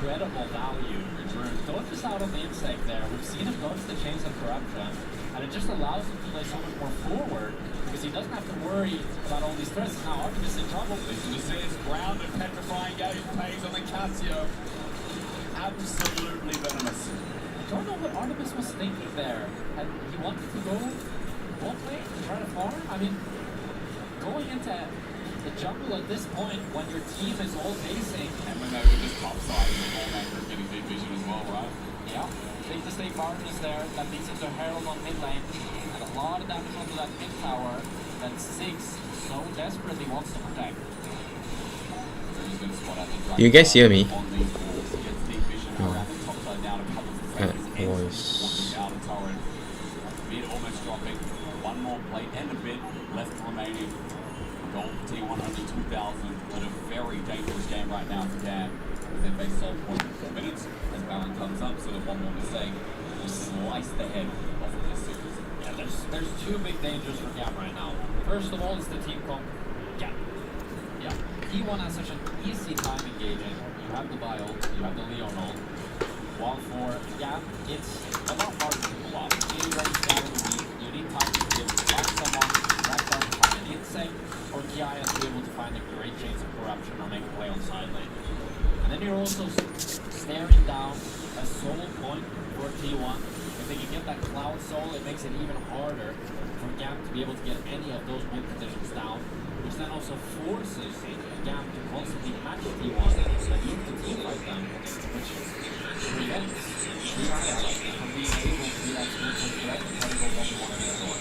incredible value. Dodges out on the insect there. We've seen him dodge the Chains of Corruption, and it just allows him to play so much more forward because he doesn't have to worry about all these threats. Now Artemis in trouble. Listen to see his ground and petrifying gauge pays on the Casio. Absolutely venomous. I don't know what Artemis was thinking there. He wanted to go bot lane to try to farm. I mean, going into the jungle at this point when your team is all facing. And when they were just top side, the ball maker getting big vision as well, right? Yeah, take the stake Artemis there. That leads into Herald on mid lane. And a lot of damage onto that mid tower that Six so desperately wants to protect. You guys hear me? Voice. Mid almost dropping. One more plate and a bit left remaining. Gold T1 only 2,000, but a very dangerous game right now for Cam. As they face sole point in 4 minutes. As Baron comes up, so the one more mistake will slice the head off of this series. Yeah, there's two big dangers for Gam right now. First of all is the team comp. Yeah. T1 has such an easy time engaging. You have the Bio, you have the Leon ult. While for Gam, it's a lot harder to pull off. You need very scattered weak. You need time to be able to find someone, track down to find an insect, or Kiaya to be able to find the great Chains of Corruption or make a play on side lane. And then you're also staring down a soul point for T1. If they can get that Cloud Soul, it makes it even harder for Gam to be able to get any of those win conditions down, which then also forces Gam to constantly match T1 and look to teamfight them, which prevents Kiaya from being able to be that smooth threat and try to go 1-1 on his door.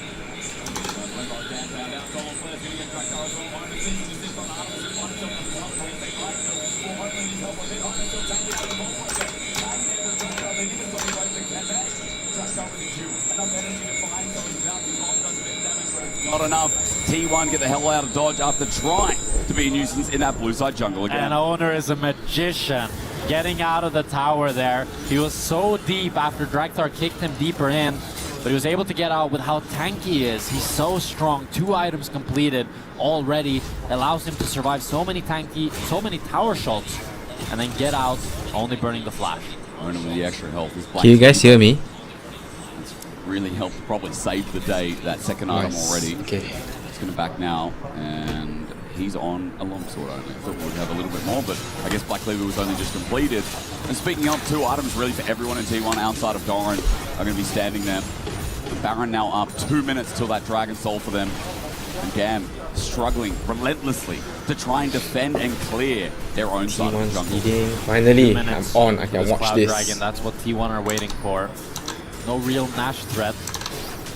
Not enough. T1 get the hell out of dodge after trying to be a nuisance in that blue side jungle again. And Owner is a magician. Getting out of the tower there. He was so deep after Drakthar kicked him deeper in, but he was able to get out with how tanky he is. He's so strong. 2 items completed already. Allows him to survive so many tower shots, and then get out, only burning the flash. Owner with the extra health. Can you guys hear me? Really helped probably save the day, that second item already. Okay. He's going to back now, and he's on a longsword only. Thought we would have a little bit more, but I guess Black Cleaver was only just completed. And speaking of, 2 items really for everyone in T1 outside of Doran are going to be standing there. Baron now up 2 minutes till that Dragon Soul for them. And Gam struggling relentlessly to try and defend and clear their own side of the jungle. Finally, I'm on. I can watch Cloud this. Dragon, that's what T1 are waiting for. No real Nash threat.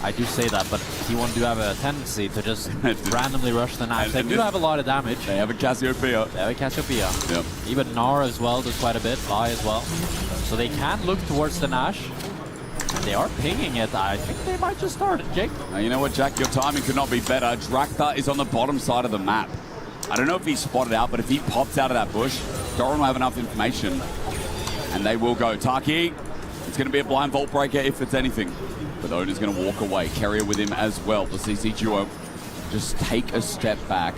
I do say that, but T1 do have a tendency to just randomly rush the Nash. They do have a lot of damage. They have a Cassiopeia. They have a Cassiopeia. Yep. Even Gnar as well does quite a bit. Vi as well. So they can look towards the Nash. And they are pinging it. I think they might just start it, Jake. You know what, Jack? Your timing could not be better. Drakthar is on the bottom side of the map. I don't know if he's spotted out, but if he pops out of that bush, Doran will have enough information. And they will go. Taki, it's going to be a blind vault breaker if it's anything. But Owner's going to walk away. Carrier with him as well. The CC duo just take a step back.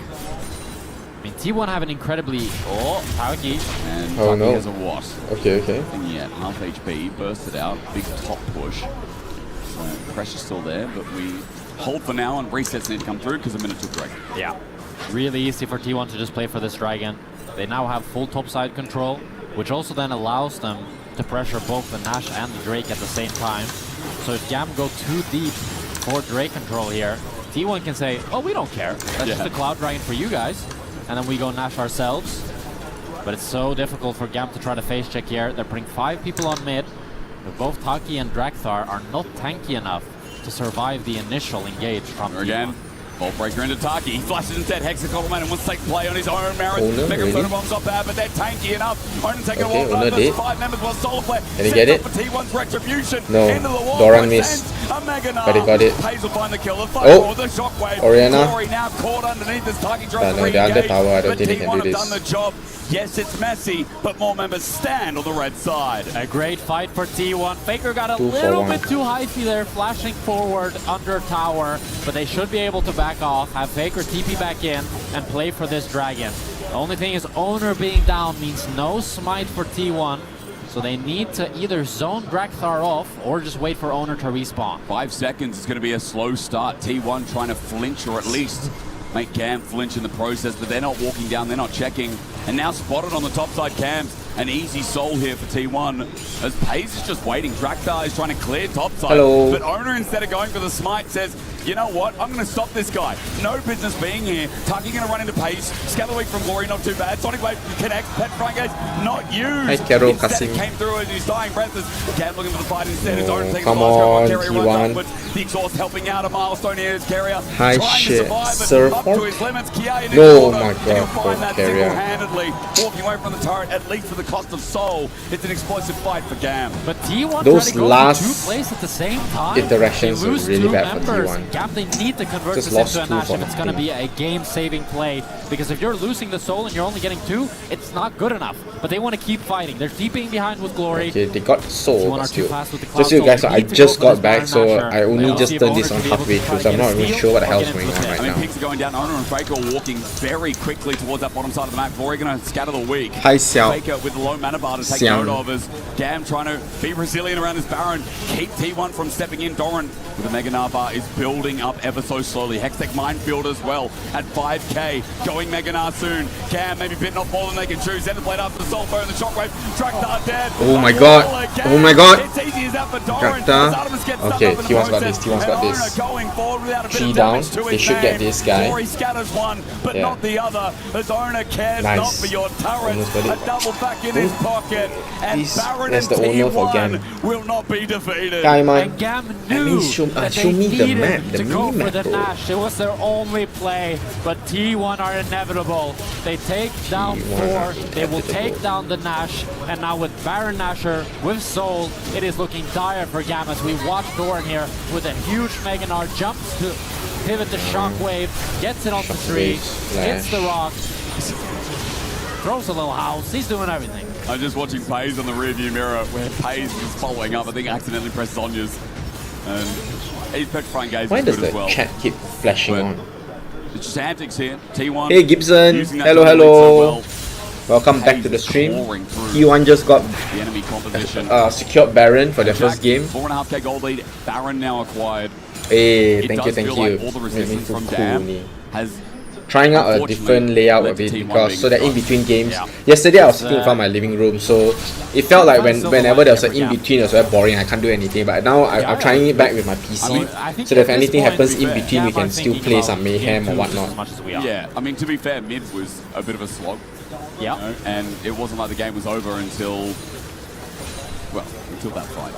I mean, T1 have an incredibly... Taki. And Taki has a what? Okay. And yet, half HP, bursted out. Big top push. So pressure's still there, but we hold for now, and resets need to come through because a minute to break. Yeah. Really easy for T1 to just play for this Dragon. They now have full topside control, which also then allows them to pressure both the Nash and the Drake at the same time. So if Gam go too deep for Drake control here, T1 can say, oh, we don't care. That's just a Cloud Dragon for you guys. And then we go Nash ourselves. But it's so difficult for Gam to try to face check here. They're putting 5 people on mid. But both Taki and Drakthar are not tanky enough to survive the initial engage from again. Vault breaker into Taki. He flashes instead. Hexa compliment and wants to take play on his own merits. Mega Soda Bomb's not bad, but they're tanky enough. Onan taking a walk versus 5 members while Solar Flare Did he get it? For T1's retribution. No. Into the wall. Doran missed. But he got it. Hayes will find the kill. The the shockwave. Oriana. Glory now caught underneath this Taki tries to they're under power. I don't but think he can T1 do have done this. the job. Yes, it's messy, but more members stand on the red side. A great fight for T1. Faker got a little bit too hyphy there, flashing forward under tower, but they should be able to back off, have Faker TP back in, and play for this Dragon. The only thing is Owner being down means no smite for T1. So they need to either zone Drakthar off or just wait for Owner to respawn. 5 seconds is going to be a slow start. T1 trying to flinch or at least make Cam flinch in the process, but they're not walking down, they're not checking. And now spotted on the top side, Cam's an easy soul here for T1 as Pace is just waiting. Drakthar is trying to clear top side. Hello. But Owner, instead of going for the smite, says, you know what, I'm going to stop this guy. No business being here. Tucky going to run into Pace. Scatterweek from Glory, not too bad. Sonic Wave connects. Petrifying Gaze, not used. Hi, Carol, instead, it came through as he's dying breath. As Cam looking for the fight instead. His own takes come the last on, Carrier runs T1. upwards. The exhaust helping out a milestone here as Carrier Hi, trying shit. to survive, but Surf up to fork? his limits. Kia in No, his corner, my and he'll God, find that Carrier. single-handedly. Walking away from the turret, at least for the cost of soul. It's an explosive fight for Cam. But T1 Those trying to go last for 2 plays at the same time. interactions They were lose really 2 bad for members. T1. Cam, they need to convert Just this lost into a 2 Nash for if it's going to nothing. be a game-saving play. Because if you're losing the soul and you're only getting 2, it's not good enough. But they want to keep fighting. They're deeping behind with Glory. Okay, they got soul, T1 but are too still. fast with the Just so you Cloud guys know, Soul. I Need to just go for got back, this so Baron I Nasher. only Let's just see if turned Owner this on can be able halfway to through, try so I'm and not get a even steal sure what the or hell's get going into on the right I mean, now. Pigs are going down. Owner and Faker walking very quickly towards that bottom side of the map. Glory going to scatter the weak. Hi, Xiao. Faker with the low mana bar to take Xiao. note of as Cam trying to be resilient around this Baron. Keep T1 from stepping in. Doran with the Mega Bar is building up ever so slowly. Hextech Minefield as well at 5k. Going Mega soon. Cam maybe bitten off more than they can chew. Xenoblade after the Soulfire and the Shockwave. Drakthar dead. Oh my A God. wall again. Oh my God. It's easy as that for Doran. Drakthar. Artemis gets stuck Okay, up in the T1's got process. this, T1's got And this. Owner going forward without a bit 3 of down. damage to They his should get name. this guy. Glory scatters one, but Yeah. not the other. As Owner cares Nice. not for your turret. Almost got A it. double back in his pocket. And He's- Baron that's and the owner for T1 Gam. will not be defeated. Guy, man. And Gam I knew mean, show that show they me the needed map, the to go for mini-map, the bro. Nash. It was their only play, but T1 are inevitable. They take down T1 4, are they will inevitable. take down the Nash, and now with Baron Nasher, with Soul, it is looking dire for Gam as we watch Doran here with a huge Meganar, jumps to pivot the Shockwave, gets it on the tree, Shockwave, hits the Flash. rock, throws a little house, he's doing everything. I'm just watching Paze on the rearview mirror where Paze is following up. I think accidentally presses Onya's. And he's petrifying Gaze Why is does good as the well. chat keep flashing But on? it's just antics here. T1. Hey Gibson, using that hello, to lead so hello. well. Welcome back Paze to the is stream. pouring through T1 just got the enemy composition. secured Baron for their first game. 4.5k gold lead. Baron now acquired. Hey, It thank you, does thank feel you. like all the Made me resistance feel from cool Dam ni. has Trying out a unfortunately different layout led of to it Team because One so that being in between games. Yeah. Yesterday I was sitting in It's, front of my living room, so it felt like whenever there was an in between, it was very boring. I can't do anything. But now I'm trying it back with my PC, I think so that if at this anything point, happens to be in fair, between, we Gam are can still thinking play about some mayhem or game 2 just whatnot. as much as we are. Yeah, I mean, to be fair, mid was a bit of a slog. Yeah. You know, and it wasn't like the game was over until that fight.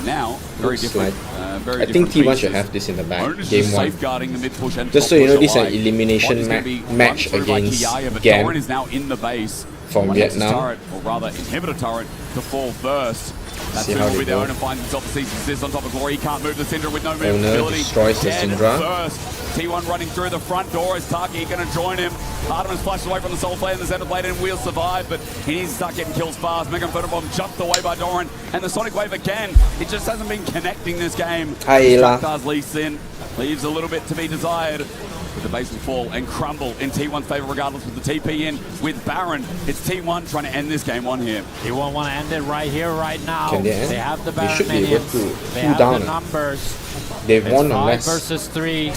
Now, very Looks different. like- Very I think different T1 should pieces. have this in the bag. Owners Game just 1. safeguarding the mid push and Just top so you know, push this is an alike. elimination One is gonna be match run through by against Kiaya, but Gam Doran is now in the base. from One Nexus Vietnam. turret, or rather inhibitor turret, to fall first. That's See who how will they be there go. and finds himself a cease and desist on top of Glory. He can't move the Syndra with no Owner movability. destroys the Dead Syndra. first. T1 running through the front door. Is Taki going to join him? Artemis flashes away from the Soul Flare and the Xenoblade and will survive, but he needs to start getting kills fast. Mega Photobomb jumped away by Doran, and the Sonic Wave again. It just hasn't been connecting this game. Hi, Ayla. Draktar's leads in, leaves a little bit to be desired. With the base will fall and crumble in T1's favour regardless with the TP in with Baron. It's T1 trying to end this game 1 here. They won't want to end it right here, right now. Can they end? They have the They Baron should be able minions. to They cool have down. the numbers. They've It's won 5 unless versus 3.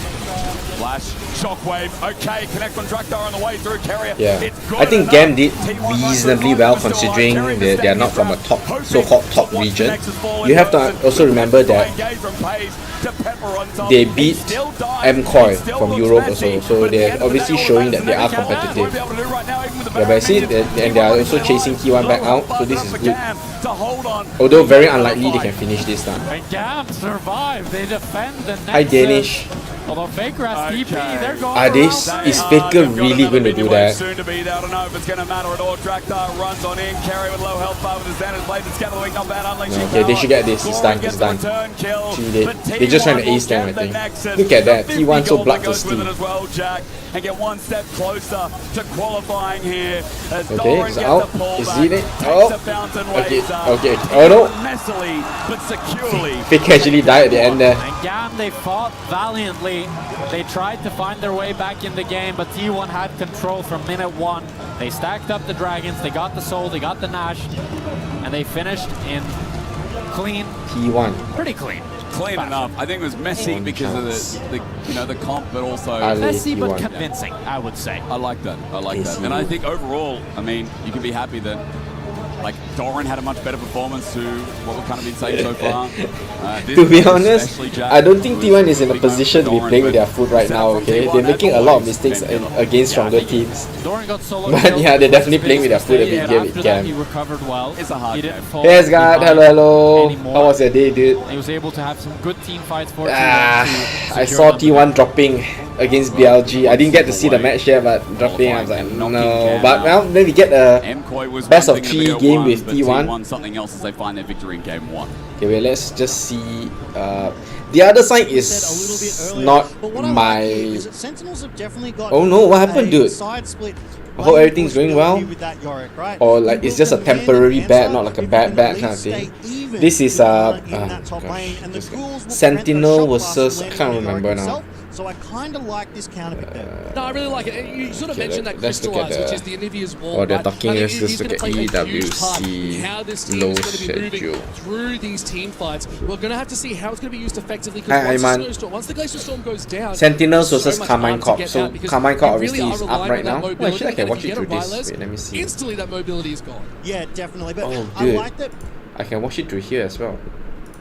Flash, Shockwave, okay, connect on Draktar on the way through Carrier. Yeah, It's good I think enough. Gam did T1 runs reasonably through well the still considering alive. that they are not from a top, Hoping so-called top to watch region. the Nexus fall You have in to person. also remember that Engage from Pace to Pepper on top. they It beat still dies. MCoy It still from looks Europe messy, also, so but at the they're end of the obviously day, all showing that that they are matters is that competitive. won't be able to do right now, even with the Yeah, but I see Baron that, minions. and they are also T1 chasing T1 back out, so this is for good. Gam to hold on. Although very unlikely they can finish this time. And Gam survive. They defend the Nexus. Hi Danish. Although Faker has TP, Okay. they're going Are this around. is Faker really going to do that? Soon to be there. I don't know if it's going to matter at all. Draktar runs on in. Carry with low health bar with his standard blade. It's Gather not bad. Unleashing Okay, they should get this. It's done. Gets It's done. the return kill, See, but they're just trying to T1 ace them, will I get think. the Nexus. Look at that. The T1 so 50 gold that bloodthirsty. goes with it as well, Jack, and get one step closer to qualifying here. As Okay, Doran it's gets out. the pullback, Is he there? takes Oh. the fountain Okay, waves up. okay. Oh no. Messily, but securely. Faker actually died at the end there. And Gam, they fought valiantly. They tried to find their way back in the game, but T1 had control from minute 1. They stacked up the dragons, they got the soul, they got the Nash, and they finished in clean, T1. pretty clean. Clean enough. I think it was messy because of the comp, but also Ali. Messy but T1. convincing, I would say. I like that. I like that. And I think overall, I mean, you can be happy that like Doran had a much better performance to what we've kind of been saying so far. To be honest, I don't think T1 is in a position to be playing with their foot right now, okay? They're making a lot of mistakes against stronger teams. Doran got solo But kills. yeah, they're definitely playing with their foot a bit here with After that, he Cam. recovered well. It's a hard He didn't game. fall Hey Asgard, behind hello. anymore. How was your day, dude? He was able to have some good team fights for Ah, T1 to I secure saw them. T1 dropping against BLG. I didn't get to see the match yet, but dropping, I was like, no. But well, then we get a MCOY was best one of thing in 3 the game BO1, with but T1. something else as they find their victory in game 1. Okay, wait, let's just see. The other side is not my. Oh no, what happened, dude? I hope everything's going well. Or like it's just a temporary bad, not like a bad kind of thing. This is Sentinel versus, I can't remember now. So I kind of like this counter pick there. No, I really like it. You sort of Okay, mentioned that let's look at crystallize, which the- is the Anivia's wall. Oh, they're right? talking, I think let's just he's look gonna at play a huge part in EWC how this team low is going to be moving schedule. through these team fights. We're going to have to see how it's going to be used effectively. Hi, Because Ayman. once the Glacier Storm goes down, Sentinels there's so versus much Carmine art to Corp. get So that because Carmine Corp you obviously really is are up relying right on that now. Well, mobility, actually I can and watch if it you through get a this. Rylas, Wait, let me see. instantly that mobility is gone. Yeah, definitely. But Oh, I dude. like that. I can watch it through here as well.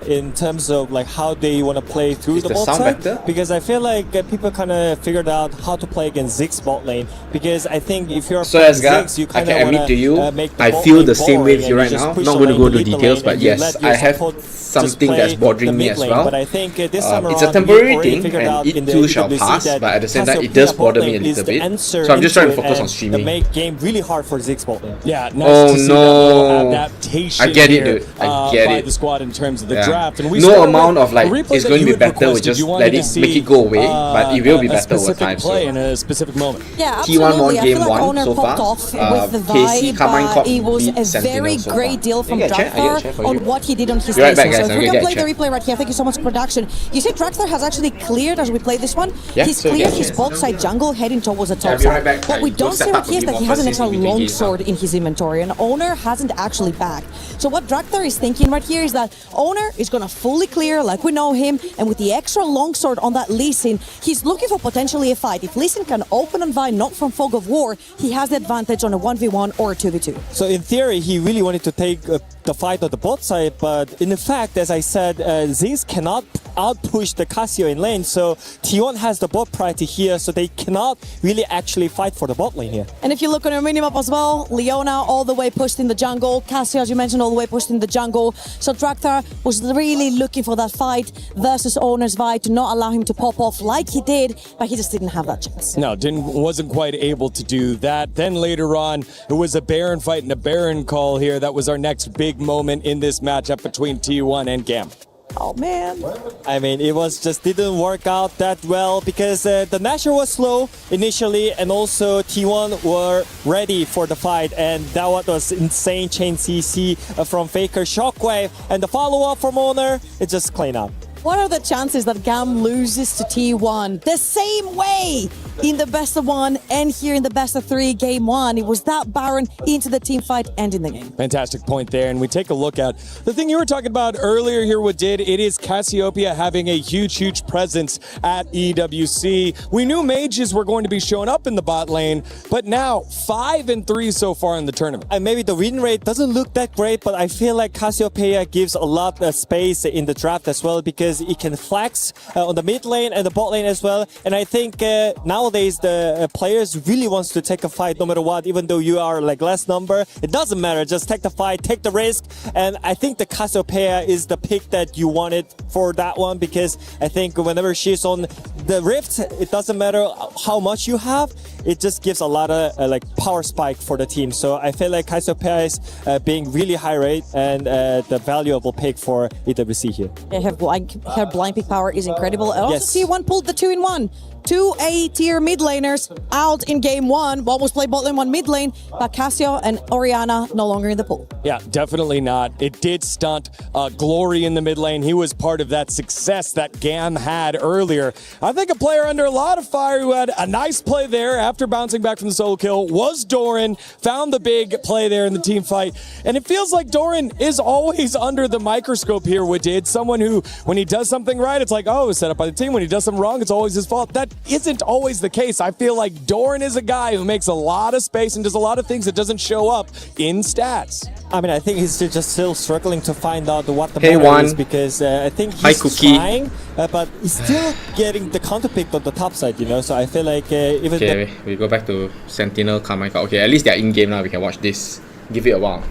In terms of like how they want to play through Is the the bot sound side, better? because I feel like people kind of figured out how to play against Ziggs bot lane. Because I think if you're So playing Asgard, Ziggs, you I kind can of admit want to you, make the I bot feel lane the same way boring with you and right just now. push Not the going to lane go into lead the details, lane but and you yes, let I your have support just something play that's bothering the me mid as lane. well. But I think this time It's a around, temporary we already thing, figured and out it in the too shall EWC pass, that but at the same time, it Cassiopeia does bother bot me a lane is little the bit. answer So I'm just trying to into focus it on and streaming. That make game really hard for Ziggs bot lane. Yeah, nice Oh, to see no. that little adaptation I get it, here, dude. I get by it. the squad in terms of the Yeah. draft. And we No started amount with of like a replay it's that going to you be had better. We requested. just You let wanted it to make see, it go away, but it will be a better over specific time. play So in a specific moment. Yeah, T1 won absolutely. I game feel like 1 Owner so popped far. off with the KC vibe. Carmine Corp It was beat a Sentinel very so great far. deal from I get a check Draxler for on you. what he did on his Be right station. back, guys. So I'm if we gonna can get play a the check. replay right here, thank you so much, production. You see Draxler has actually cleared as we play this one. Yeah, He's so cleared yeah. his bot side jungle heading towards the top I'll be right side. back. What we Go don't step see up right here is a bit that more he has an first extra since we begin longsword in his inventory, and Owner hasn't actually backed. So what Draxler is thinking right here is that Owner is going to fully clear like we know him, and with the extra longsword on that Lee Sin, he's looking for potentially a fight. If Lee Sin can open and buy not from Fog of War, he has the advantage on a 1v1 or a 2v2. So in theory, he really wanted to take the fight on the bot side, but in fact, as I said, Ziggs cannot out-push the Cassio in lane, so T1 has the bot priority here, so they cannot really actually fight for the bot lane here. And if you look on your minimap as well, Leona all the way pushed in the jungle, Cassio, as you mentioned, all the way pushed in the jungle. So Draxler was really looking for that fight versus Owner's vibe to not allow him to pop off like he did, but he just didn't have that chance. No, wasn't quite able to do that. Then later on, it was a Baron fight and a Baron call here. That was our next big moment in this matchup between T1 and Gam. Oh man. I mean, it was just didn't work out that well because the Nashor was slow initially, and also T1 were ready for the fight, and that was insane chain CC from Faker, Shockwave, and the follow-up from Owner, it just clean up. What are the chances that Gam loses to T1 the same way in the best of 1 and here in the best of 3 game 1? It was that Baron into the team fight and in the game. Fantastic point there. And we take a look at the thing you were talking about earlier here, what did it is Cassiopeia having a huge presence at EWC. We knew mages were going to be showing up in the bot lane, but now 5-3 so far in the tournament. And maybe the win rate doesn't look that great, but I feel like Cassiopeia gives a lot of space in the draft as well, because it can flex on the mid lane and the bot lane as well. And I think nowadays the players really wants to take a fight no matter what, even though you are like less number. It doesn't matter, just take the fight, take the risk. And I think the Cassiopeia is the pick that you wanted for that one, because I think whenever she's on the Rift, it doesn't matter how much you have, it just gives a lot of like power spike for the team. So I feel like Cassiopeia is being really high rate and the valuable pick for EWC here. Yeah, her blind pick power is incredible. And also Yes. T1 pulled the 2-in-1. two A-tier mid laners out in game one. What was played bot lane, one mid lane, but Cassio and Orianna no longer in the pool. Yeah, definitely not. It did stunt Glory in the mid lane. He was part of that success that Gam had earlier. I think a player under a lot of fire who had a nice play there after bouncing back from the solo kill was Doran. Found the big play there in the team fight. And it feels like Doran is always under the microscope here with Did. Someone who, when he does something right, it's like, oh, it was set up by the team. When he does something wrong, it's always his fault. That isn't always the case. I feel like Doran is a guy who makes a lot of space and does a lot of things that doesn't show up in stats. I mean, I think he's just still struggling to find out what the Hey, meta Juan. is because I think Hi, he's Cookie. trying, but he's still getting the counter pick on the top side, you know. So I feel like even Okay, we go back to Sentinel Carmichael. Okay, at least they're in game now. We can watch this. Give it a while.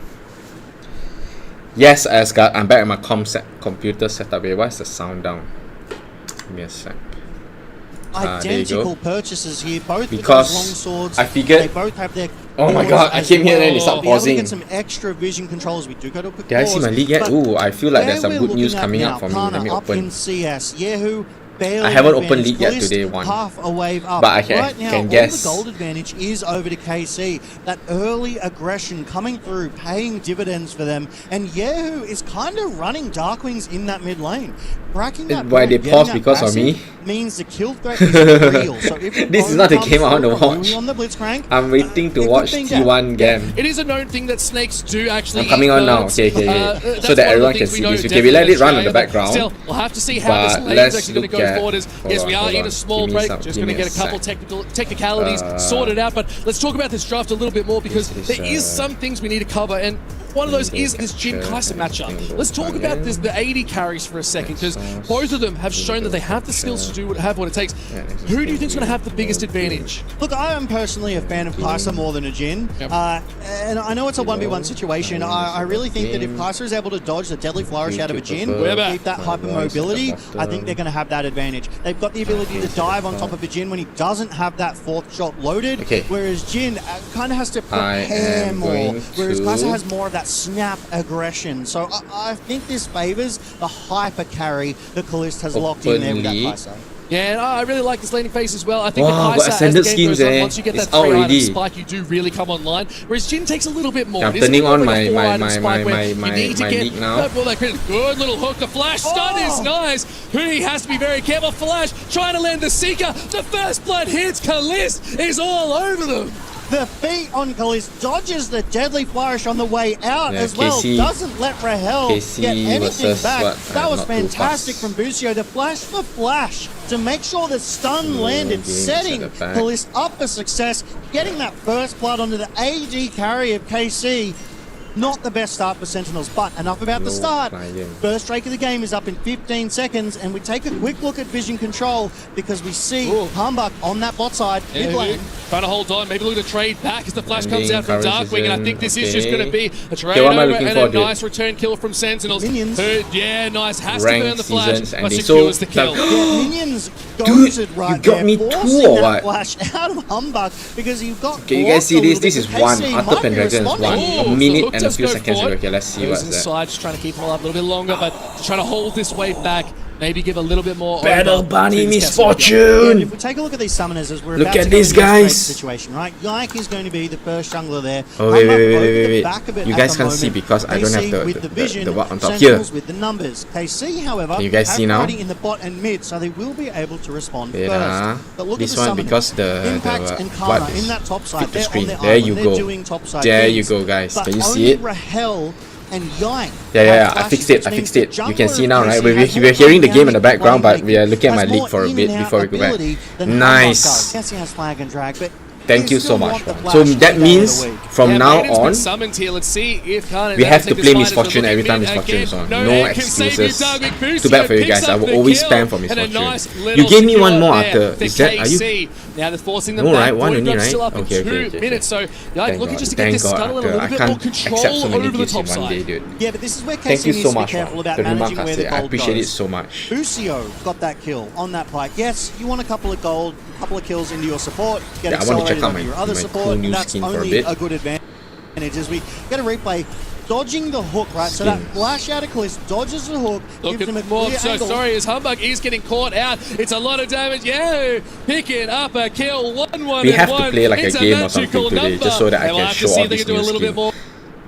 Yes, Asgard. I'm back at my computer setup. Wait, why is the sound down? Give me a sec. There you Identical go. purchases here, both Because with those long swords. I figured- they both have their. Oh my claws god, I as came here and then they well. start Be able to pausing. get some extra vision controls. We do go to a quick Did I see pause, my league yet? but Ooh, I feel like there's some where good we're news looking at coming now, up for me. Kana Let me up open. in CS. Yehu barely I haven't opened advanced. league yet Glist today, one. half a wave up. But I can- right now, can all guess. the gold advantage is over to KC. That early aggression coming through, paying dividends for them, and Yehu is kind of running Darkwings in that mid lane. Bracking that Why point, they getting paused that because of passive me? means the kill threat is real. So if the This is opponent not the comes game I want to through from watch. Louis on the Blitzcrank, I'm waiting to it could watch be game. T1 game. It is a known thing that snakes do actually. I'm coming eat on now. birds. Okay, okay, okay. That's So one that of the everyone things can see know this. Okay, we let definitely it run in the Australia, but background. Still, we'll have to see how this But lane is let's actually going to look go at- forward. Yes, we are hold in on. a small Give me break. some- Just give going to me get a a couple technicalities sorted out. But let's talk about this draft a little bit more because This there is, is some things we need to cover. And one of those is this Jin Kaiser matchup. Let's talk about the AD carries for a second because both of them have shown that they have the skills to have what it takes. Who do you think is going to have the biggest advantage? Look, I am personally a fan of Kaiser more than a Jin. Yep. And I know it's a 1v1 situation. I really think that if Kaiser is able to dodge the deadly flourish out of a Jin, keep that hyper mobility, I think they're going to have that advantage. They've got the ability to dive on top of a Jin when he doesn't have that fourth shot loaded, whereas Jin kind of has to prepare more, whereas Kaiser has more of that snap aggression. So I think this favors the hyper carry that Kalist has locked in there with that Kaiser. Yeah, and I really like this laning phase as well. I think Wow, the got Kai'Sa, as the ascended game goes skins, on, eh? once you get It's that out 3-item already. spike, you do really come online. Whereas Jin takes a little bit more. I'm It isn't turning on like a my 4-item spike where you my need to get league now. that ball, that good little hook. The flash stun is nice. He has to be very careful. Flash trying to land the Seeker. The first blood hits. Kalist is all over them. The feet on Kalist dodges the deadly flourish on the way out as well. KC Doesn't let Rahel get anything versus back. what? That was Not too fantastic fast. from Bucio. The flash for flash to make sure the stun landed, games setting at the back. Kalist up for success, getting that first blood onto the AD carry of KC. Not the best start for Sentinels, but enough about the start. First strike of the game is up in 15 seconds, and we take a quick look at vision control because we see Humbug on that bot side, mid lane. Trying to hold on, maybe look to trade back as the flash comes out from Ending, Darkwing, and I think this is just going to be a trade what am I over looking and for, a dude? nice return kill from Sentinels. Minions. Yeah, nice. Has to Ranked burn the flash, seasons but ending. secures So, the kill. Yeah, Minions Dude, ghosted right you got there, me two forcing or that what? flash out of Humbug because you've got Okay, you guys see blocked a this? This little is bit. one. KC Arthur might be Pendragon is one. responding. Oh, A minute so and a just few go seconds. forward. Okay, let's see He was what's that. inside, just trying to keep him up a little bit longer, but trying to hold this wave back. Maybe give a little bit more. Battle over Bunny to this Misfortune! If we take a look at these summoners as we're Look about at to go these into a straight guys. situation, right? Yike is going to be the first jungler there. Oh, wait, Humbug wait, wait, over wait, the wait. back of it You at guys the can't see moment. because I don't have KC with the vision, the what on top Sentinels here. with the numbers. KC, however, Can you guys have see now? fighting in the bot and mid, so they will be able to respond Wait, first. But look this at the one summoners. because the Impact and what Karma is in that top side. flip the They're screen. on their There island. you They're go. doing top side There you things. go, guys. But Can you see only it? Rahel and Yike. Yeah, I fixed it. I fixed it. You can see now, right? We're hearing the game in the background, but we are looking at my league for a bit before we go back. Nice. Yes, he has flag and drag, but Thank they you so still much. want the So flash that every day of means the week. from now Maiden's been on, summoned here. Let's see if Khan we have to take play this fight as Misfortune we're every time looking Misfortune mid. is on. No No egg can save excuses. you, Darkwing. Bucio Too bad for you picks guys. I up will the always kill, spam for and a Misfortune. nice You little gave me one secure more there after. for Is that? Are you? KC. Now they're forcing them No, back. right? One Void only, Grub's right? still up in Okay, 2 minutes, so Thank looking God. just to get Thank this God, scuttle and a Arthur. little I bit more can't control accept so many over the gifts top in one day, side. dude. Yeah, but this is where Thank KC you needs so to be much, careful about Terima managing where the kasih. I gold appreciate it goes. so much. Bucio got that kill on that pike. Yes, you want a couple of gold, a couple of kills into your support, get Yeah, I want to check accelerated out over my- your other my support, cool new and that's skin for a only bit. a good advantage. advantage as we get a replay. Dodging the hook, right? So that flash out of Callis dodges the hook, Look gives him a at more. clear So angle. sorry, as Humbug is getting caught out. It's a lot of damage. Yeah, picking up a kill. 1-1. We have to play like a It's game or something magical today, just so that I And we'll can have to show see off if they this can do a new little bit skin. more.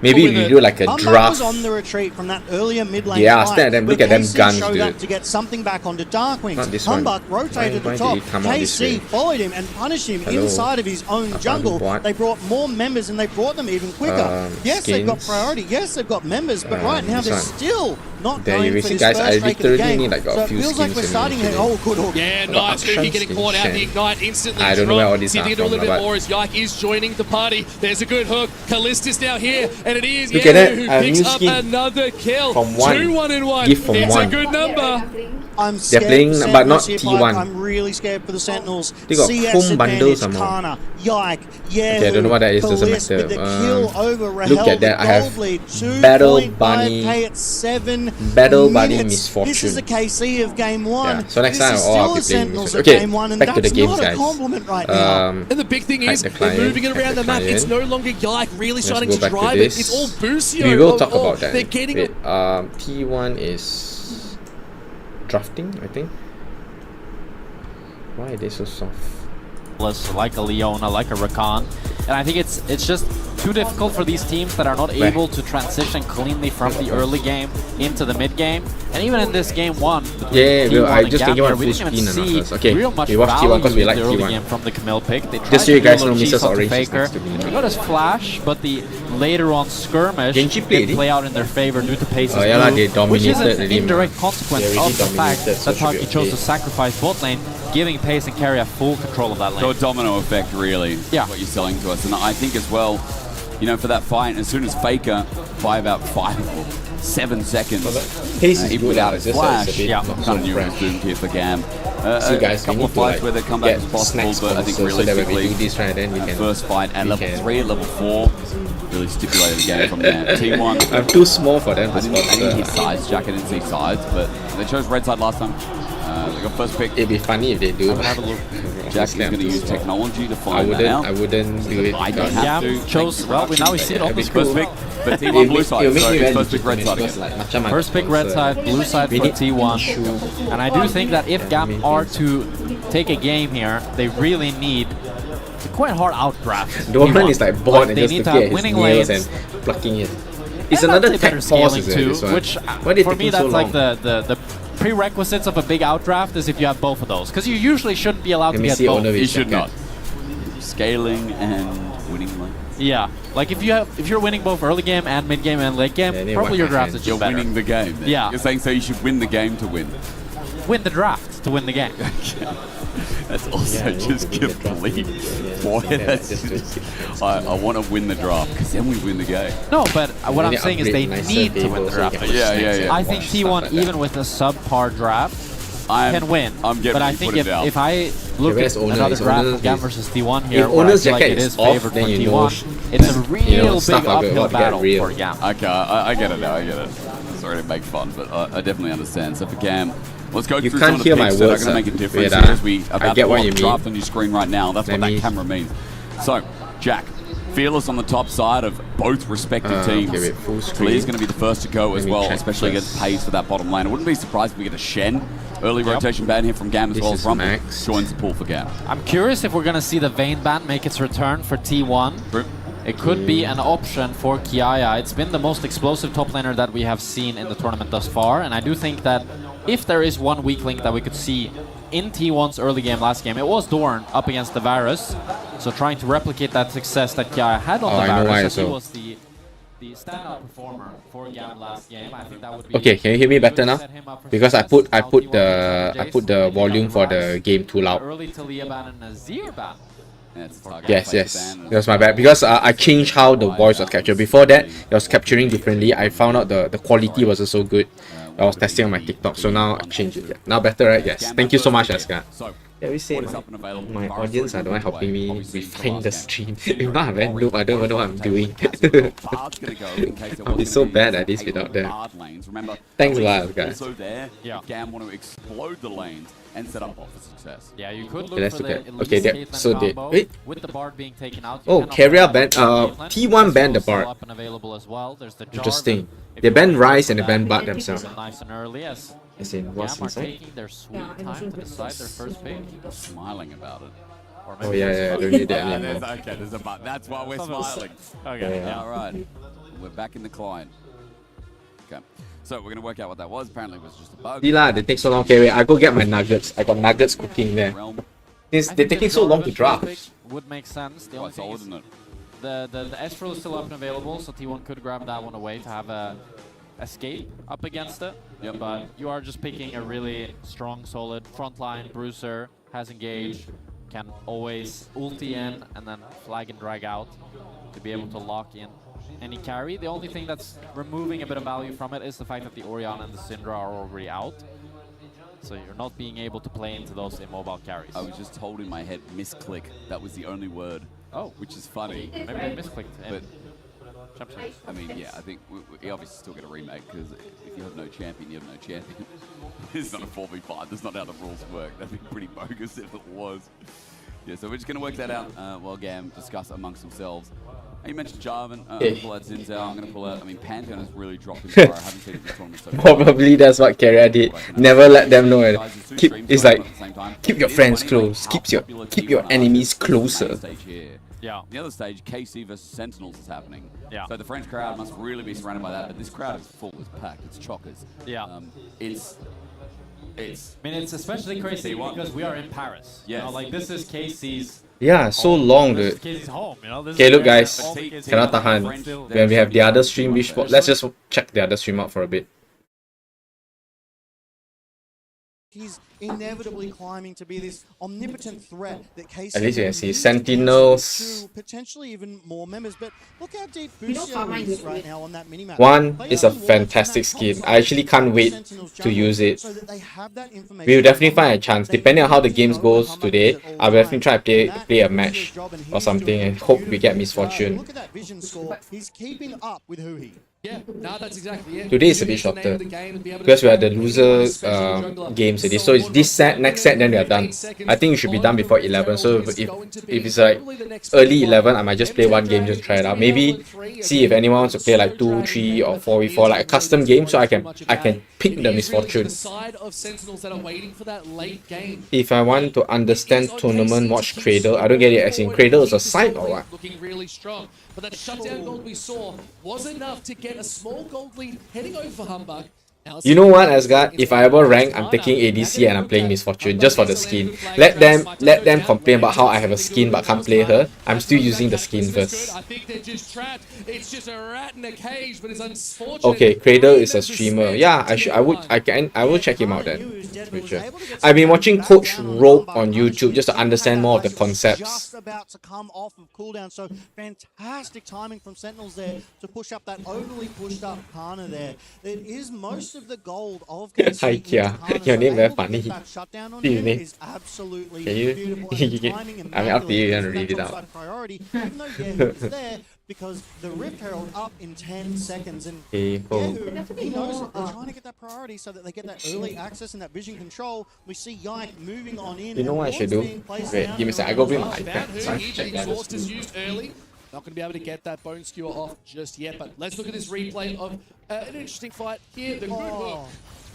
Maybe with we it. do like a Humbug draft. was on the retreat from that earlier mid lane Yeah, fight, after that, look where at them KC guns, showed dude. up to get something back onto Darkwings. Not this one. Humbug rotated Why the did top. he come out this way? KC followed him and punished him Hello. inside of his own jungle. bot. They brought more members and they brought them even quicker. Yes, they've got skins. priority. Yes, they've got members, but right now this they're one. still not There going you for see, this guys, first I take of the literally game. need, like, a So it few feels like skins we're in starting here here. today. Oh, good hook. Yeah, But nice. Akshan He getting skin caught out. shed. The ignite instantly. I don't know where all these See if are they can do a from, little bit but- more as Yike is joining the party. There's a good hook. Callistus now here, and it is Look Yellow at that, who a picks new up skin. another kill. From one. 2-1 in 1. Gift from It's one. a good number. I'm scared playing, for but not Sentinels here, T1. Pike. I'm really scared for the Sentinels. They got CS home bundles advantage, some more. Kana, Yike, Yehu, Okay, I don't know what that is, doesn't Kalist matter. with the kill over Rahel, look at that, the I have gold lead, Battle 2.5K Bunny- at 7 Battle Bunny minutes. Misfortune. This is the KC of game 1. Yeah, so next this time is I'll still be the playing Sentinels Misfortune. of Okay, game 1, and back to that's the games, not a guys. compliment right now. And the big thing hide is, the they're client, moving it hide around the the map. It's client. no longer Yike really starting go to back to drive it. this. It's all Busio. We will of talk all. about that. They're getting Wait, T1 is drafting, I think. Why are they so soft? Like a Leona, like a Rakan. And I think it's just too difficult for these teams that are not able to transition cleanly from the early game into the mid game. And even in this game 1, Yeah, well, I and just think you Gambler, want we full didn't even screen and see all this. Okay, real much we watch T1 value because we in like the early T1. game from the Camille pick. They tried Just so to you guys do a know, little Mrs. cheese onto Orange is Faker. next to me. They got his flash, but the later on skirmish Genji played didn't it? play out in their favor due to Pace's Oh, yeah lah, they move, which is dominated an the game. indirect consequence They really of the fact dominated, so that should be Taki chose okay. to sacrifice bot lane, giving Pace and Carry full control of that lane. So a domino effect, really, Yeah. is what you're selling to us. And I think as well, you know, for that fight, as soon as Faker, by about 5 or 7 seconds, Pace is even good, without it's his just that flash, it's a bit yeah, not kind of so knew it was fresh. doomed here for Gam. So guys, a couple we of need fights to where they come back get as possible, snacks but I think sponsors so that when we do realistically, this right, then we can. first fight at we level can- 3, level 4, really stipulated the game from there. T1, I'm too small for them to I didn't hear sponsor. sides, Jack, I didn't see sides, but they chose red side last time. They got first pick. It'd be funny if they do. Have a look. Jack is going to use technology to I find that wouldn't. out. I wouldn't do it. I don't because- have Gam to. chose, well, now we see it on the It'd be screen. First pick, but It'll T1 blue make- side, it'll make so me it's very first pick red legitimate side because, again. like, Matcha First pick red side, blue side We for need T1. And I do think that if Gam are to take a game here, they really need to quite hard outdraft. Doran T1. is like bored and they just need to looking have at his winning nails lanes. and plucking it. It's And another I'd say better tech pause, scaling is it, too, this one? which Why are they for me taking so that's like long? the prerequisites of a big outdraft is if you have both of those, because you usually shouldn't be allowed Let to me get see both. owner You with should second. not. Scaling and winning lane. Yeah, like if you're winning both early game and mid game and late game, Yeah, they probably want your my draft hand. is You're just better. winning the game. Then. Yeah. You're saying so you should win the game to win. Win the draft to win the game. That's also Yeah, just win the draft. complete. Yeah, Boy, yeah, that's just just, I want to win the draft because then we win the game. No, but what I'm Maybe saying is they upgrade nicer need to win tables the so you draft. can put Yeah, snacks yeah, and yeah. I watch think stuff T1, like that. even with a subpar draft, can win. I'm getting but I ready to think put it down. if I look at where's owner? another Is draft owner of Gam is- versus T1 here, If where I owner's feel like jacket it is is off, favored for then you know T1, it's a real stuff big are uphill about to get battle real. for Gam. Okay, I get it now. I get it. Sorry to make fun, but I definitely understand. So for Gam, let's go You through can't some of the hear my picks that are words, going to make a difference Wait, here as we I about get to what watch you the mean. draft on your screen right now. That's what Let that me- camera means. So, Jack, Fearless on the top side of both respective teams. okay, wait, full screen. Clear's going to be the first to go as me well, check especially first. against Pace for that bottom lane. I wouldn't be surprised if we get a Shen early rotation ban here from Gam as This well is as Rumble Max. joins the pool for Gam. I'm curious if we're going to see the Vayne ban make its return for T1. It could be an option for Kiaya. It's been the most explosive top laner that we have seen in the tournament thus far, and I do think that if there is one weak link that we could see in T1's early game last game, it was Dorn up against the Varus. So trying to replicate that success that Kiaya had on Oh, the I know why Varus, as he also. was the standout performer for Gam last game. I think that would be Okay, can you hear me better now? set him up for Because I success. put Now T1 the Jace, volume for the Rise. game too loud. Early Talia ban and Azir ban. That's a target Yes, place yes. to ban. That was my bad. Because I changed how the voice was captured. Before that, it was capturing differently. I found out the quality wasn't so good. I was testing on my TikTok, so now I changed it. Yeah. Now better, right? Yes. Thank you so much, Aska. So, Yeah, we say what is up and available? my Virus audience are the one 3 helping me Obviously, refine last the game. stream. If not, I'm very noob. I don't even know what I'm doing. Bard's gonna go in case there I'll be was so gonna bad some at this Halo without them. Bard lanes. Remember, Thanks a Elise lot, is guys. Also there, Yeah. if Gam want to explode the lanes and set up for success. Yeah, you could Okay, look let's for look the at. Elise Okay, there. Caitlyn So they. combo. Wait. With the Bard being taken out. Oh, Carrier banned. T1 banned the Bard. Up and available as well. There's the Interesting. If They you banned wanna go Rice for and they that, banned Bard themselves. nice and early as As in, what's Gam are inside? taking their sweet time to decide their first pick. Smiling about it. Or Oh maybe yeah, there's yeah. I one- don't need that Yeah, anymore. there's a but. That's why we're smiling. Okay, Yeah. All right, we're back in the client. Okay, so we're gonna work out what that was. Apparently, it was just a bug. See lah, they take so long. Okay, wait. I go get my nuggets. I got nuggets cooking there. Realm. Since I they're think taking the so long to Jarvan pick draft. would make sense. The Quite only thing solid, is isn't it? the Estral is still up and available, so T1 could grab that one away to have a escape up against it. Yep. But you are just picking a really strong, solid frontline bruiser, has engaged, can always ulti in and then flag and drag out to be able to lock in any carry. The only thing that's removing a bit of value from it is the fact that the Orianna and the Syndra are already out. So you're not being able to play into those immobile carries. I was just told in my head, misclick. That was the only word. Oh. Which is funny. Maybe they misclicked in But Champions. I mean, yeah, I think we obviously still get a remake because if you have no champion, you have no champion. It's not a 4v5. That's not how the rules work. That'd be pretty bogus if it was. Yeah, so we're just going to work that out while Gam discuss amongst themselves. You mentioned Jarvan. I'm going to pull out Zinzao. I'm going to pull out... I mean, Pantheon has really dropped in power. I haven't seen it in the tournament so far. Probably that's what Carrier did. Never let them know it. It's like keep your friends close. Keep your enemies closer. Yeah. The other stage, KC versus Sentinels is happening. Yeah. So the French crowd must really be surrounded by that, but this crowd is full, it's packed, it's chockers. Yeah. It's I mean, it's especially crazy because we are in Paris. Yes. You know, like this is KC's. Yeah, so long, This is dude. KC's home. You know. This Okay, is look, where guys. all the KC Cannot are tahan. still- When we have the other stream, let's just check the other stream out for a bit. He's inevitably climbing to be this omnipotent threat that KC At least you can will see use Sentinels. to potentially even more members. But look how deep Busio is right now on that minimap. One Players is a can walk fantastic to that skin. top I actually can't wait Sentinels to jungle use it. so that they have that information. We will definitely find a chance. They Depending on how the need to games know goes how much today, is at all I'll definitely try to times. play a That is match his job, and or he's something doing and hope we get beautiful. misfortune. Look at that vision score. He's keeping up with Huhi. Yeah, no, that's exactly it. Today is a bit Use the name shorter of the game and be able to because we are the track loser anyone, especially the jungler. games today. So it's this set, next set, then we are done. I think it should be done before 11. So if it's like early 11, I might just play one game, just try it out. Maybe see if anyone wants to play like 2, 3, or 4v4, like a custom game, so I can pick the misfortune. The side of Sentinels that are waiting for that late game. If I want to understand tournament, watch Cradle. I don't get it as in Cradle is a site or what? Looking really strong. But that shutdown gold we saw was enough to get a small gold lead heading over for Humbug. Now, You know what, Asgard? If I ever rank, I'm taking ADC and I'm playing Misfortune just for the skin. Let them complain about how I have a skin but can't play her. I'm still using the skin first. I think they're just trapped. It's just a rat in a cage, but it's unfortunate. Okay, Cradle is a streamer. Yeah, I will check him out then. Future. I've been watching Coach Rope on YouTube just to understand more of the concepts. Just about to come off of cooldown, so fantastic timing from Sentinels there to push up that overly pushed up Kana there. It is most of the gold of Hi, Kia. Your name very funny. Shutdown on See your him name. is absolutely Can you- beautiful. And the timing and I mean, up to you, you manually wanna read it that's out. top-side priority, even though Yehu is there because the Rift Herald up in 10 seconds and Okay, cool. Yehu, he knows it. They're trying to get that priority so that they get that early access and that vision control. We see Yike moving on in. You know what I should do? Wait, give me a sec. I go bring my iPad. So I should check the other Exhaust is stream. used early. Not going to be able to get that bone skewer off just yet, but let's look at this replay of an interesting fight here. The good hook.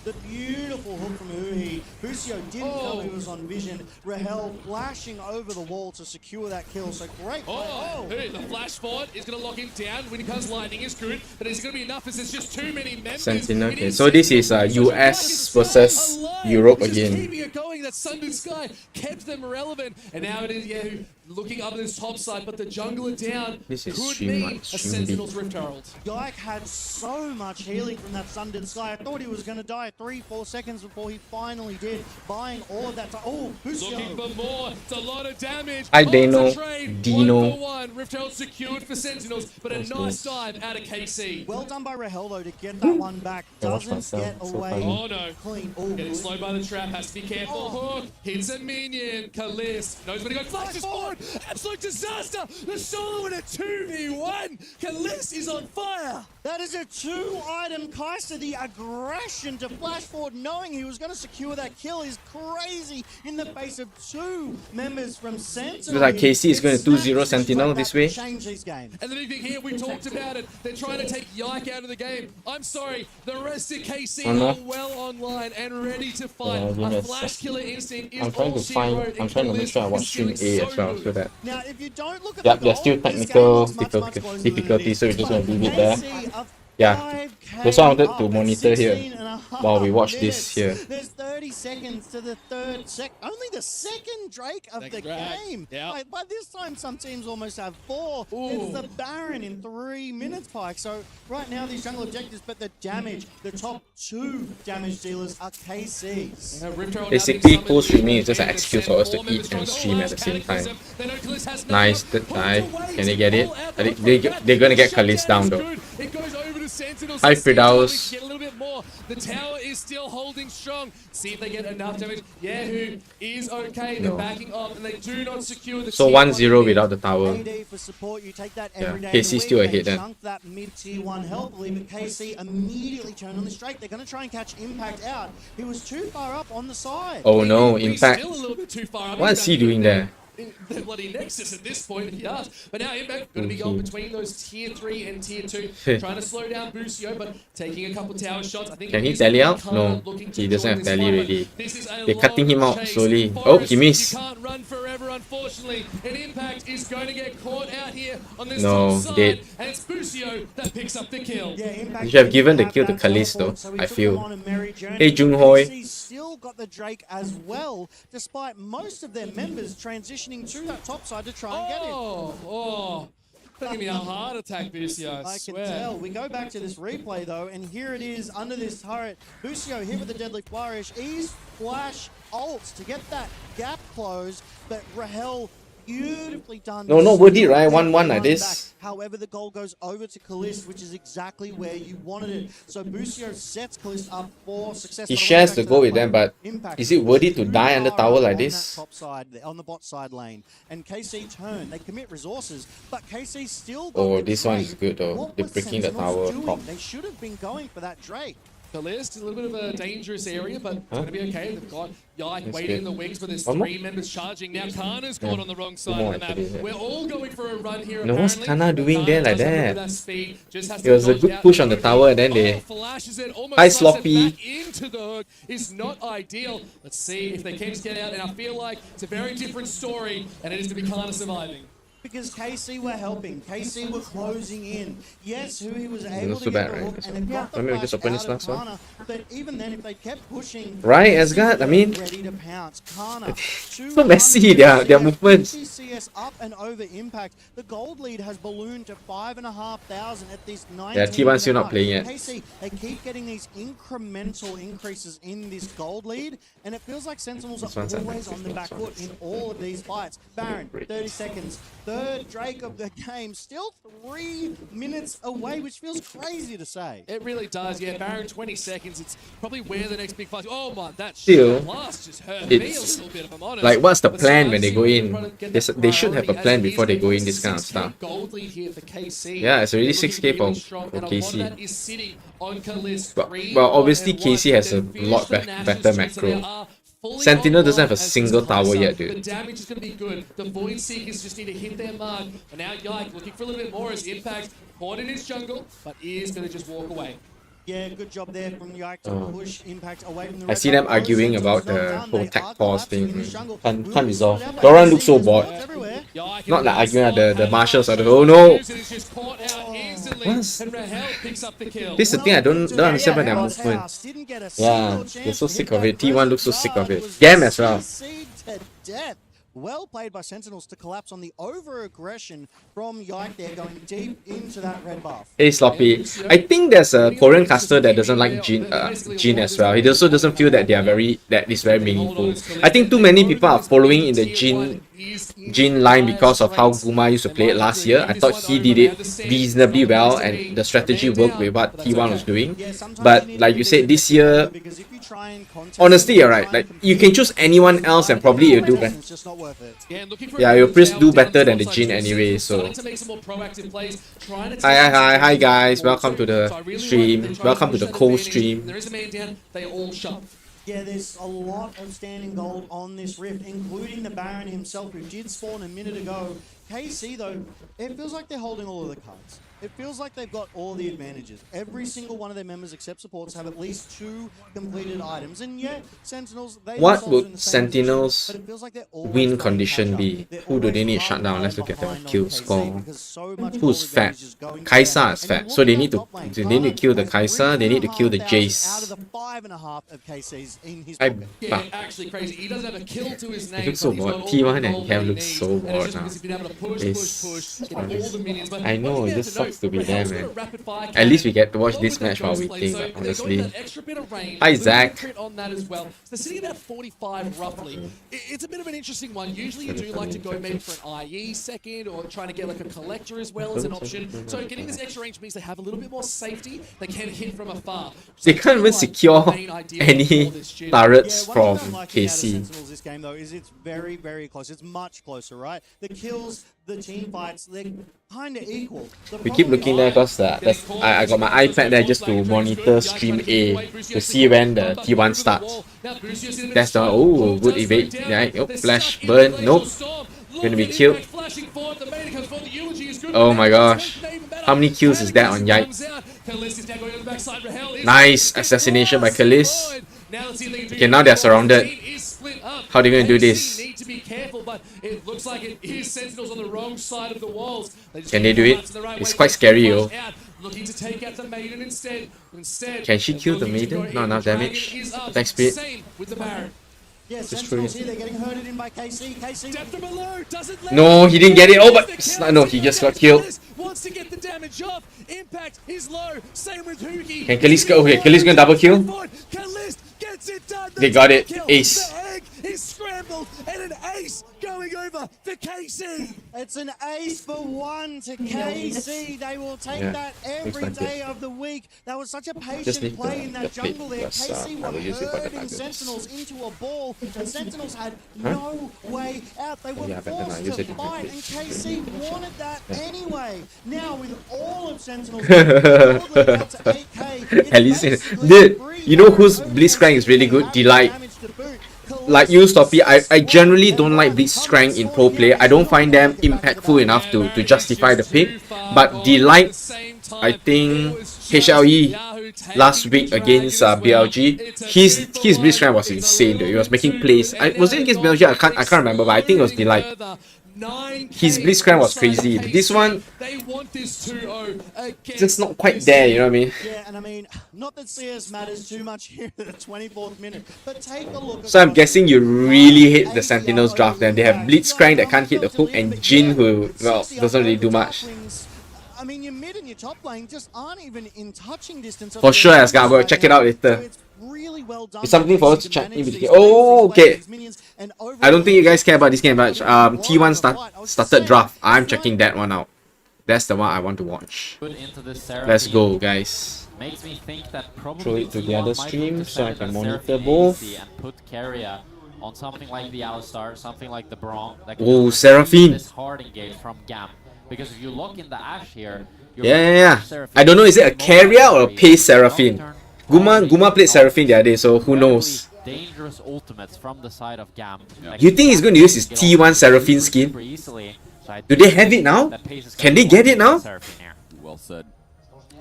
The beautiful hook from Uhi. Busio didn't know he was on vision. Rahel flashing over the wall to secure that kill. So great play. Hey, the flash forward is going to lock him down. When he comes lightning is good, but is it going to be enough? Is there's just too many members? Sentinel. It Okay, is so this is Sentinel. US So versus alive. Europe Just again. keeping it going. That Sundered Sky kept them relevant, and now it is Yehu looking up at this top side, but the jungler down This is could stream mean one, a stream Sentinel's B. Rift Herald. Yike had so much healing from that Sundered Sky. I thought he was going to die 3-4 seconds before he finally did, buying all of that time. Oh, Looking Busio. for more. It's a lot of damage. Hi, Oh, it's Dano. a trade. Dino. 1 for 1. Rift Herald secured for Sentinels, but a nice dive out of KC. Well done by Rahel though to get that one back. I watched Doesn't myself. get So away funny. Oh no. clean. Oh, Getting good. slowed by the trap, has to be careful. Hook hits a minion. Kalist knows where to go. Flashes forward. god! Absolute disaster! The solo in a 2v1! Kalist is on fire! That is a 2-item Kaiser. The aggression to flash forward knowing he was going to secure that kill is crazy in the face of 2 members from Sentinel. Looks like KC is going to 2-0 Sentinel this way. Change this game. And the big thing here, we talked about it. They're trying to take Yike out of the game. I'm sorry, the rest of KC are well online and ready to fight. A flash killer instinct is all she wrote. I'm trying to make sure I watch stream A as well, so that. Now, if you don't look at Yep, the there's still goal, this technical game looks much closer than difficulty, so we're just going to leave it there. KC of Yeah, 5K that's why I wanted to up, monitor here 16.5 while we watch this here. There's 30 seconds to the third only the second Drake of the game. Yeah. Like, by this time, some teams almost have 4. It's the Baron in 3 minutes, Pike. So right now, these jungle objectives, but the damage, the top 2 damage dealers are KC's. Basically, full streaming is just an excuse for us to eat and stream at the same time. Nice, good dive. Can they get it? They're gonna get Kalist down though. It goes over to Sentinels. Hi, Firdaus. Get a little bit more. The tower is still holding strong. See if they get enough damage. Yahoo is okay. They're backing up and they do not secure the So 1-0 without the tower. AD for support, you take that Yeah, every day KC of the week. still They ahead then. chunk that mid-tier 1 help, but KC immediately turned on the strike. They're going to try and catch Impact out. He was too far up on the side. Oh no, Impact. Still a little bit too far up. What is he doing there? The bloody Nexus at this point, if you ask. But now Impact going to be going between those tier 3 and tier 2, trying to slow down Busio, but taking a couple tower shots. I think Can he tally out? No, he doesn't have tally already. They're cutting him out slowly. Oh, he missed. You can't run forever, unfortunately. And Impact is going to get caught out here on this No, top side. dead. And it's Busio that picks up the kill. Yeah, Impact You should have given the didn't kill to have that Kalist teleport, though, so he I took feel. him on a merry journey. Hey, Junghoi. KC still got the Drake as well, despite most of their members transitioning to that top side to try and get him. Oh. Don't give me a heart attack, Busio, I I can swear. tell. We go back to this replay though, and here it is under this turret. Busio hit with the deadly flourish. Ease flash ults to get that gap closed, but Rahel beautifully done. No, not worth it, right? 1-1 like this. Back. However, the goal goes over to Kalist, which is exactly where you wanted it. So Busio sets Kalist up for success. He But shares back the to goal that with them, play. but Impact is it worth it to too die under far tower up like on that this? top side, on the bot side lane, and KC turn. They commit resources, but KC still. Oh, got the this one is Drake. good though. What They're was breaking the Sentinels tower doing? top. They should have been going for that Drake. The list is a little bit of a dangerous area, but it's going to be okay. They've got Yike That's waiting good. in the wings, but there's One more? 3 members charging. Now Kana's caught on the wrong side more of the actually, map. yeah. We're all going for a run here, No, what's apparently. Kana doing there like does have a bit of that? speed, just has It to was a dodge good out push on the tower and then they... flashes it, almost Hi, slices it Sloppy. back into the hook is not ideal. Let's see if they can just get out, and I feel like it's a very different story, and it is to be Kana surviving. Because KC were helping, KC were closing in. Yes, who he was able not to so get bad, the right? hook and it got the Let me flash just open this out of last one. Kana. But even then, if they kept pushing, Right, KC Asgard, I were mean- ready to pounce. Kana, So messy, their movements. CS up and over Impact. The gold lead has ballooned to 5,500 at this 19. Yeah, T1 still not playing yet. KC, they keep getting these incremental increases in this gold lead, and it feels like Sentinels This are one's at always on the back foot in all of these fights. Baron, 30 seconds. Third Drake of the game, still 3 minutes away, which feels crazy to say. It really does, yeah. Baron, 20 seconds. It's probably where the next big fight. Oh my, that Still, blast just hurt me a it's little bit, if I'm honest. like, what's the But plan when they Spicy go will in? probably get They should have a priority plan as it before is they go going in this kind of 6K stuff. Gold lead here for KC. Yeah, it's already Looking 6K really for strong, KC. and a lot of that is sitting on Kalist. Well, 3 obviously and KC 1. has a They're lot fierce for better national streets, so they macro. are fully Sentinel doesn't online have a as single this tower close yet, up. dude. The damage is going to be good. The Void Seekers just need to hit their mark. But now Yike looking for a little bit more as Impact caught in his jungle, but is going to just walk away. Yeah, good job there from Yike to push Impact away from the I red see them buff. arguing Those about Sentinels the not whole done. tech They are pause collapsing thing. in this jungle. Can't We'll resolve. put it out, Doran but looks so KC bored. is everywhere. Yike Not in like the arguing at the spot, marshals are and like, oh no! is just caught out instantly, What? and Rahel picks up the kill. This is the thing I don't understand about their House movement. didn't get a Yeah, single they're chance so to sick hit of that it. T1 looks so crescent sick of guard. it. Was Gam as well. CC'd to death. Well played by Sentinels to collapse on the over-aggression from Yike there, going deep into that red buff. Hey Sloppy, I think there's a Korean caster that doesn't like Jin as well. He also doesn't feel that it's very meaningful. I think too many people are following in the Jin Jin line because of how Guma used to play it last year. I thought he did it reasonably well and the strategy worked with what T1 was doing. But like you said, this year, honestly, you're right. Like, you can choose anyone else and probably you'll do better. Yeah, you'll probably do better than the Jin anyway, so... Hi guys, welcome to the stream. Welcome to the cold stream. There is a man down, they all shove. Yeah, there's a lot of standing gold on this rift, including the Baron himself, who did spawn a minute ago. KC, though, it feels like they're holding all of the cards. It feels like they've got all the advantages. Every single one of their members, except supports, have at least 2 completed items. And yet, Sentinels, they what would Sentinels win condition be? Who do they need to shut down? Let's look at the kill score. Who's fat? Kaisa is fat. So they need to kill the Kaisa, they need to kill the Jace. Out of the 5.5 of KC's in his yeah, actually crazy. He doesn't have a kill to his name. He looks so bored. T1 and Cam look so bored now. I know, it just sucks to be there, man. At least we get to watch this match while waiting, honestly. Hi, Zach. On that as well. So they're sitting about 45 roughly. It's a bit of an interesting one. Usually you do like to go maybe for an IE second or trying to get like a collector as well as an option. So getting this extra range means they have a little bit more safety. They can hit from afar. They can't even secure any turrets from KC. This game though is it's very, very close. It's much closer, right? The kills, the team fights, they're kind of equal. We keep looking there because I got my iPad there just to monitor stream A to see when the T1 starts. That's the oh good evade. Yeah, oh, flash burn. Nope. Gonna be killed. Oh my gosh. How many kills is that on Yikes? Nice assassination by Kalis. Okay, now they're surrounded. How are they going to do this? Can they do it? It's quite scary, yo. Can she kill the maiden? Not enough damage. Attack speed. Yeah, Sentinels here, they're getting herded in by KC. KC. No, he didn't get it. Oh, but no, he just got killed. Wants to get the damage off. Impact is low. Same with Hugi. Can Kalis go? Okay, Kalis gonna double kill. They got it. Ace. He's scrambled and an ace going over to KC. It's an ace for 1 to KC. They will take that every day of the week. That was such a patient play in that jungle there. KC were herding Sentinels into a ball, and Sentinels had no way out. They were forced to fight, and KC wanted that anyway. Now with all of Sentinels all the way out to 8k, at least dude, you know whose Blitzcrank is really good? Delight. Like you, Stoppy, I generally don't like Blitzcrank in pro play. I don't find them impactful enough to justify the pick. But Delight, I think HLE last week against BLG, his Blitzcrank was insane though. He was making plays. Was it against BLG? I can't remember, but I think it was Delight. His Blitzcrank was crazy. This one, just not quite there, you know what I mean? Yeah, and I mean, not that CS matters too much here at the 24th minute, but take a look. So I'm guessing you really hate the Sentinels draft then. They have Blitzcrank that can't hit the hook and Jin who, well, doesn't really do much. I mean, your mid and your top lane just aren't even in touching distance. For sure, Asgard. We'll check it out later. Really well done. It's something for us to check in between. Oh, okay. I don't think you guys care about this game much. T1 started draft. I'm checking that one out. That's the one I want to watch. Let's go, guys. Makes me think that probably throw it to the other stream so I can monitor Seraphine both. And put Carrier on something like the Alistar, something like the Braum. Oh, Seraphine. This hard engage from Gam. Because if you look in the Ashe here, yeah. I don't know, is it a carrier or a pace Seraphine? Guma played Seraphine the other day, so who knows? Dangerous ultimates from the side of Gam. You think he's going to use his T1 Seraphine skin? Do they have it now? Can they get it now? Well said.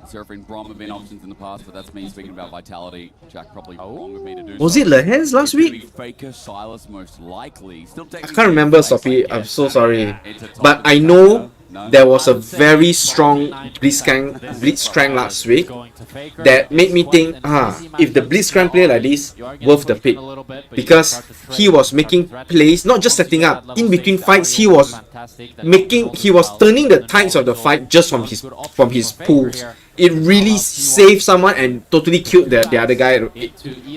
Seraphine Braum have been options in the past, but that's me speaking about Vitality. Jack probably wrong with me to do Was it Lehens last week? Faker, Silas most likely. Still I can't remember, Sophie. I'm so sorry. But I know there was a very strong Blitzcrank last week that made me think, if the Blitzcrank play like this, worth the pick. Because he was making plays, not just setting up. In between fights, he was turning the tides of the fight just from his pulls. it really saved someone and totally killed the other guy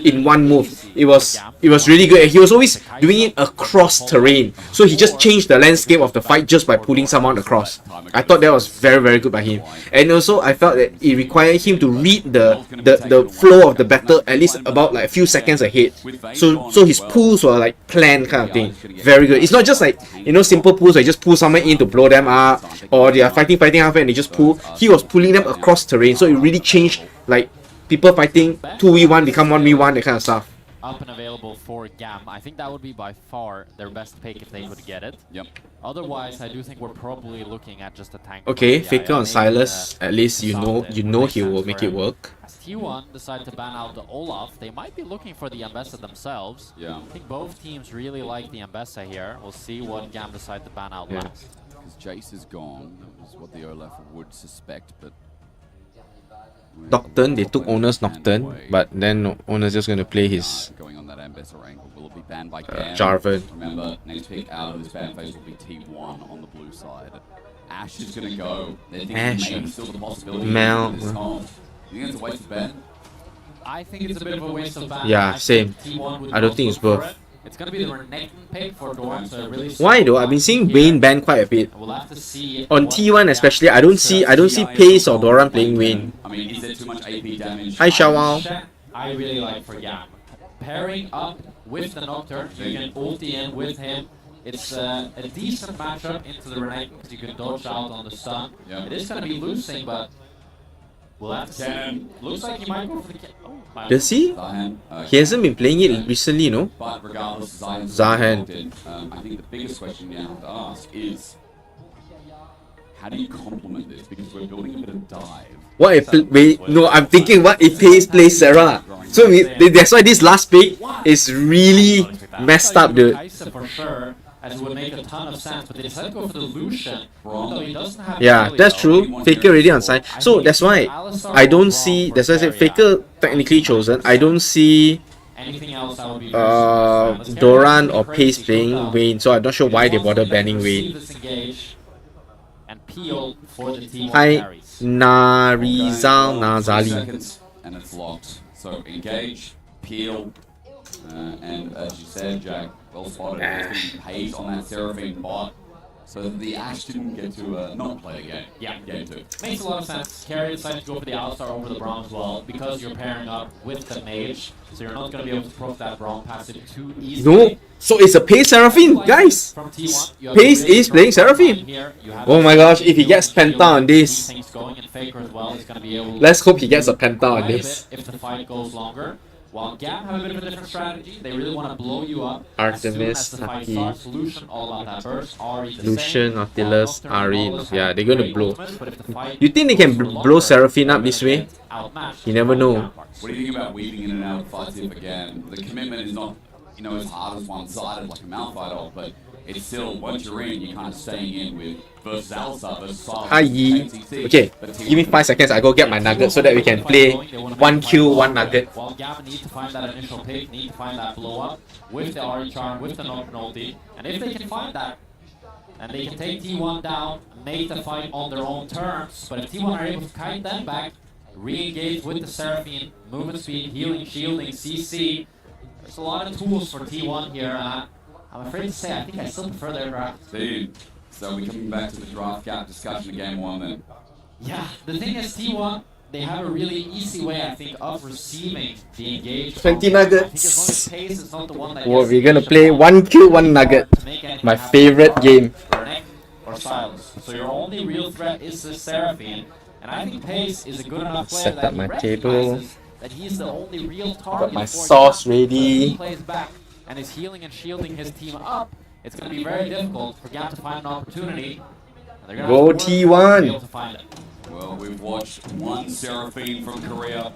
in one move. It was really good. And he was always doing it across terrain. So he just changed the landscape of the fight just by pulling someone across. I thought that was very, very good by him. And also I felt that it required him to read the flow of the battle at least about like a few seconds ahead. So his pulls were like planned kind of thing. Very good. It's not just like, you know, simple pulls where you just pull someone in to blow them up, or they are fighting halfway and they just pull. He was pulling them across terrain, so it really changed like people fighting 2v1 become 1v1, that kind of stuff. Up and available for GAM. I think that would be by far their best pick if they could get it. Yep. Otherwise, I do think we're probably looking at just a tank. Okay, Faker on Silas, at least you know he will make it work. As T1 decide to ban out the Olaf, they might be looking for the Ambessa themselves. Yeah. I think both teams really like the Ambessa here. We'll see what GAM decide to ban out last. Because Jace is gone, that was what the Olaf would suspect, but... Nocturne, they took Owner's Nocturne, but then Owner's just going to play his going on that Ambessa angle. Will it be banned by GAM? Jarvan. Remember, next pick out of this ban phase will be T1 on the blue side. Ash is going to go. They're thinking Ash. maybe still the possibility Mel. this time. You think it's a waste of ban? I think it's a bit of a waste of ban. Yeah, same. I don't think it's worth. It's gonna be the Renekton pick for Doran, so really. Why though? I've been seeing Vayne ban quite a bit. We'll have to see On T1 especially, I don't see Pace or Doran playing Vayne. I mean, is there too much AP damage? Hi Shawao. I really like for GAM. Pairing up with the Nocturne, you can ulti in with him. It's a decent matchup into the Renekton because you can dodge out on the stun. Yeah. It is gonna be losing, but we'll have to see. Looks like he might go for the Does he? Zahan, He hasn't been playing it recently, no? but regardless, Zahan. I think the biggest question you have to ask is, how do you complement this? Because we're building a bit of dive. What if no? I'm thinking what if Pace plays Sarah? So that's why this last pick is really messed up, dude. For sure, as it would make a ton of sense, but they decided to go for the Lucian. Though he doesn't have Yeah, that's true. Faker already on side. So that's why I don't see. That's why I said Faker technically chosen. I don't see anything else that would be Doran or Pace playing Vayne. So I'm not sure why they bother banning Vayne. And Peel for the team. Hi, Narizal Nazali. Seconds, and it's locked. So engage, peel, and as you said, Jack, well spotted. There's going to be Pace on that Seraphine bot. So the Ash didn't get to not play the game. Yeah. Game 2. Makes a lot of sense. Carry decided to go for the Alistar over the Braum as well, because you're pairing up with the Mage, so you're not going to be able to proc that Braum passive too easily. No, so it's a Pace Seraphine, guys. From T1, you have Pace a really is playing strong Seraphine. here. You have Oh my gosh, if he gets shield, Penta on this. things going, and Faker as well is going to be able to Let's hope he gets a Penta on quite a this. bit if the fight goes longer. While GAM have a bit of a different strategy, they really want to blow you up Artemis, as soon as the fight Naki, starts. Lucian, all about that burst. Ari the Lucian, same. Nautilus, Nocturne Ari. always Yeah, have they're gonna great blow. ultimates, but if the fight You think they can goes for blow longer, Seraphine up they're this gonna way? get outmatched You never know. counterparts. What do you think about weaving in and out of fights if again? The commitment is not, you know, as hard as one-sided like a Malphite, but it's still, once you're in, you're kind of staying in with versus Alsa versus Silence. Hi Yi. Okay, give me 5 seconds. I go get my nugget so that we can play 1 kill, 1 nugget. While GAM need to find that initial pick, need to find that blow up with the Ari charm, with the Nocturne ulti, and if they can find that, and they can take T1 down, make the fight on their own terms, but if T1 are able to kite them back, re-engage with the Seraphine, movement speed, healing, shielding, CC, there's a lot of tools for T1 here, and I'm afraid to say I think I still prefer their draft. Dude, so we're coming back to the draft gap discussion of game 1 then. Yeah, the thing is T1, they have a really easy way, I think, of receiving the engage. 20 nuggets. nuggets. I think as long as Pace is not the one that Well, gets we're gonna the play initial 1 kill, 1 nugget. to make anything My happen. favorite game. Renekton or Silence. So your only real threat is the Seraphine. And I think Pace is a good enough player Set that up he my recognizes table. that he's the only real target Got my for sauce GAM. ready. So if he plays back and is healing and shielding his team up, it's going to be very difficult for GAM to find an opportunity. And they're gonna Go have to work T1. to be able to find it. Well, we've watched one Seraphine from Korea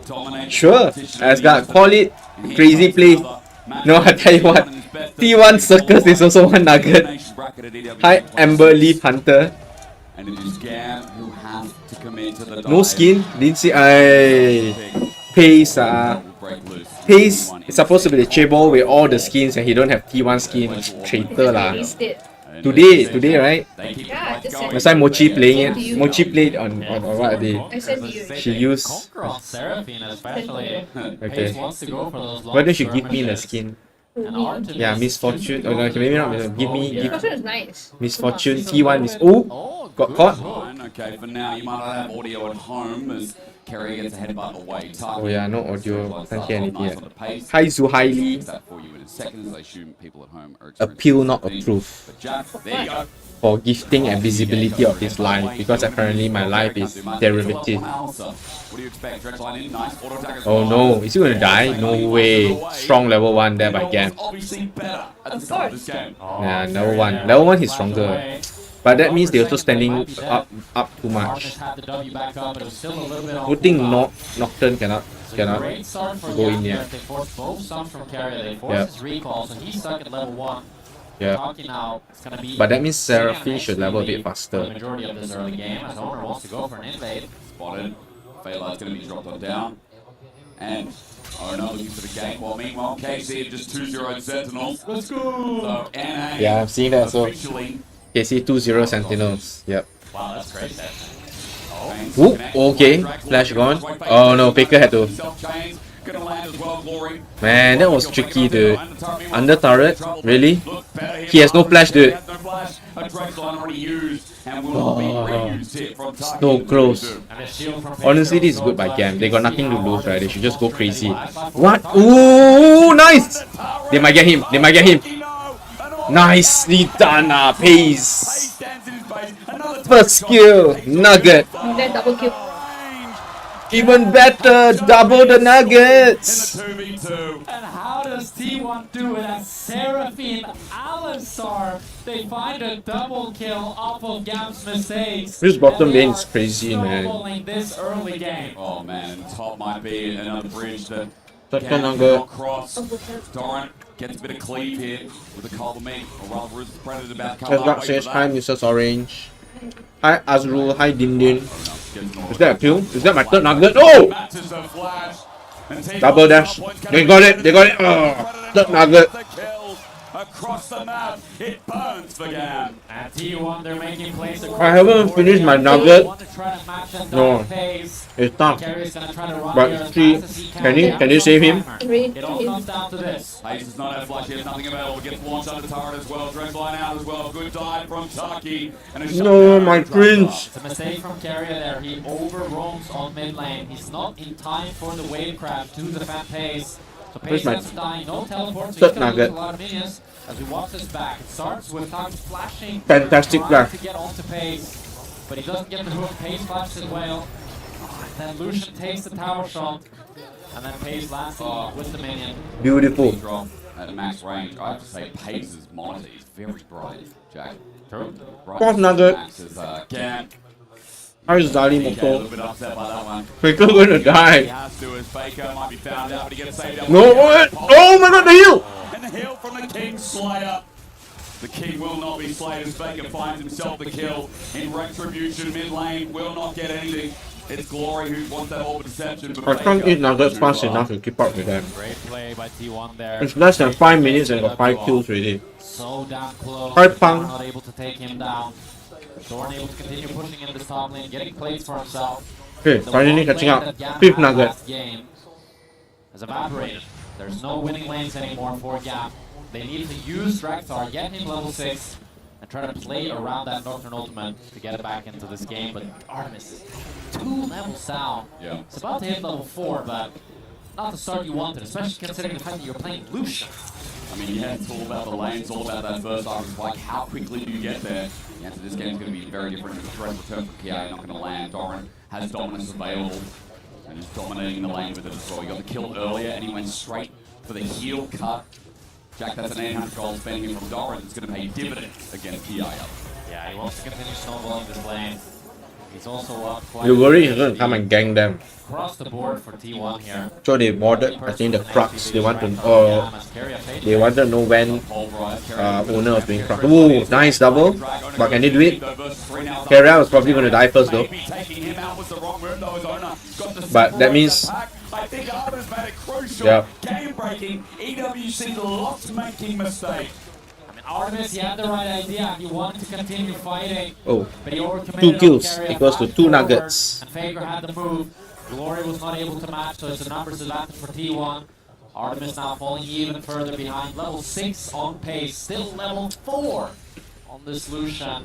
dominate. Sure, Asgard, call it crazy play. No, I tell you what, T1 Circus is also 1 nugget. Hi, Amber Leaf Hunter. And it is GAM who have to commit to the No dive. skin, didn't see. Pace, Pace is supposed to be the chaebol with all the skins and he don't have T1 skin. Traitor lah. Today, right? They keep Yeah, the just fight going. Last time Mochi playing Send to it. you. Mochi played on what day? I sent to you. She used. Conquer on Seraphine especially. Okay. Pace wants to go for those long Why don't you give me the skirmishes. skin? And Artemis Yeah, Misfortune. Oh no, okay, maybe not. Give me Misfortune is nice. Misfortune. T1 is. Oh, Oh, got good caught. hook. Okay, for now, you might not have audio at home as Kerry gets a headbutt away. Oh yeah, no audio. Can't hear anything Nice yet. on the pace. Hi Zuhaili. That for you in a second, as I assume people at home are Appeal not experiencing approved. But Jack, there you go. For gifting and visibility of his life, because apparently my life is derivative. What do you expect? Dredgeline in, nice auto attack as Oh well. no, is he gonna die? No way. Strong level 1 there by Gam. Obviously better at the start of this game. Yeah, level 1. Level 1 he's stronger. But that means they're also standing up too much. Artemis had the W back up, but it was still a little bit on Good thing cooldown. Nocturne cannot Great start for go in Gam yet. here. They forced both some from carrier. They forced Yep. his recall, so he's stuck at level 1. Yeah. Talking now, it's gonna be. But that means sitting on Seraphine an should XP level a bit lead for faster. the majority of this early game, as Owner wants to go for an invade. Spotted. Phalar's going to be dropped on down. And Owner looking for the gank. Well, meanwhile, KC just 2-0 Sentinels. Let's go! So, NA Yeah, I'm seeing that. So officially KC 2-0 Sentinels. Yep. Wow, that's great. Ooh, okay. Flash gone. Oh no, Faker had to. self-chains. Gonna land as well, Glory. Man, that was tricky, dude. Under turret? Really? He has no flash, dude. A Dredgeline already used and will not be reused here from Taki. So close. And a shield from Honestly, this is good by Gam. They got nothing to lose, right? They should just go crazy. What? Ooh, nice! They might get him. They might get him. Nicely done, Pace. First skill, Nugget. Then double kill. Even better, double the nuggets. 2v2. And how does T1 do it as Seraphine Alistar? They find a double kill off of Gam's mistakes. This bottom And they lane is are crazy, man. snowballing this early game. Oh man, top might be another bridge that Second Gam number. cannot cross. Doran gets a bit of cleave here with the Call of Me, or rather Ruthless Predator about to come Tesla out. says, hi Mrs. Orange. Hi Azrul, hi Din Din. Is that a kill? Is that my third nugget? Oh! Matches the flash. And T1 Double dash. They got it, they got it. Oh, third nugget. The kill across the map. It burns for Gam. At T1, they're making plays across I haven't the board. finished my They nugget. want to try to match that No. double pace. It's tough. Carrier's gonna try to run But here as see, fast as he can you save him? It all comes down to this. Pace does not have flash, he has nothing available. Gets launched under turret as well. Dredgeline out as well. Good dive from Taki. And a No, shutdown my from cringe. It's a mistake from Carrier there. He over-roams on mid lane. He's not in time for the wave crash to defend pace. So Where's pace my ends up dying. No teleport, so third he's gonna lose nugget? a lot of minions. As we watch this back, it starts with Taki flashing. Fantastic trying flash. to get onto pace, but he doesn't get the hook. Pace flashes as well. Then Lucian takes the tower shot, and then Pace lands with the minion. Beautiful. drop at max range. I have to say, Pace's monitor is very bright, Jack. True. Bright Fourth nugget. Max is, Gam. Hi Zali PK a Moko. little bit upset by that one. Faker gonna He die. has to, as Faker might be found out, but he gets saved out. No, what? Oh my god, the heal! And the heal from the King Slayer. The King will not be slayed as Faker finds himself the kill. In retribution, mid lane will not get anything. It's Glory who wants that orb deception. But I can't Faker eat nuggets too fast far. enough to keep up with them. Great play by T1 there. It's less than 5 minutes and got 5 kills already. So damn close. Hi, but Pang. Thorn not able to take him down. Thorn able to continue pushing in the top lane, getting plays for himself. Okay, The finally one catching lane up. that Gam 5th had nugget. last game has evaporated. There's no winning lanes anymore for Gam. They need to use Drakthar, get him level 6, and try to play around that Nocturne ultimate to get it back into this game. But Artemis is 2 levels down. Yeah. It's about to hit level 4, but not the start you wanted, especially considering the fact that you're playing Lucian. I mean, yeah, it's all about the lane, it's all about that first arc. It's like, how quickly do you get there? The answer to this game is going to be very different. The threat return for Kia not going to land. Doran has dominance available and he's dominating the lane with it as well. He got the kill earlier and he went straight for the heel cut. Jack, that's an 800 gold spending from Doran that's going to pay dividends against Kia. Yeah, he wants to continue snowballing this lane. He's also up quite You worry he's a gonna bit come and gang them. across the board for T1 here. So they boarded, I think, the crux. They want to, they wanted to know when owner was doing crux. Ooh, nice double. But can they do it? Carrier was probably gonna die first though. But that means, I think Artemis made a crucial yeah. game-breaking EWC lock-making mistake. Artemis, he had the right idea. He wanted to continue fighting. Oh, But he overcommitted 2 on kills carry equals to and 2 forward, nuggets. And Faker had the move. Glory was not able to match, so it's a numbers advantage for T1. Artemis now falling even further behind. Level 6 on pace, still level 4 on this Lucian.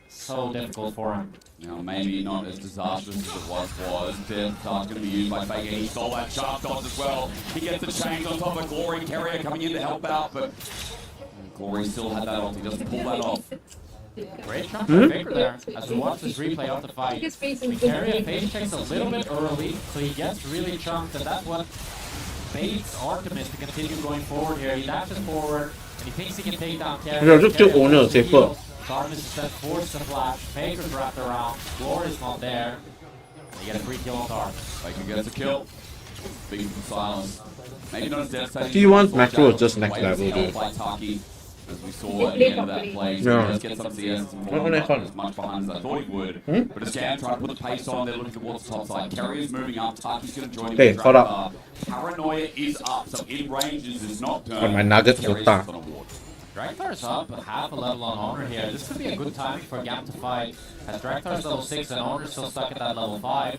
So difficult for him. Now, maybe not as disastrous as it was. Death Dart's going to be used by Faker. He stole that sharp dodge as well. He gets the change on top of Glory. Carrier coming in to help out, but Glory still had that ult. He doesn't pull that off. Great jump by Faker there. As we watch this replay of the fight, Carrier face checks a little bit early, so he gets really chunked, and that's what baits Artemis to continue going forward here. He dashes forward, and he thinks he can take down Carrier. Yeah, just kill Owner, safer. Artemis is then forced to flash. Faker's wrapped around. Glory's not there. And they get a free kill on Dark. Faker gets a kill. Big silence. Maybe not as devastating. T1's macro is just next level, dude. By Taki, as we saw at the end of that play. So Yeah. he does get some CS and Not on F1. as much behind as I thought he would. But as Jam tried to put the pace on, they're looking towards the top side. Carrier's moving up. Taki's going to join him. Okay, with the hold up. Dragon Bar. Paranoia is up, so in range is not turned. On my Nugget Carrier's Nota. on a ward. Draktar's up half a level on Honor here. This could be a good timing for Gam to fight, as Draktar's level 6 and Honor's still stuck at that level 5.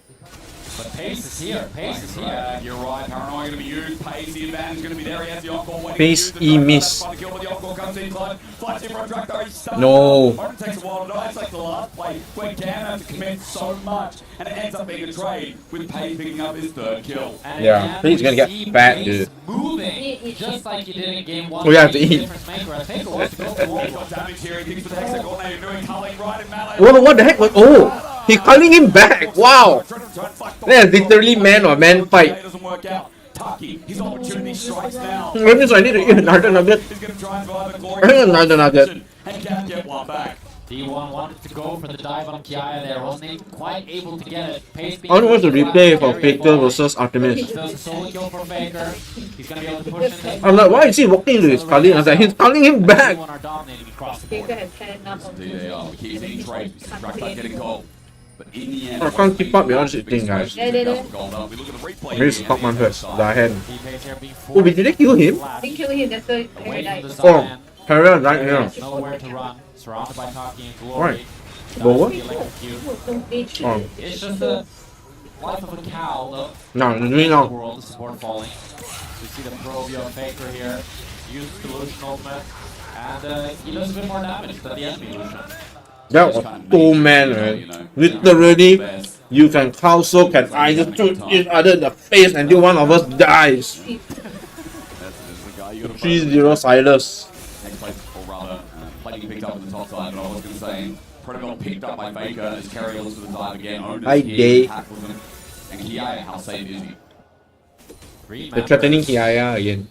But Pace is here, Pace is here. You're right, Paranoia going to be used. Pace, the advantage is going to be there. He has the encore waiting. Pace, to he use it. miss. Trying to kill, but the encore comes in, Clyde. Flies in front of Draktar, he's stunned. No. It takes a while to die. It's like the last play where Gam has to commit so much, and it ends up being a trade with Pace picking up his 3rd kill. And Yeah, again, Pace is gonna we get see fat, Pace dude. moving, just like he did in game 1. Oh, you have to eat. Difference maker. Faker wants to go for He's one. got damage here. He thinks for the hexagon. They're doing culling right in melee. What the heck was? Oh, he calling him back. Wow. That's literally man on man fight. It doesn't work out. Taki, his opportunity strikes now. That means I need to eat another nugget. He's going to try and drive a glory. I need another nugget. And can't get one back. D1 wanted to go for the dive on Kiaya there, wasn't quite able to get it. Pace being I want to watch the replay for Carrier Faker falling. versus Artemis. Does a solo kill for Faker. He's gonna be able to push in this. I'm like, why is he walking into his calling? I was like, he's calling him back. D1 are dominating across the board. Indeed they are. We keep seeing trades. We see Draktar getting gold. But in the end, I can't keep up with all this thing, guys. We look at the replay. Here's Stockman first. Die hand. T-Pace here being Oh, but did they kill him? Didn't kill him, that's why Away he from the died. Oh, Zion. Carrier right here. There's nowhere to run. Surrounded by Taki and Glory. Right. But what? Oh, It's just the life of a cow, though. no, they're doing now. World, the support falling. We see the Provio Faker here. Use the Lucian ultimate. And he does a bit more damage than the enemy Lucian. That was so man, man. Literally, you can counsel, can either shoot each other in the face until one of us dies. 3-0 Silas. Next place, or rather, Plating picked up on the top side, but I was going to say, Protocol picked up by Faker as Carrier looks for the dive again. Owners Hi, here, Dave. tackles him. And Kiaya, how safe is he? They're threatening Kiaya again.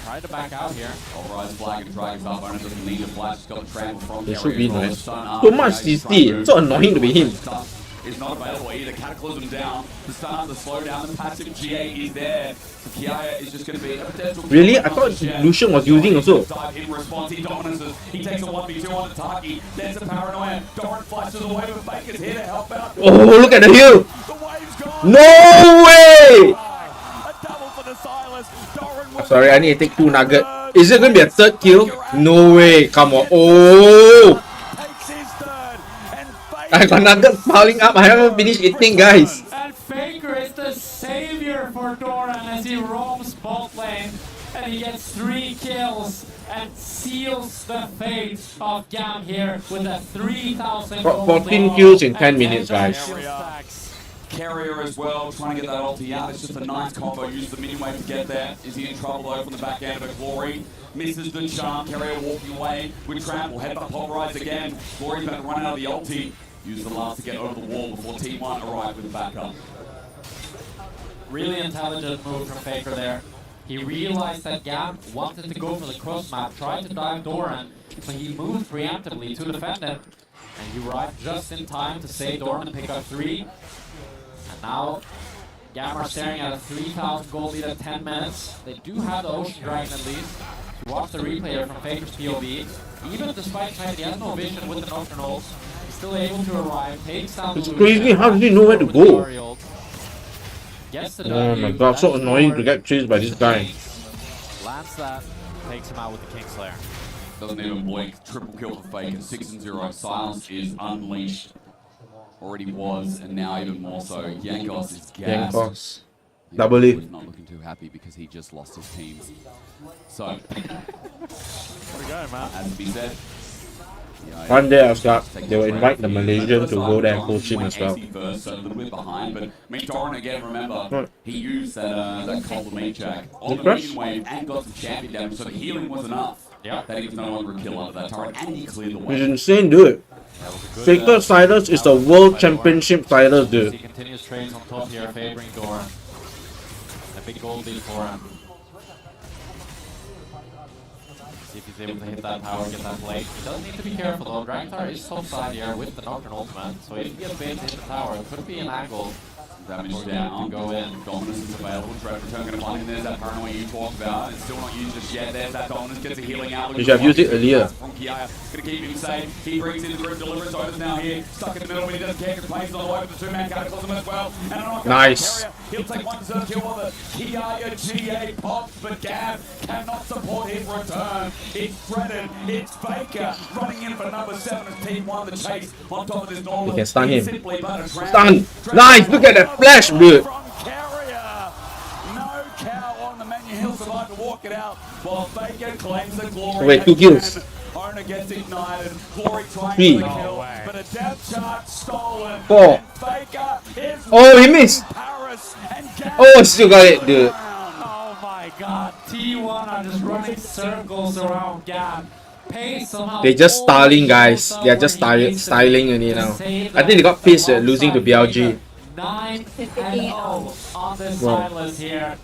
Try to back out here. Overrise flag and drags up. Owners doesn't need a flash. He's got the trample from They Carrier. should be as well. nice. Stun up. So much He's CC. trying to So annoying to be him. Stuff is not available either. Cataclysm down. The stun up, the slow down, the passive GA is there. So Kiaya is just going to be a potential. Really? I thought Lucian was using also. Dive in response, he dominances. He takes a 1v2 on the Taki. There's a paranoia. Doran flashes away, but Baker's here to help out. Oh, look at the hill. The wave's gone. No way! A double for the Silas. Doran will Sorry, I need to take 2 nuggets. Is it going to be a 3rd kill? No way. Come on. Oh! takes his 3rd. And I got nuggets piling up. I haven't finished eating, guys. And Faker is the savior for Doran as he roams bot lane. And he gets 3 kills and seals the fate of Gam here with a 3,000 Got gold 14 lead kills in 10 and minutes, Faker guys. kill stacks. Carrier as well, trying to get that ulti out. It's just a nice combo. Use the mini wave to get there. Is he in trouble though from the back end of it? Glory misses the charm. Carrier walking away with trample. Head up, pulverize again. Glory's about to run out of the ulti. Use the last to get over the wall before T1 arrive with the backup. Really intelligent move from Faker there. He realized that Gam wanted to go for the cross map, tried to dive Doran, so he moved preemptively to defend him. And he arrived just in time to save Doran and pick up 3. And now Gam are staring at a 3,000 gold lead at 10 minutes. They do have the Ocean Dragon at least. You watch the replay here from Faker's POV. Even despite trying, he has no vision with the Nocturnals. He's still able to arrive, takes down the It's Lucian, crazy. How does he know where to with the go? Glory ult. Gets the Oh W, my god, so lands annoying forward, to get chased by this guy. lands that, takes him out with the Kingslayer. Doesn't even blink. Triple kill for Faker. 6-0. Silence is unleashed. Already was, and now even more so. Yankos is gassed. Yankos. Double E. He's not looking too happy because he just lost his team. So, Where we going, man? as to be said, One day they will invite the Malaysian to go there and coach him as well. First, so a little bit behind, but I mean, Doran again, remember, he used that cold meat jack on the medium wave and got some champion damage, so the healing was enough. Yeah. That he was no longer a kill under that turret, and he cleared the way. It's insane, dude. Faker Silas is the World Championship Silas, dude. He continues trades on top here, favoring Doran. A big gold deal for him. See if he's able to hit that tower, get that plate. He does need to be careful though. Dragontar is top side here with the Nocturne ultimate, so if he gets bait to hit the tower, it could be an angle. Damage down. Go in. Dominus is available. Trap return going to find him. There's that paranoia you talked about. It's still not used just yet. There's that Dominus. Gets a healing out. You should have used it earlier. From Kiaya. Going to keep him safe. He brings in the group. Delivers. Otis now here. Stuck in the middle, but he doesn't care because Plains on the way with the two-man cataclysm as well. And a knockout Nice. carrier. He'll take one deserved kill on the Kiaya GA pops, but Gav cannot support his return. It's Threaded. It's Faker running in for number 7 as team won the chase on top of this normal. You can stun him. Simply but a Stun. Nice. Look at that flash, dude. Carrier. No cow on the menu. He'll survive to walk it out while Faker claims the glory. Wait, 2 kills. Owner gets ignited. Glory trying 3. for the kill, but a depth chart stolen. 4. And Faker is Oh, he missed. Paris and Oh, still got it, dude. Oh my god, T1 are just running circles around Gab. They're just styling, guys. They're just styling only now. I think they got pissed at losing to BLG. 9-0 on this Silas here.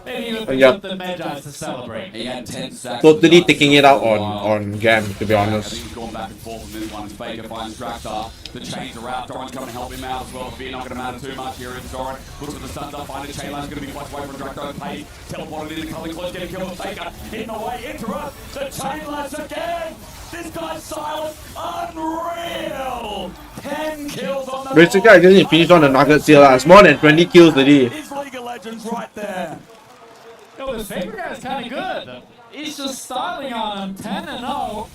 Maybe even pick Yeah. up the Magi to celebrate. He had 10 sacks. Totally taking it out on Gam, to be I honest. think he's gone back and forth on this one. Faker finds Draxar. The chains are out. Doran's coming to help him out as well. Fear not going to matter too much here. It's Doran. Looks at the stuns up. Find a chain line's going to be flushed away from Draxar. Pay. Teleported in the color close. Get a kill with Faker. In the way. Interrupt. The chain lines again. This guy's silent. Unreal. 10 kills on the Basically, I guess he finished on the Nuggets here. It's more than 20 kills already. He's League of Legends right there. Yo, this Faker guy is kind of good. He's just styling on him, 10-0.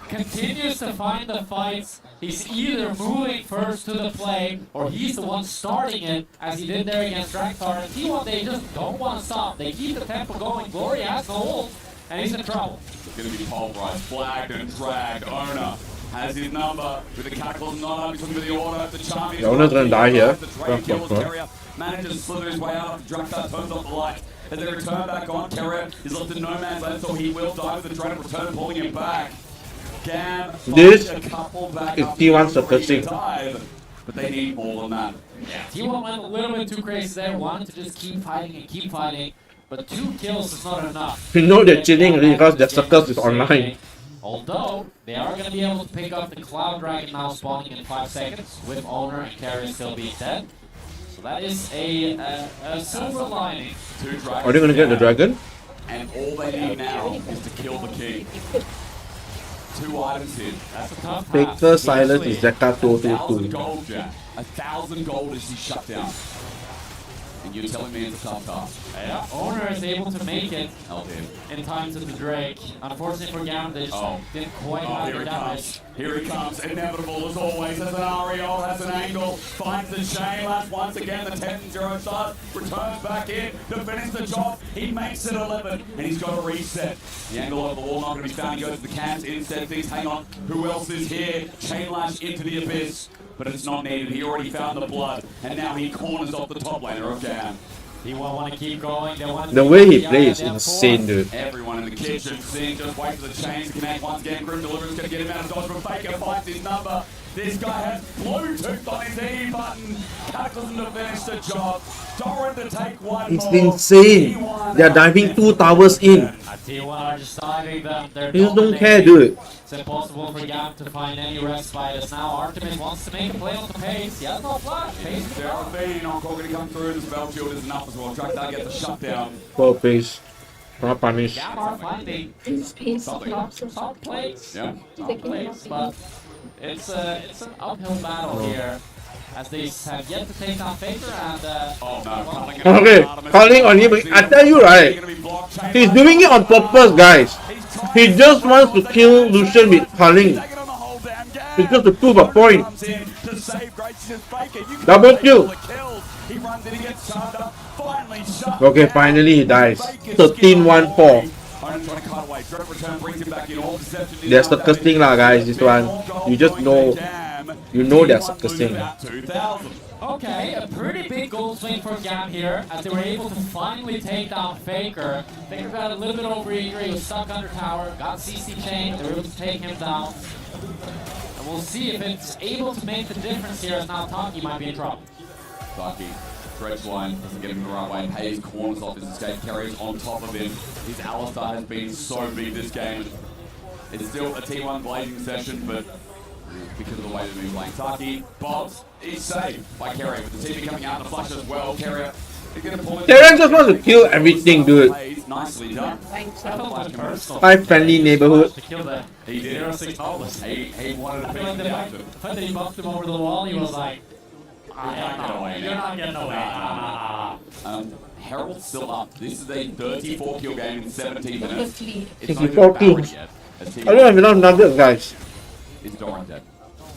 Continues to find the fights. He's either moving first to the play, or he's the one starting it, as he did there against Dragstar. And T1, they just don't want to stop. They keep the tempo going. Glory has the hold, and he's in trouble. It's going to be pulverized, flagged and dragged. Owner has his number with the Cataclysm not only with the order. The champion. The owner's gonna die here. The train kills Carrier. Manages to slither his way out after Dragstar turns off the light. As they return back on, Carrier is left in no man's land, so he will die with the train return, pulling him back. Gam This a couple back is up T1 to suppressing. dive, but they need more than that. Yeah, T1 went a little bit too crazy there. Wanted to just keep fighting and keep fighting, but 2 kills is not enough. You know they're chilling because their circles is online. Although, they are going to be able to pick up the Cloud Dragon now spawning in 5 seconds, with Owner and Carrier still being dead. So that is a silver lining. Two dragons Are they gonna get the down, dragon? and all they need now is to kill the king. 2 items in. That's a tough path. Faker Silence is Zeka 1,000 222. gold, Jack. 1,000 gold is his shutdown. And you're telling me it's a tough task. Yeah, Owner is able to make it Oh, dear. in time to the Drake. Unfortunately for Gam, they just didn't quite Oh, have here the he damage. comes. Here he comes. Inevitable as always. Has an Ariel, has an angle. Finds the chain last once again. The 10-0 start. Returns back in to finish the job. He makes it 11. And he's got to reset. The angle of the wall not going to be found. He goes to the cams. Instead things hang on. Who else is here? Chain lash into the abyss. But it's not needed. He already found the blood. And now he corners off the top laner of Gam. He won't want to keep going. They want to The keep way going. he Yeah, plays is they're insane, forward. dude. Everyone in the kitchen seeing just wait for the chains to connect once again. Grim Deliverance going to get him out of dodge from Faker. Finds his number. This guy has Bluetooth on his E button. Cataclysm to finish the job. Doran to take one It's more. insane. T1 They're diving 2 towers in. T1 are just diving them. They're They just don't dominating. care, dude. It's impossible for Gam to find any respite as now Artemis wants to make a play on the pace. He has no flash. Pace is down. Seraphine encore going to come through. The spell shield is enough as well. Dragstar gets the shutdown. Poor face. Not punished. Gam are finding some plays. Yeah. Some plays, but it's an uphill battle here. As they have yet to take down Faker and Oh no. Okay, calling on him. I tell you, right? He's doing it on purpose, guys. He's trying He just wants to kill Lucian with Culling. It's just to prove a point. Double kill. Okay, finally he dies. 13-1-4. They're circusing lah, guys. This one, you just know, they're circusing. Okay, a pretty big goal swing for Gam here, as they were able to finally take down Faker. Faker got a little bit over eager, he was stuck under tower, got CC chain, they were able to take him down. And we'll see if it's able to make the difference here, as now Taki might be in trouble. Taki, stretch line, doesn't get him the right way, pays corners off his escape carries on top of him. His Alistar has been so big this game. It's still a T1 blazing session, but because of the way they've been playing. Taki, Bobs, he's saved by Carrier, with the TV coming out in the flash as well. Carrier is going to pull it. Carrier just wants to kill everything, dude. Nicely done. Hi, friendly neighborhood. He did. He wanted to finish it out. When they bumped him over the wall, he was like, you're not getting away. Herald's still up. This is a 34 kill game in 17 minutes. It's 64 kills. I don't have enough nuggets, guys. Is Doran dead?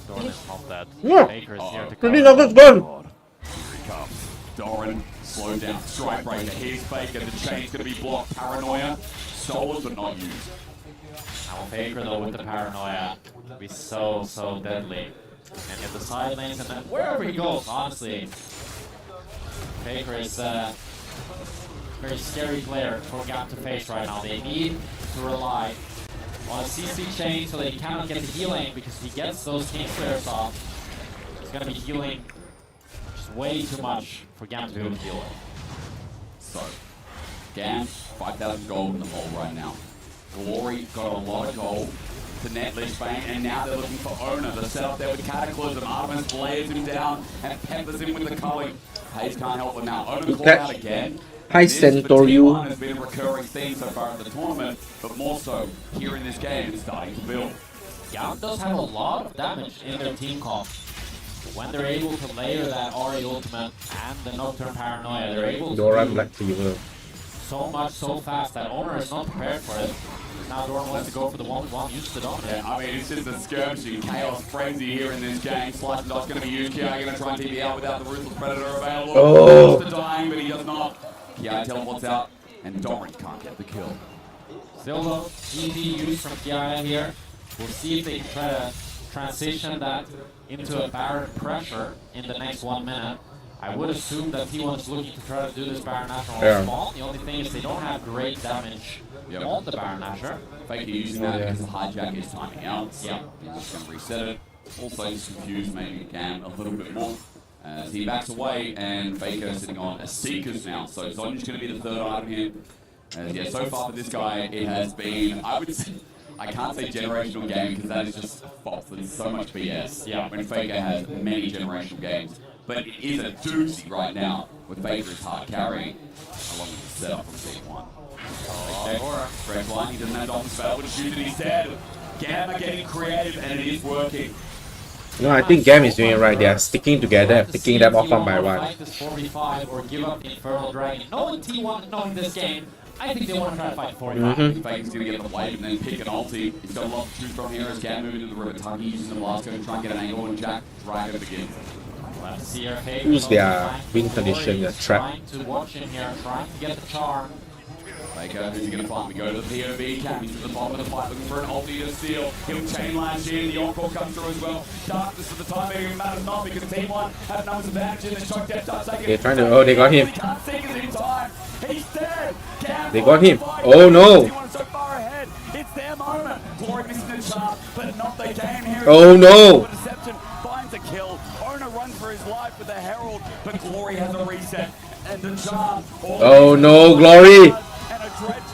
Doran is not dead. Yeah. Faker is here to 20 nuggets gone. Here he comes. Doran, slow down. Strike breaker. Here's Faker. The chain's going to be blocked. Paranoia. Stolen but not used. Now Faker though with the paranoia will be so deadly. And get the side lanes and then wherever he goes, honestly. Faker is a very scary player for Gap to face right now. They need to rely on a CC chain so that he cannot get the healing, because if he gets those King Slayers off, he's going to be healing just way too much for Gam to be able to heal it. So, Gam, 5,000 gold in the hole right now. Glory got a lot of gold to net Lich Bane, and now they're looking for Owner. They're set up there with Cataclysm. Artemis layers him down and peppers him with the culling. Hayes can't help them out. Owner called out again. Hi, Centauriu. T1 has been a recurring theme so far in the tournament, but more so here in this game, it's starting to build. Gam does have a lot of damage in their team comp. When they're able to layer that Ori ultimate and the Nocturne Paranoia, they're able to Doran Black Fever. so much so fast that Owner is not prepared for it. Now Doran wants to go for the 1v1, use the dominate. Yeah, I mean, it's just a skirmishing chaos frenzy here in this game. Slice and Dot's going to be used. Kia going to try and TP out without the Ruthless Predator available. Oh. Close to dying, but he does not. Kia teleports out, and Doran can't get the kill. Still though, easy use from Kia here. We'll see if they can try to transition that into a Baron pressure in the next 1 minute. I would assume that T1 is looking to try to do this Baron Asher on small. The only thing is they don't have great damage on the Baron Asher. Faker using that because the hijack is timing out. Yeah. He's just going to reset it. Also just confuse maybe Gam a little bit more. As he backs away, and Faker sitting on a Seekers now. So Zonya's going to be the third item here. Yeah, so far for this guy, it has been, I can't say generational game because that is just false. There's so much BS. Yeah. When Faker has many generational games. But it is a doozy right now with Faker is hard carrying along with the setup from T1. Stretch line, he doesn't have Dolphin spell, but shoot it instead. Gam are getting creative and it is working. No, I think Gam is doing it right. They are sticking together, picking them off one by one. Fight this 4v5 or give up the Infernal Dragon. Knowing T1, knowing this game, I think they want to try to fight 45. Faker's going to get the wave and then pick an ulti. He's got a lot to choose from here as Gam moving into the river. Taki using the blast, going to try and get an angle, and Jack Dragon begins. Who's their win condition, the trap? Trying to watch him here, trying to get the charm. Faker, who's he going to find? We go to the POV camp. He's at the bottom of the fight looking for an ulti to steal. He'll chain lash in. The encore comes through as well. Darkness at the time, it matters not because T1 have numbers advantage in this choke death touch. They're trying to. Oh, they got him. Can't think it in time. He's dead. They got him. Oh no. T1 so far ahead. It's their moment. Glory missing the chart, but not the game here. Oh no. Deception finds a kill. Owner runs for his life with the Herald, but Glory has a reset. And the charm. Oh no, Glory.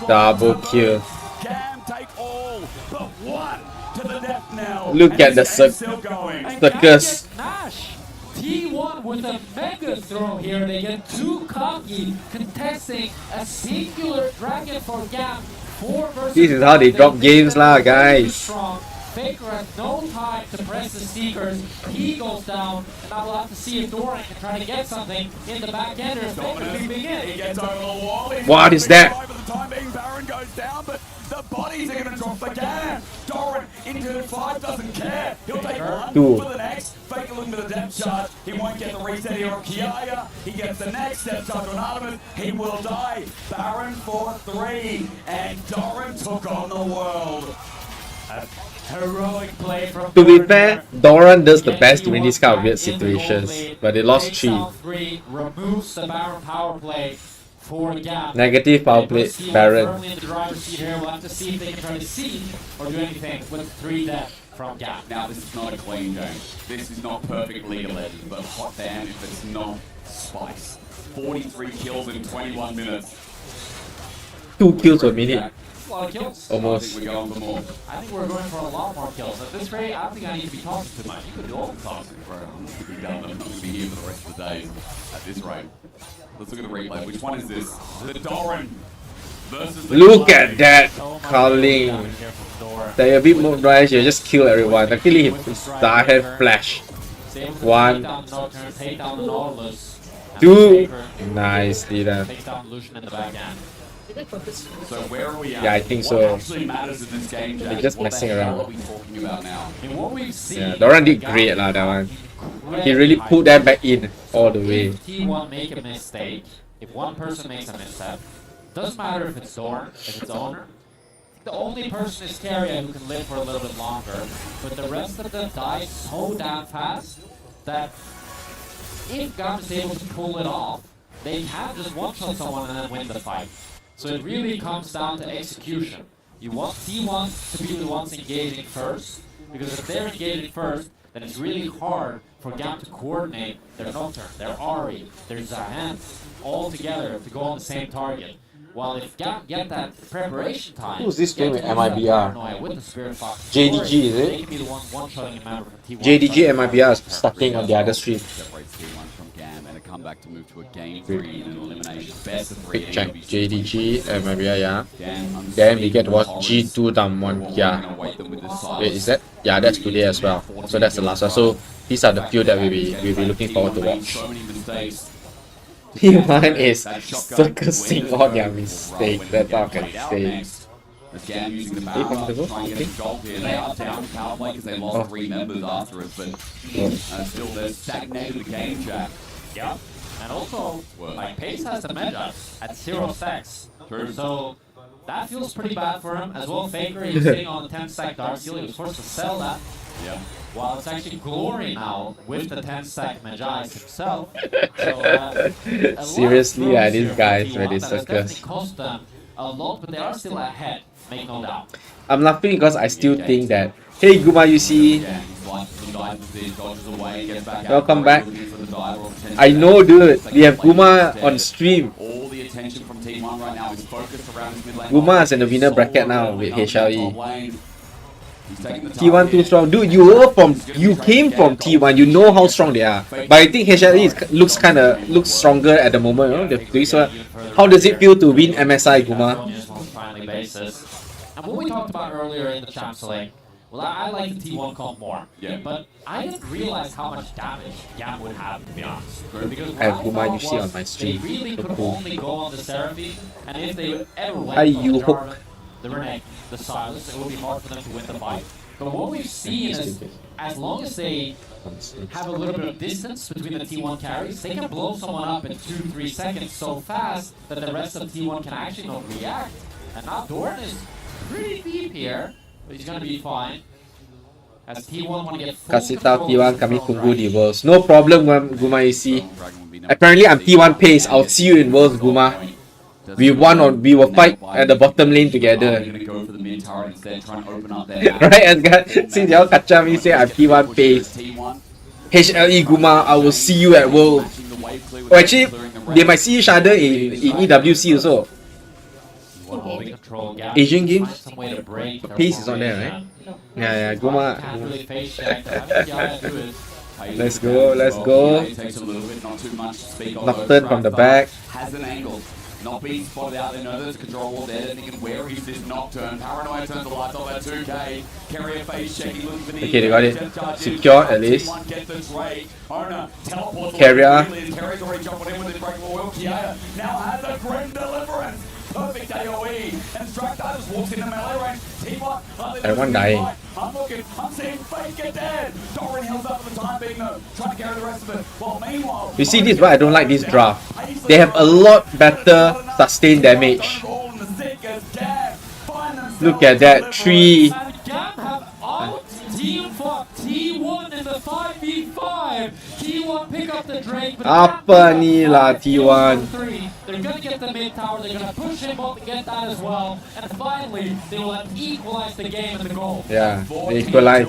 Double kill. Gam take all, but one to the death knell. Look at the circus. Nash. T1 with a mega throw here. They get too cocky, contesting a singular dragon for Gam. This is how they drop games lah, guys. Faker has no time to press the Seekers. He goes down, and now we'll have to see if Doran can try to get something in the back end. Faker leaping in. He gets over the wall. What is that? For the time being, Baron goes down, but the bodies are going to drop for Gam. Doran in turn 5 doesn't care. He'll take one Dude. for the next. Fake a look at the depth chart. He won't get the reset here on Kiaya. He gets the next step charge on Artemis. He will die. Baron for 3. And Doran took on the world. Heroic play from To be Doran fair, here. Doran does the Gets best to win T1 these kind of back weird in the gold situations, lead, but they lost takes 3. down 3, removes the Baron power play for Gap. Negative power play, Puts T1 Baron. firmly in the driver's seat here. We'll have to see if they can try to siege or do anything with 3 death from Gap. Now, this is not a clean game. This is not perfect League of Legends, but hot damn if it's not spice. 43 kills in 21 minutes. 2 kills per minute. A lot of kills. Almost. I think we're going for more. I think we're going for a lot more kills. At this rate, I don't think I need to be talking too much. You could do all the talking. Bro, I'm not going to be here for the rest of the day at this rate. Let's look at the replay. Which one is this? The Doran versus the Look Clay. at that So much calling. damage here from Doran. They're a bit more drive, you just kill everyone. Luckily, he have flash. He's able to One. Take down Nocturne, take down the Nautilus. and 2. Saber Nicely done. Takes down Lucian in the backhand. So where are we at? Yeah, I think what so. actually matters in this game, Jack? They're just What the messing hell around. are we talking about now? I mean, what we've seen. Yeah, Doran did great lah, that one. He really pulled that back in all the way. If T1 make a mistake, if one person makes a misstep, doesn't matter if it's Doran, if it's Owner. The only person is Keria who can live for a little bit longer, but the rest of them die so damn fast that if Gam is able to pull it off, they can just one-shot someone and then win the fight. So it really comes down to execution. You want T1 to be the ones engaging first, because if they're engaging first, then it's really hard for Gam to coordinate their Nocturne, their Ahri, their Zahan, all together to go on the same target. While if Gam get that preparation time, Who's this get doing to with use that MIBR? paranoia with the Spirit Fox, JDG, is it? They can be the ones one-shotting a member from T1. JDG and MIBR is starting on the other stream. Separates T1 from Gam and a comeback to move to a game 3 in an elimination. Best of 3. Quick check. JDG and MIBR, yeah. Gam, Then we get to watch G2 Damwon, yeah. Wait, is that? Yeah, that's today as well. So that's the last one. So these are the few that we'll be looking forward to watch. So many mistakes. T1 is circusing all their mistakes, that's all I can say. As Gam using the They power comfortable? trying to get some gold here. They are down power play because they lost 3 members after it, but still they're stagnated the game, Jack. Yeah. And also, like, Pace has the meta at 0 stacks. True. So, that feels pretty bad for him. As well, Faker is sitting on the 10 stack Dark Seal. He was forced to sell that. Yeah. While it's actually Glory now with the 10 stack Magi's himself. So, a lot Seriously, of these throws guys here where from they T1 that has circus. definitely cost them a lot, but they are still ahead. Make no doubt. I'm laughing because I still think that, hey Guma UC, Yeah, he's like, he dives with these, dodges away, gets back out. Welcome back. Looking for the dive or potential I know dude, we have Second Guma place on instead. stream. All the attention from T1 right now is focused around his mid lane. Guma is in the winner Solo bracket now rolling with up that HLE. top lane. He's taking the T1 target. too strong. Dude, you came from T1, you know how strong they are. But I think HLE looks stronger at the moment, you know? They're doing so. How does it feel to win MSI, Guma? On a timely basis. And what we talked about earlier in the champs lane, well, I like the T1 comp more. Yeah. But I didn't realize how much damage Gam would have, to be honest. Because what I have I Guma thought UC on was my stream. they really So could cool. only go on the Seraphine, and if they ever went Hi, on you the hook. Jarvan, the Renekton, the Silas, it would be hard for them to win the fight. But what we've seen is, as long as they have a little bit of distance between the T1 carries, they can blow someone up in 2-3 seconds so fast that the rest of T1 can actually not react. And now Doran is pretty deep here, but he's gonna be fine. As T1 want to get full Kasih tahu control T1 of kami the tunggu di Dragon. Worlds. No problem, Guma UC. Apparently I'm T1 pace. I'll see you in Worlds, Guma. We will fight at the bottom lane together. Gonna go for the mid turret instead, trying to open up their Right, Asgard? Since y'all kacau me say I'm T1 pace. T1 HLE Guma, I will see you at Worlds. matching the wave clear with Oh, actually, clearing the they range. might see each other in EWC also. Holding control, Gam. Asian games? Find some way to break their Pace is on there, formation. Yeah, Guma. Can't really face check. Having Kiaya do it. Let's go, let's go. Takes a little bit, not too much to speak of. Nocturne from the back. Has an angle. Not being spotted out there. No, there's a control wall there. They're thinking, where is this Nocturne? Paranoia turns the lights off at 2K. Carrier face checking, looking for the Okay, they got it. depth charge in. Secured at least. T1 gets the trade. Owner teleports. Carrier. Carrier's already jumping in with his breakable will. Kiaya now has a grim deliverance. Perfect AoE. And Draktar just walks into melee range. T1, Everyone dying. I'm looking, I'm seeing Fake get dead. Doran heals up for the time being though, trying to carry the rest of it. Well, meanwhile, You see, this is why I don't like this draft. They have a lot better sustained damage. Look at that, 3. Team T1 in the 5v5. T1 pick up the Drake. Apa ni lah T1? They're gonna get the mid tower. They're gonna push him up to get that as well. And finally, they will equalize the game and the goal. Yeah, they equalize.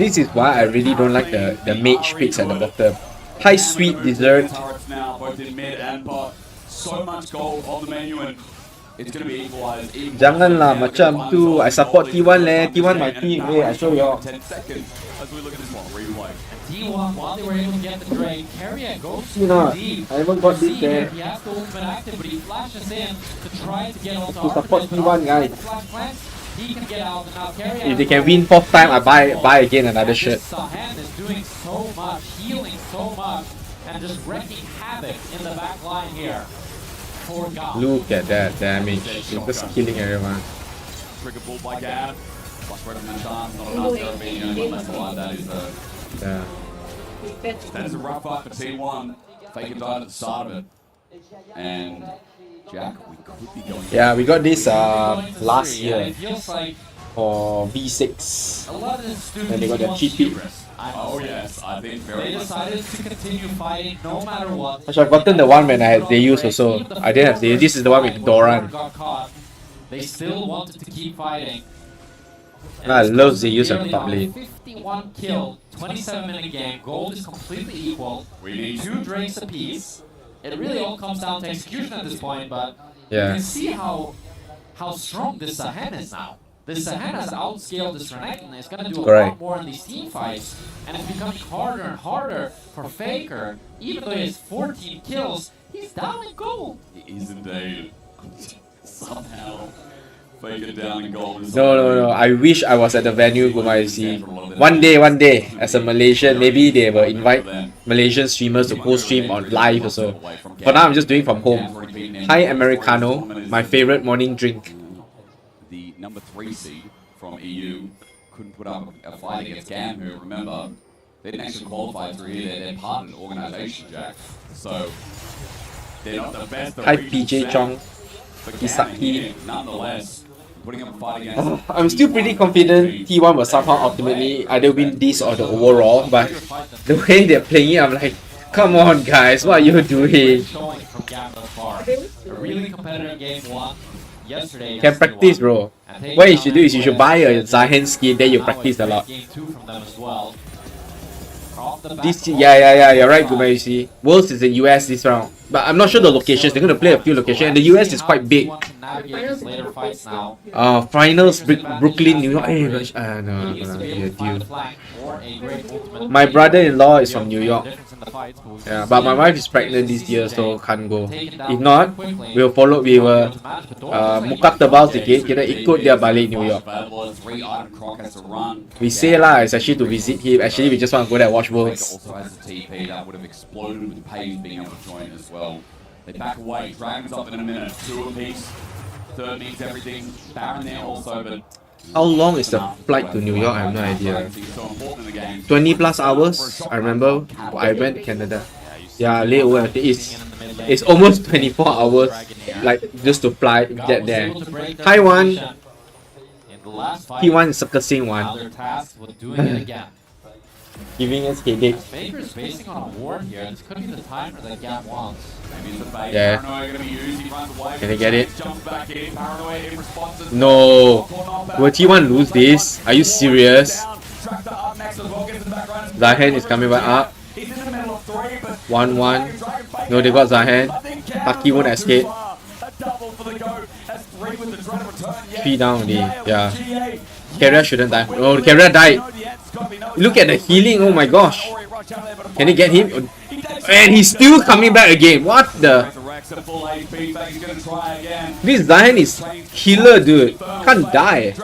This is why I really don't like the mage picks at the bottom. High sweet dessert. Now, both in mid and bot. So much gold on the menu and it's gonna be equalized. Janganlah macam tu. I support T1 leh. T1 my team. Hey, I show y'all. 10 seconds as we look at this one replay. T1, while they were able to get the Drake, Carrier goes You know, deep. I haven't got this See here, there. he has the ultimate active, but he flashes in to try to get onto To support Artemis, but T1 guys. Flash plants, he can get out, and now Carrier If they can win 4th time, I buy again another shirt. Sahan is doing so much, healing so much, and just wrecking havoc in the back line here for God. Look at that damage. He's just killing everyone. Trigger pulled by Gab. Plus red from the chance, not enough Carabinian, but less alive. That is Yeah. that is a rough fight for T1. Fake and died at the start of it. And Jack, we could be going. Yeah, we got this last And year it feels like for V6. a lot of the students And they got their want cheat sheet. hubris. Oh yes, I think very They much. decided to continue fighting no matter what. I should have gotten the one when they used also. I didn't have this is the one with Doran. Got caught. They still wanted to keep fighting. And I it's love close the to use of nearly top now. lane. 51 kill, 27-minute game. Gold is completely equal. We need 2 Drakes apiece. It really all comes down to execution at this point, but you Yeah. can see how strong this Sahan is now. This Sahan has outscaled this Renekton and is going to do a Correct. lot more in these team fights. And it's becoming harder and harder for Faker. Even though he has 14 kills, he's down in gold. It is indeed. Somehow. Fake it down in gold. No. I wish I was at the venue, Gumayusi. One day, as a Malaysian, maybe they will invite Malaysian streamers to co-stream on live also. For now, I'm just doing from home. Hi Americano, my favorite morning drink. The number 3 seed from EU couldn't put up a fight against GAM, who, remember, they didn't actually qualify through here. They're part of an organization, Jack. So, they're not the best. Hi PJ Chong. But Isaki. GAM, nonetheless, putting up a fight against... I'm still pretty confident T1 will somehow ultimately either win this or the overall, but the way they're playing it, I'm like, come on guys, what are you doing? Showing from Gam thus far. A really competitive game one yesterday. You can against practice, T1. bro. And taking What you down should do is you should buy a Zahen skin, then you Now practice it's a lot. Game 2 from them as well. Off the back This, foot. yeah, you're right, Gumayusi. Worlds is the US this round, but I'm not sure the locations. They're gonna play a few locations, and the US is quite big. Later fights now. Finals, Brooklyn, New York. Hey, no, He needs to be able to find dude. the flank or a great ultimate. My brother-in-law is from New York. Difference in the fights, but we've Yeah, seen but my wife is it pregnant this season year, so today. can't go. Taken down If not, quickly. we'll follow. We will But Dora muka tebal sikit. Kita ikut dia balik New York. Available, 3 item croc has to run. We say lah, it's actually to visit him. Actually, we just want to go there and watch Faker Worlds. also has a TP that would have exploded with Page being able to join as well. They back away. Dragons up in a minute. 2 apiece. Third needs everything. Baron there also, but How long is the flight to New York? I have no idea. so important in the game. 20 plus hours. I remember I went to Canada. Yeah, layover. It's almost 24 hours, like just to fly get there. Taiwan, T1 is circusing Now one, they're tasked with doing it again. giving us headache. Baker's basing on a ward here. This could be the timer that Gam wants. Maybe it's a fake. Yeah. Paranoia gonna be used. He runs away. Can they get it? Jumps back in. Paranoia in response. No. Will T1 lose this? Are you serious? Zahen is coming back up. 1-1. No, they got Zahen. Taki won't escape. 3 down only. Yeah. Carrier shouldn't die. Oh, Carrier died. Look at the healing. Oh my gosh. Can he get him? And he's still coming back again. What the? This Zahen is killer, dude. Can't die.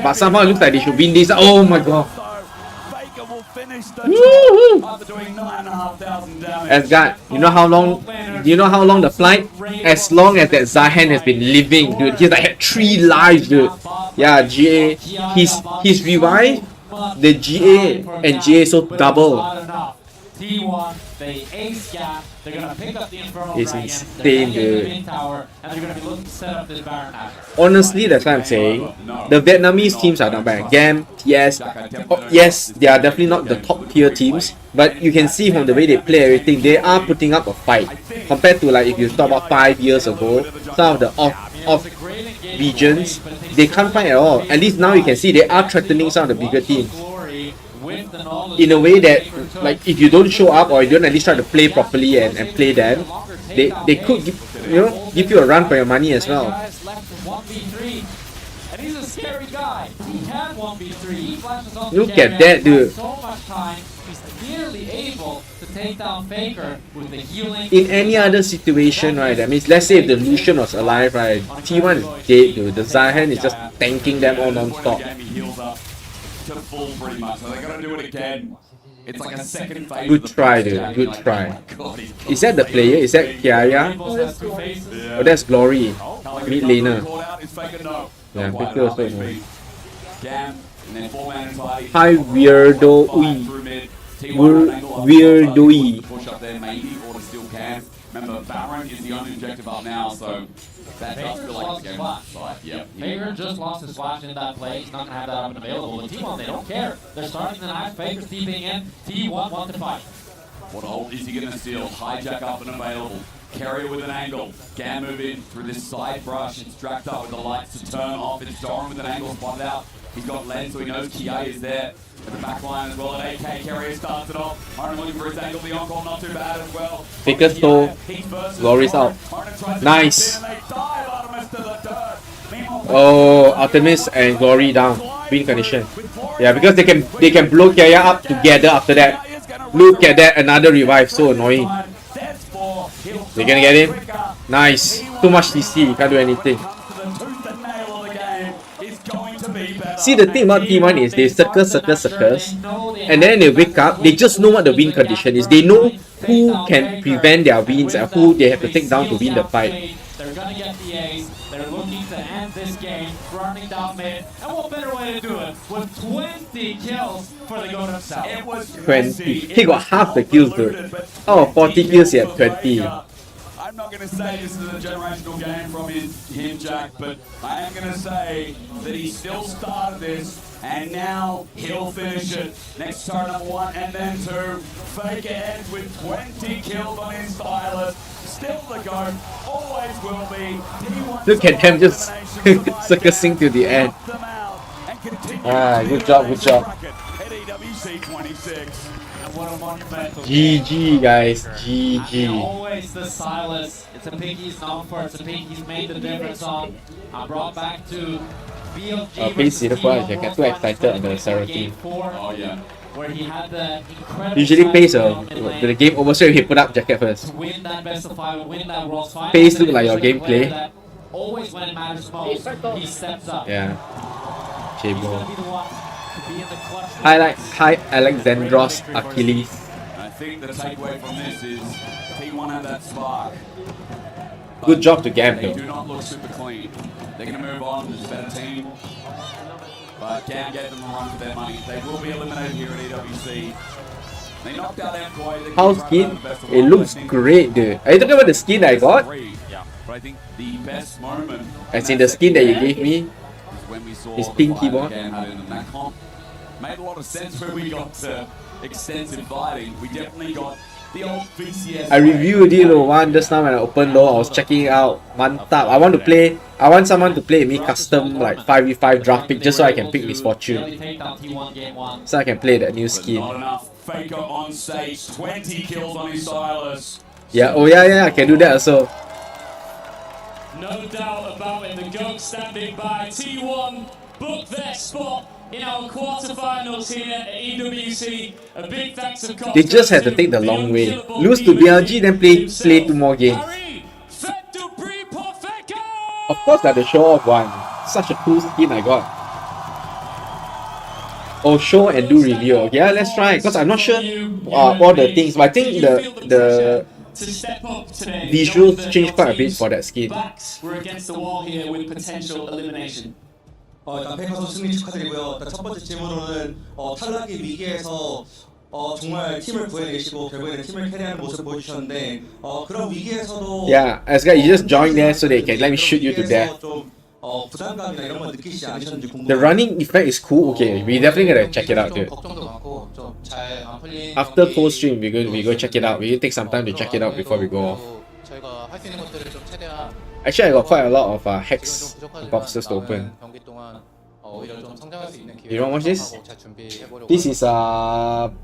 But somehow it looks like they should win this. Oh my god. Woohoo! Asgard, you know how long Do you know how long the flight? As long as that Zahen has been living, dude. He's like had 3 lives, dude. Yeah, GA. He's revived the GA and GA so double. T1, they ace gap, they're gonna pick up the Inferno It's Dragon, insane, they're gonna get the dude. main tower, and they're gonna be looking to set up this Baron after. Honestly, that's what I'm saying. The Vietnamese teams are not bad. GAM, TS, yes, they are definitely not the top tier teams, but you can see from the way they play everything, they are putting up a fight. Compared to like if you talk about 5 years ago, some of the off regions, they can't fight at all. At least now you can see they are threatening some of the bigger teams. In a way that, like, if you don't show up or you don't at least try to play properly and play them, they could give you a run for your money as well. Look at that, dude. In any other situation, right, that means let's say if the Lucian was alive, right, T1 is dead, dude. The Zahen is just tanking them all non-stop. To full pretty much, so they gotta do it again. It's like a second phase. Good try, dude. Good try. Is that the player? Is that Kiaya? Oh, that's Glory. Mid laner. Yeah, Victor also no. Hi, Weirdo. Weirdo. Push up there maybe, or they still can. Remember, Baron is the only objective up now, so that does feel like the game on side. Yep. Faker just lost his flash in that play. He's not going to have that up and available. But T1, they don't care. They're starting the knife. Faker's TPing in. T1 want to fight. What ult is he going to steal? Hijack up and available. Carrier with an angle. Can move in through this side brush. It's dragged up with the lights to turn off. It's Doran with an angle spotted out. He's got lens, so he knows Kia is there. At the back line as well, at AK, Carrier starts it off. Myron looking for his angle, the on-call not too bad as well. Faker stole. Glory's out. Nice. Oh, Artemis and Glory down. Win condition. Yeah, because they can blow Kaya up together after that. Look at that, another revive, so annoying. They're gonna get him. Nice. Too much CC, can't do anything. See, the thing about T1 is they circus, and then they wake up, they just know what the win condition is. They know who can prevent their wins and who they have to take down to win the fight. They're gonna get the ace, they're looking to end this game, running down mid, and what better way to do it with 20 kills for the GOAT himself. It was 20. He got half the kills, dude. Out of 40 kills, he had 20. I'm not going to say this is a generational game from him, Jack, but I am going to say that he still started this, and now he'll finish it. Next turn number 1 and then 2. Faker ends with 20 kills on his stylus. Still the GOAT, always will be. Look at them just circusing to the end. Ah, good job, good job. At EWC 26. And what a monumental GG, guys. And GG. always the Silas. It's a pick he's known for. It's a pick he's made the difference on. I brought back to BLG Please, I get too excited on the Sarah-team. Oh, yeah. Where he had the incredible Usually pays the game over straight if you put up jacket first. to win that best of 5, win that World's Final. Pays look like your gameplay. That always when it matters most, he steps up. Yeah. He's Chabo. gonna be the one to be in the clutch. Hi Alexandros Achilles. I think the takeaway from this is T1 had that spark. Good job to Gam They though. do not look super clean. They're going to move on. There's a better team. But can get them a run for their money. They will be eliminated here at EWC. They knocked out Amkoi. How's skin? It looks great, dude. Are you talking about the skin I got? Yeah. But I think the best moment, As in the skin that you gave me? is when we saw His the pink fight keyboard? Gam had in that comp. Made a lot of sense where we got extensive fighting. We definitely got the old VCS. I reviewed it one just now when I opened door. I was checking it out. Mantap. I want someone to play me custom like 5v5 draft pick just so I can pick Misfortune. So I can play that new skin. Not enough. Faker on stage. 20 kills on his stylus. Yeah, oh yeah, I can do that also. No doubt about it, the GOAT standing by. T1 book their spot in our quarterfinals here at EWC. A big thanks of course. They just had to take the long way. Lose to BLG, then play 2 more games. Of course, I had to show off one. Such a cool skin I got. Oh, show and do review. Okay, yeah, let's try. Because I'm not sure all the things, but I think the to step up today. Visuals knowing that change your quite a bit team's for that skin. backs were against the wall here with potential elimination. 일단 페이커 선수 승리 축하드리고요. 일단 첫 번째 질문으로는 탈락의 위기에서 정말 팀을 구해내시고 결국에는 팀을 캐리하는 모습을 보여주셨는데 그런 위기에서도 Yeah, as guy, you just join there so they can let me shoot you to death. 좀 부담감이나 이런 걸 느끼시지 않으셨는지 궁금합니다. The running effect is cool. Okay, we definitely gonna check it out, dude. 걱정도 많고 좀 잘 안 풀린 After full stream, we go check it out. We take some time to check it out before we go off. 저희가 할 수 있는 것들을 좀 최대한 Actually, I got quite a lot of hex boxes to open. 경기 동안 오히려 좀 성장할 수 있는 기회. You don't watch this? 잘 준비해보려고. This is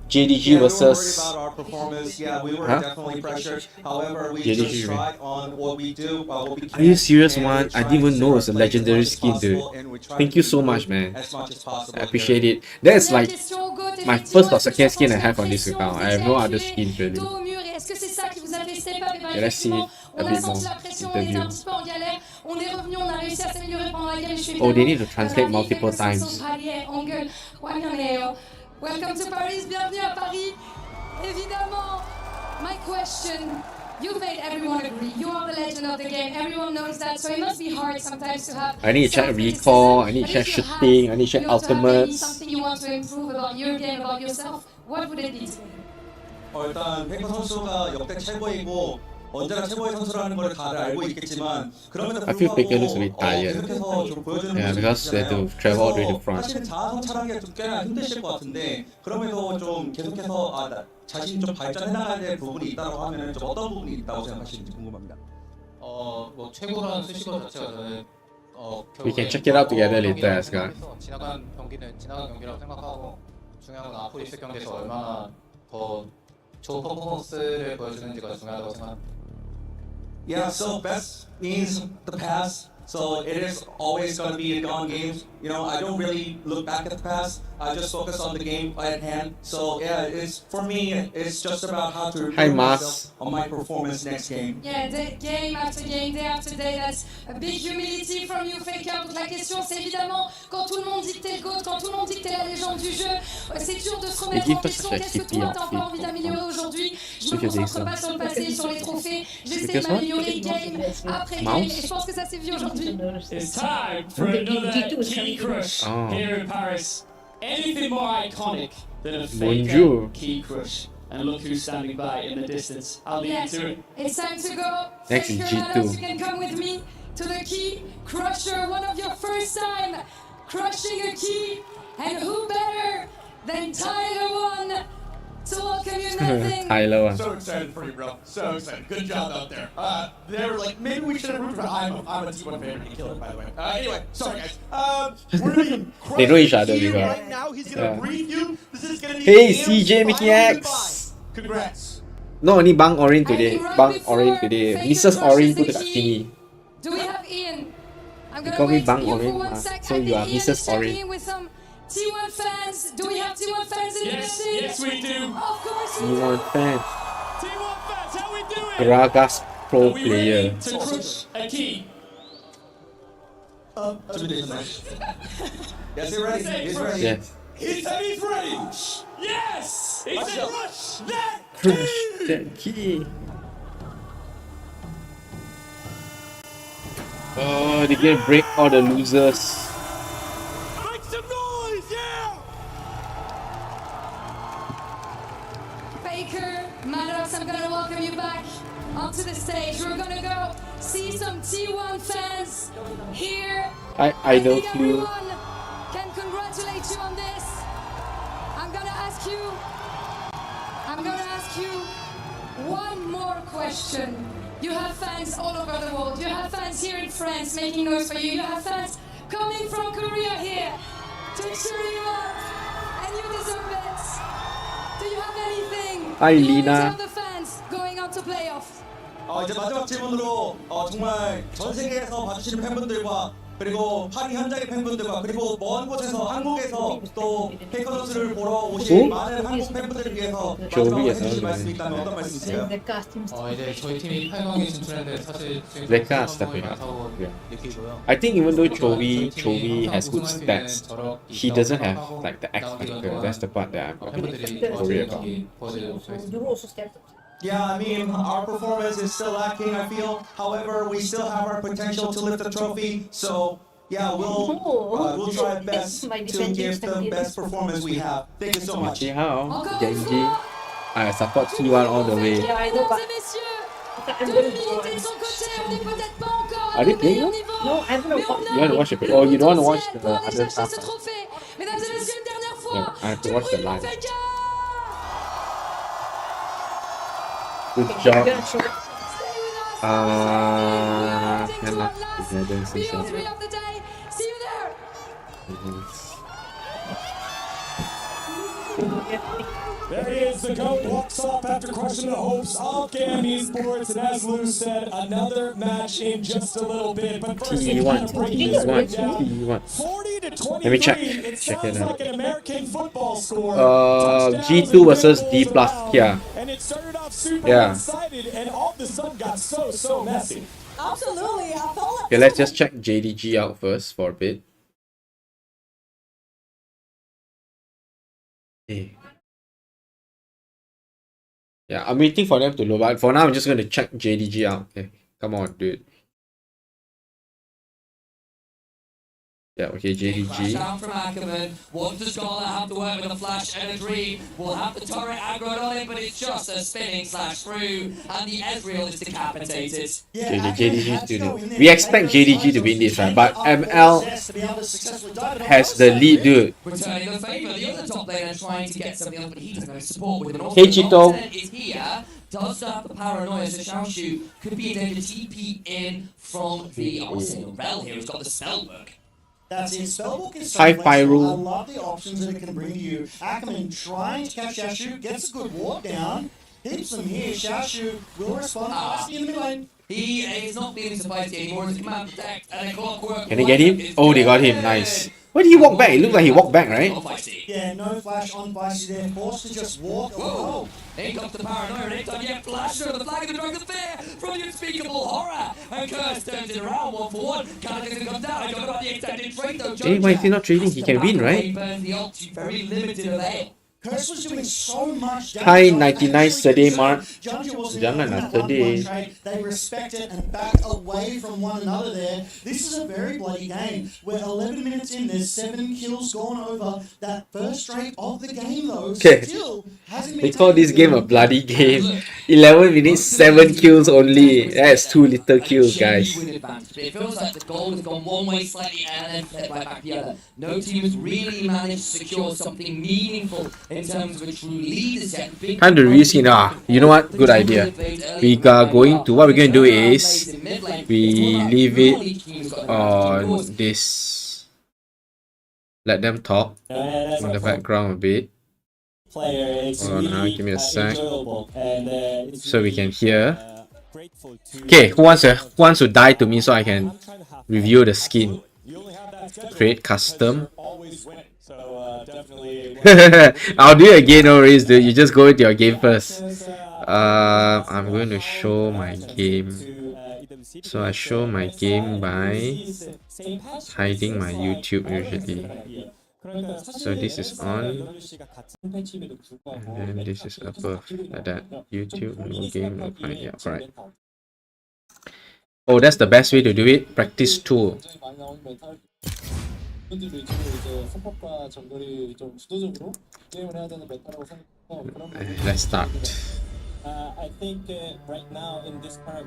JDG versus. about our performance. Yeah, we were Huh? definitely pressured. However, we JDG, just right? tried on what we do. What we Are you can, serious, and man? we I tried didn't even to know it's a play as legendary much as skin, dude. possible, and we tried Thank to you so improve much, man. as much as possible I appreciate it. That's like my first or second skin I have on this account. I have no other skins really. Est-ce que c'est ça qui vous a fait step up? Et ben, Et là, c'est effectivement, a on a bit senti more la pression, on était interview. un petit peu en galère. On est revenu, on a réussi à s'améliorer pendant la game. Je suis Oh, they need évidemment to translate ravie. multiple Quelques times. sont Paris, Angle, Wanganeo. Welcome to Paris, bienvenue à Paris. Évidemment, my question. You made everyone agree. You are the legend of the game. Everyone knows that. So it must be hard sometimes to have. I need to check self-criticism. recall, I need But to check if you shooting, had, I need to check to have maybe ultimates. something you want to improve about your game, about yourself. What would it be today? 일단 페이커 선수가 역대 최고이고 언제나 최고의 선수라는 걸 다들 알고 있겠지만 그럼에도 I feel Baker looks a 불구하고 bit tired. 계속해서 좀 보여주는 Yeah, because they have to travel all the way to France. 사실은 자아 성찰하기가 좀 꽤나 힘드실 것 같은데 그럼에도 좀 계속해서 자신이 좀 발전해 나가야 될 부분이 있다고 하면은 좀 어떤 부분이 있다고 생각하시는지 궁금합니다. 뭐 최고라는 수식어 자체가 저는 We can check it out together later, as guy. 지나간 경기는 지나간 경기라고 생각하고 중요한 건 앞으로 있을 경기에서 얼마나 더 좋은 퍼포먼스를 보여주는지가 중요하다고 생각합니다. Yeah, so best means the past. So it is always going to be a gone game. You know, I don't really look back at the past. I just focus on the game at hand. So yeah, it's for me. It's just about how to Hi, improve Mas. myself on my performance next game. Yeah, game after game, day after day, that's a big humility from you, Faker. Donc la question, c'est évidemment, quand tout le monde dit que t'es le GOAT, quand tout le monde dit que t'es la légende du jeu, c'est dur de se remettre en question. Qu'est-ce que toi, t'as encore envie d'améliorer aujourd'hui? Je me concentre pas sur le passé et sur les trophées. J'essaie de m'améliorer game après game, et je pense que ça s'est vu aujourd'hui. It's time for another key crush here in Paris. Anything more iconic than a Bonjour. Faker key crush? And look who's standing by in the distance. I'll leave you to it. It's time to go. Next is Faker, G2. Manos, you can come with me to the key crusher. One of your first time crushing a key, and who better than Tyler One to welcome you nothing. Tyler one. So excited for you, bro. So excited. Good job out there. They were like, maybe we should have rooted for I'm a T1 favorite. He killed it, by the way. Anyway, sorry guys. We're gonna They know each other, crush we you got. right now. He's gonna Yeah. brief you. This is gonna be Hey, Ian's CJ Mickey final X. goodbye. Congrats. Not only Bang Orin today, I think right Bang before Orin today. Faker Mrs. Orin crushes tu the dekat key, sini. do we have Ian? I'm They gonna call me wait Bang you for Orin, one sec. so I you think are Ian Mrs. is checking Orin. in with some T1 fans. Do we have T1 fans in Yes, the building? yes we do. Of course we do. T1 fan. T1 fans, how we doing? Gragas pro Are we player. ready to crush a key? 준비되셨나요? Yes, you're ready. He's ready. Yes. He said he's ready. Yes! It's Watch a out. crush that Crush that key. Oh, they can break all the losers. Make some noise, yeah! Baker, Maddox, I'm gonna welcome you back onto the stage. We're gonna go see some T1 fans here. I know think you. everyone can congratulate you on this. I'm gonna ask you one more question. You have fans all over the world. You have fans here in France making noise for you. You have fans coming from Korea here to cheer you up, and you deserve it. Do you have anything Hi, you want to Lina. tell the fans going on to playoffs? 이제 마지막 질문으로 정말 전 세계에서 봐주시는 팬분들과 그리고 파리 현장의 팬분들과 그리고 먼 곳에서 한국에서 또 페이커 선수를 보러 오신 많은 한국 팬분들을 위해서 마지막으로 해주실 말씀이 있다면 어떤 말씀이세요? 이제 저희 팀이 8강에 진출했는데 사실 지금 Rekka 성공이 stepping up. 많다고 Yeah. 느끼고요. I think even though Chovy has good stats, he doesn't have like the X factor. That's the part that I'm a bit 팬분들이 worried about. 보여주는 경기 보여드리도록 하겠습니다. Yeah, I mean, our performance is still lacking, I feel. However, we still have our potential to lift the trophy. So, yeah, we'll try our best to give the best performance we have. Thank you so much. How? Genji. I support T1 all the way. Are they playing now? No, I don't know. You want to watch it? Oh, you don't want to watch the other stuff? Yeah, I have to watch the live. Good job. Cannot together since There he is, the GOAT walks off after crushing the hopes of GAM Esports, and as Lou said, another match in just a little bit. But first, T1, T1. 40 to 23. Let me check. It Check sounds it out. like an American football score. G2 versus D+, yeah. And it started off super Yeah. excited, and all of a sudden got so messy. Absolutely. I felt like Okay, let's just check JDG out first for a bit. Hey. Yeah, I'm waiting for them to load, but for now I'm just going to check JDG out. Okay, come on, dude. Yeah, okay, JDG. Down from Ackerman. What does Scholar have to work with a flash and a dream? We'll have the turret aggroed on him, but it's just a spinning slash through, and the Ezreal is decapitated. JDG student. We expect JDG to win this, right? But ML has the lead, dude. Returning the favor, the other top laner trying to get something else, but he doesn't have support with him. Hey, Chito. Is here. Does have the paranoia, so Xiaoshu could be a danger TP in from the, I want to say, the Rel here, who's got the spellbook. That's it. Spellbook is so Hi, flexible. Pyro. I love the options that it can bring to you. Ackerman trying to catch Xiaoshu, gets a good walk down, hits them here. Xiaoshu will respond nicely in the mid lane. He is not being surprised anymore as a command protect and a clockwork. Can they get him? Oh, they got him. Nice. Why did he walk back? It looked like he walked back, right? Yeah, no flash on Vicey there. Forced to just walk. Whoa! In comes the paranoia, and anytime you get flash over the flag of the dragon fear from the unspeakable horror. And Curse turns it around 1-for-1. Canada comes down. I don't know about the extended trade though. Hey, why is he not trading? He can win, right? The ult to very limited avail. Curse was doing so much damage. Hi, 99 Saturday, Mark. Jangan lah, Saturday. They respect it and back away from one another there. This is a very bloody game. We're 11 minutes in, there's 7 kills gone over. That first straight of the game though, Okay. still hasn't been They call this taken. game a bloody game. 11 minutes, 7 kills only. That's too little kills, guys. It feels like the goal has gone one way slightly and then flipped right back the other. No team has really managed to secure something meaningful in terms of a true lead as yet. Time to reskin. You know what? Good idea. We are going to, what we're going to do is, we leave it on this. Let them talk in the background a bit. Hold on now, give me a sec. So we can hear. Okay, who wants to die to me so I can review the skin? Create custom. I'll do it again, no worries, dude. You just go into your game first. I'm going to show my game. So I show my game by hiding my YouTube usually. So this is on, and then this is above, like that. YouTube, no game, no fine. Yeah, right. Oh, that's the best way to do it. Practice tool. Let's start.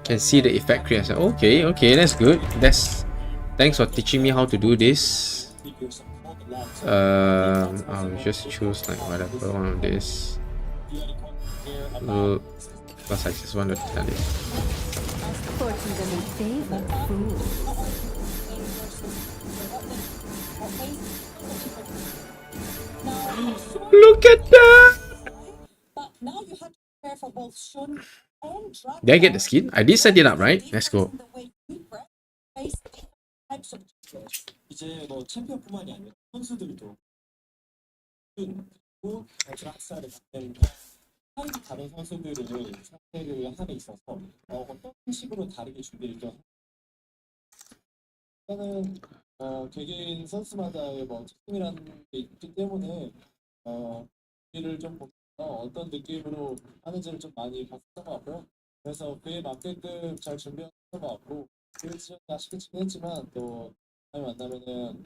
Can see the effect creation. Okay, that's good. Thanks for teaching me how to do this. I'll just choose like whatever one of this. Because I just want to tell it. Look at that! Did I get the skin? I did set it up, right? Let's go. 이제 뭐 챔피언뿐만이 아니라 선수들도 학사를 받는 다른 선수들을 상대를 함에 있어서 어떤 식으로 다르게 준비를 좀 저는 개개인 선수마다의 뭐 특징이라는 게 있기 때문에 준비를 좀 어떤 느낌으로 하는지를 좀 많이 봤었던 것 같고요. 그래서 그에 맞게끔 잘 준비했던 것 같고 그렇지 아쉽게 했지만 또 다음에 만나면은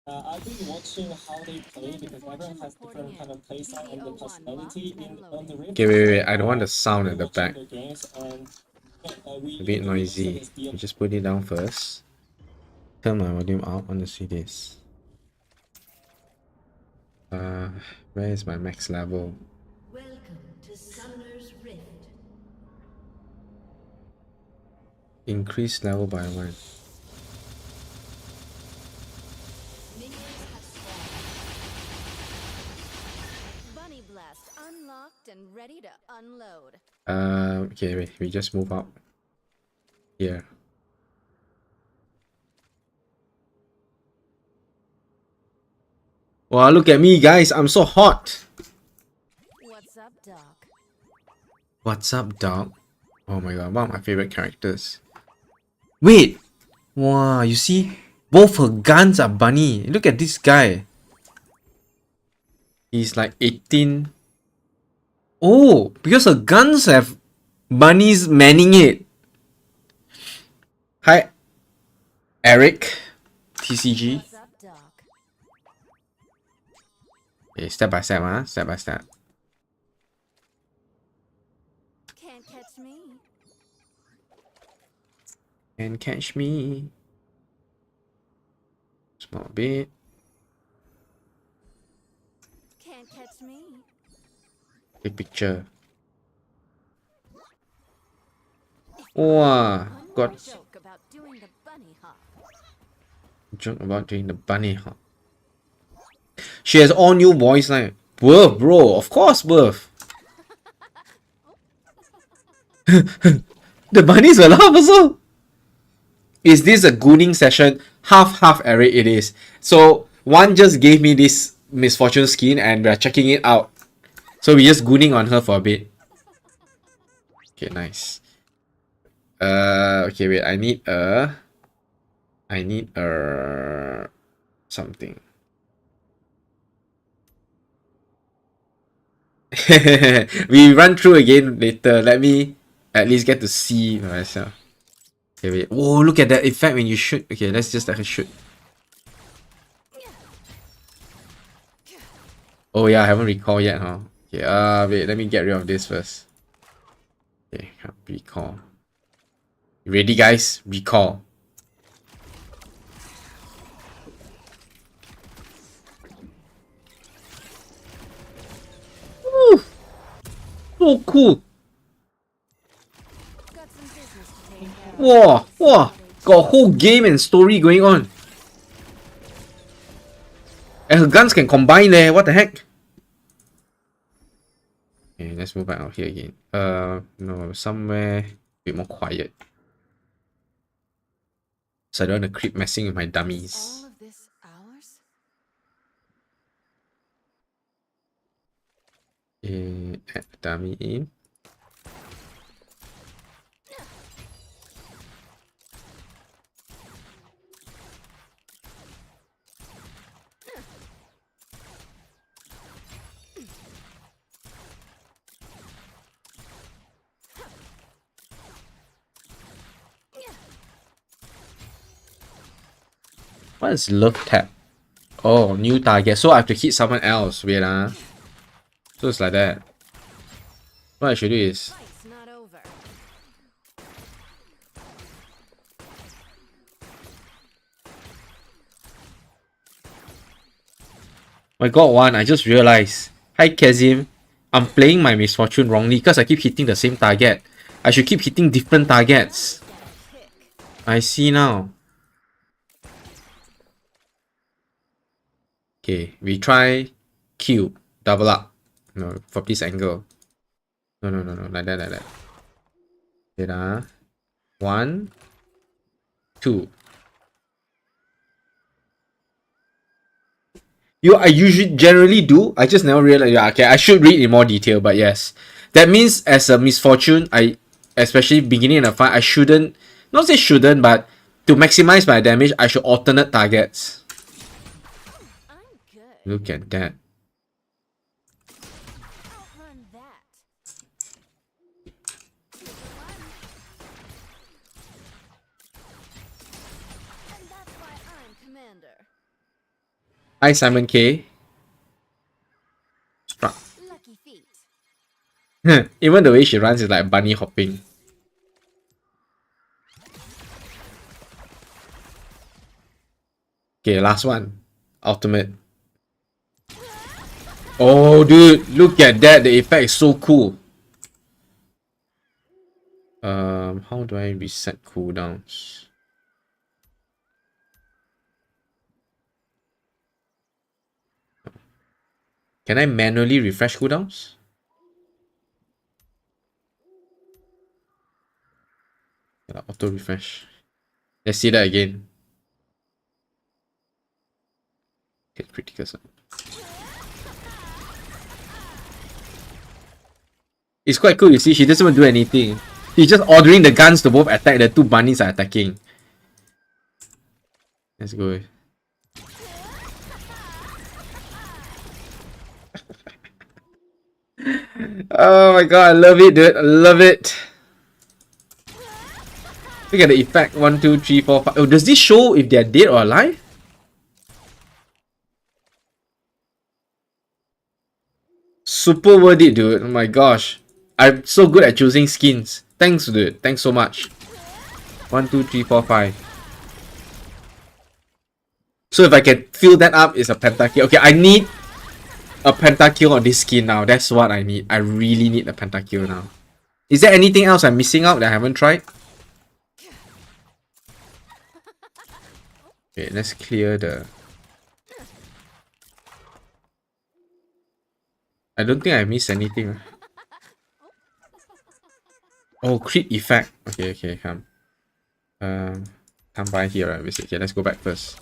I've been watching how they play because everyone has different kind of play style and the personality on the rift. Okay, wait. I don't want the sound at the back. Their games and A bit noisy. You just put it down first. Turn my volume out. I want to see this. Where is my max level? Welcome to Summoner's Rift. Increase level by 1. Bunny Blast unlocked and ready to unload. Okay, wait. We just move up. Here. Wow, look at me, guys. I'm so hot. What's up, Doc? What's up, dog? Oh my god, one of my favorite characters. Wait! Wow, you see? Both her guns are bunny. Look at this guy. He's like 18. Oh, because her guns have bunnies manning it. Hi, Eric. TCG. What's up, Doc? Okay, step by step, huh? Step by step. Can't catch me. And catch me. Small bit. Can't catch me. Big picture. Wow, got Joke about doing the bunny hop. joke about doing the bunny hop. She has all new voice line. Birth, bro. Of course, birth. The bunnies will laugh also. Is this a gooning session? Half, Eric, it is. So, one just gave me this misfortune skin and we're checking it out. So, we're just gooning on her for a bit. Okay, nice. Okay, wait. I need something. We run through again later. Let me at least get to see myself. Okay, wait. Oh, look at that effect when you shoot. Okay, let's just let her shoot. Oh yeah, I haven't recall yet, huh? Okay, wait, let me get rid of this first. Okay, recall. You ready, guys? Recall. Woo! So cool. Wow, wow. Got a whole game and story going on. And her guns can combine there. What the heck? Okay, let's move back out here again. No, somewhere a bit more quiet. So I don't want to creep messing with my dummies. All of this ours? Add the dummy in. What is love tap? Oh, new target. So I have to hit someone else. Wait, so it's like that. What I should do is I got one. I just realized. Hi Kazim. I'm playing my misfortune wrongly because I keep hitting the same target. I should keep hitting different targets. I see now. Okay, we try Q. Double up. No, from this angle. No. Like that. Wait, 1, 2. I usually generally do. I just never realized. Yeah, okay, I should read in more detail, but yes. That means as a misfortune, especially beginning in a fight, I shouldn't, not say shouldn't, but to maximize my damage, I should alternate targets. Look at that. Hi, Simon K. Lucky feet. Even the way she runs is like bunny hopping. Okay, last one. Ultimate. Oh, dude, look at that. The effect is so cool. How do I reset cooldowns? Can I manually refresh cooldowns? Yeah, auto refresh. Let's see that again. Hit critical. It's quite cool, you see, she doesn't even do anything. She's just ordering the guns to both attack, the two bunnies are attacking. Let's go. Oh my god, I love it, dude. I love it. Look at the effect. 1, 2, 3, 4, 5. Oh, does this show if they're dead or alive? Super worth it, dude. Oh my gosh. I'm so good at choosing skins. Thanks, dude. Thanks so much. 1, 2, 3, 4, 5. So if I can fill that up, it's a pentakill. Okay, I need a pentakill on this skin now. That's what I need. I really need a pentakill now. Is there anything else I'm missing out that I haven't tried? Okay, let's clear the... I don't think I missed anything. Oh, crit effect. Okay, okay, come. Come by here, obviously. Okay, let's go back first.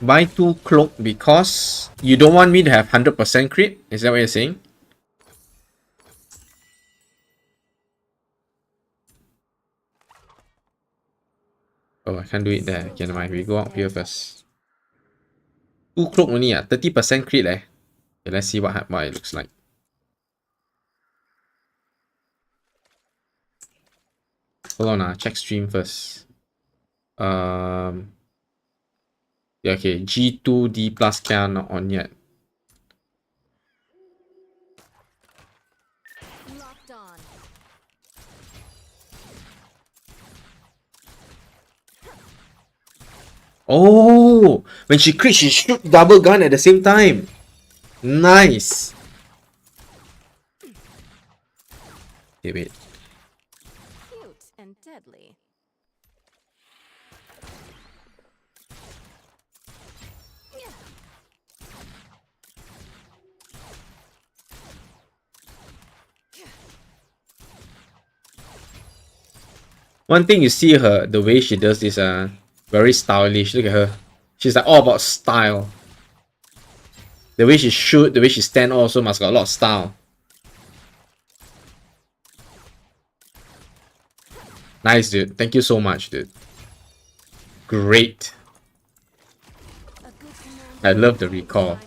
Buy 2 cloak because you don't want me to have 100% crit? Is that what you're saying? Oh, I can't do it there. Okay, never mind. We go up here first. 2 cloak only, 30% crit eh. Okay, let's see what it looks like. Hold on, check stream first. Yeah, okay, G2D plus K not on yet. Locked on. Oh, when she crit, she shoot double gun at the same time. Nice. Okay, wait. Cute and deadly. One thing you see her, the way she does this, very stylish. Look at her. She's like all about style. The way she shoot, the way she stand also must got a lot of style. Nice, dude. Thank you so much, dude. Great. I love the recall.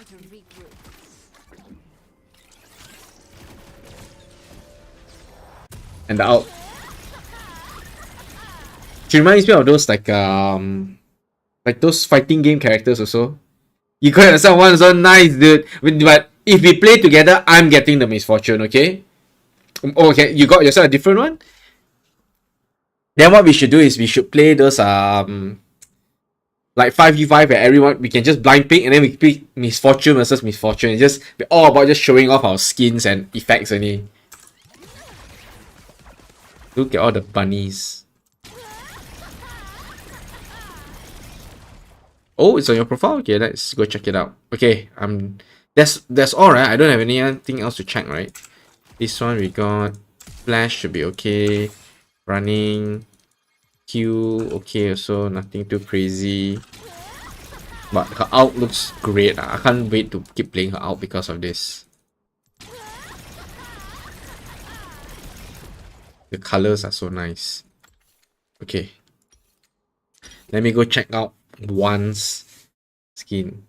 And the out. She reminds me of those like those fighting game characters also. You got yourself one so nice, dude. But if we play together, I'm getting the misfortune, okay? Okay, you got yourself a different one? Then what we should do is we should play those like 5v5 where everyone we can just blind pick and then we pick misfortune versus misfortune. It's just we're all about just showing off our skins and effects only. Look at all the bunnies. Oh, it's on your profile? Okay, let's go check it out. Okay, that's all right. I don't have anything else to check, right? This one we got flash should be okay. Running Q okay, so nothing too crazy. But her out looks great. I can't wait to keep playing her out because of this. The colors are so nice. Okay. Let me go check out One's skin.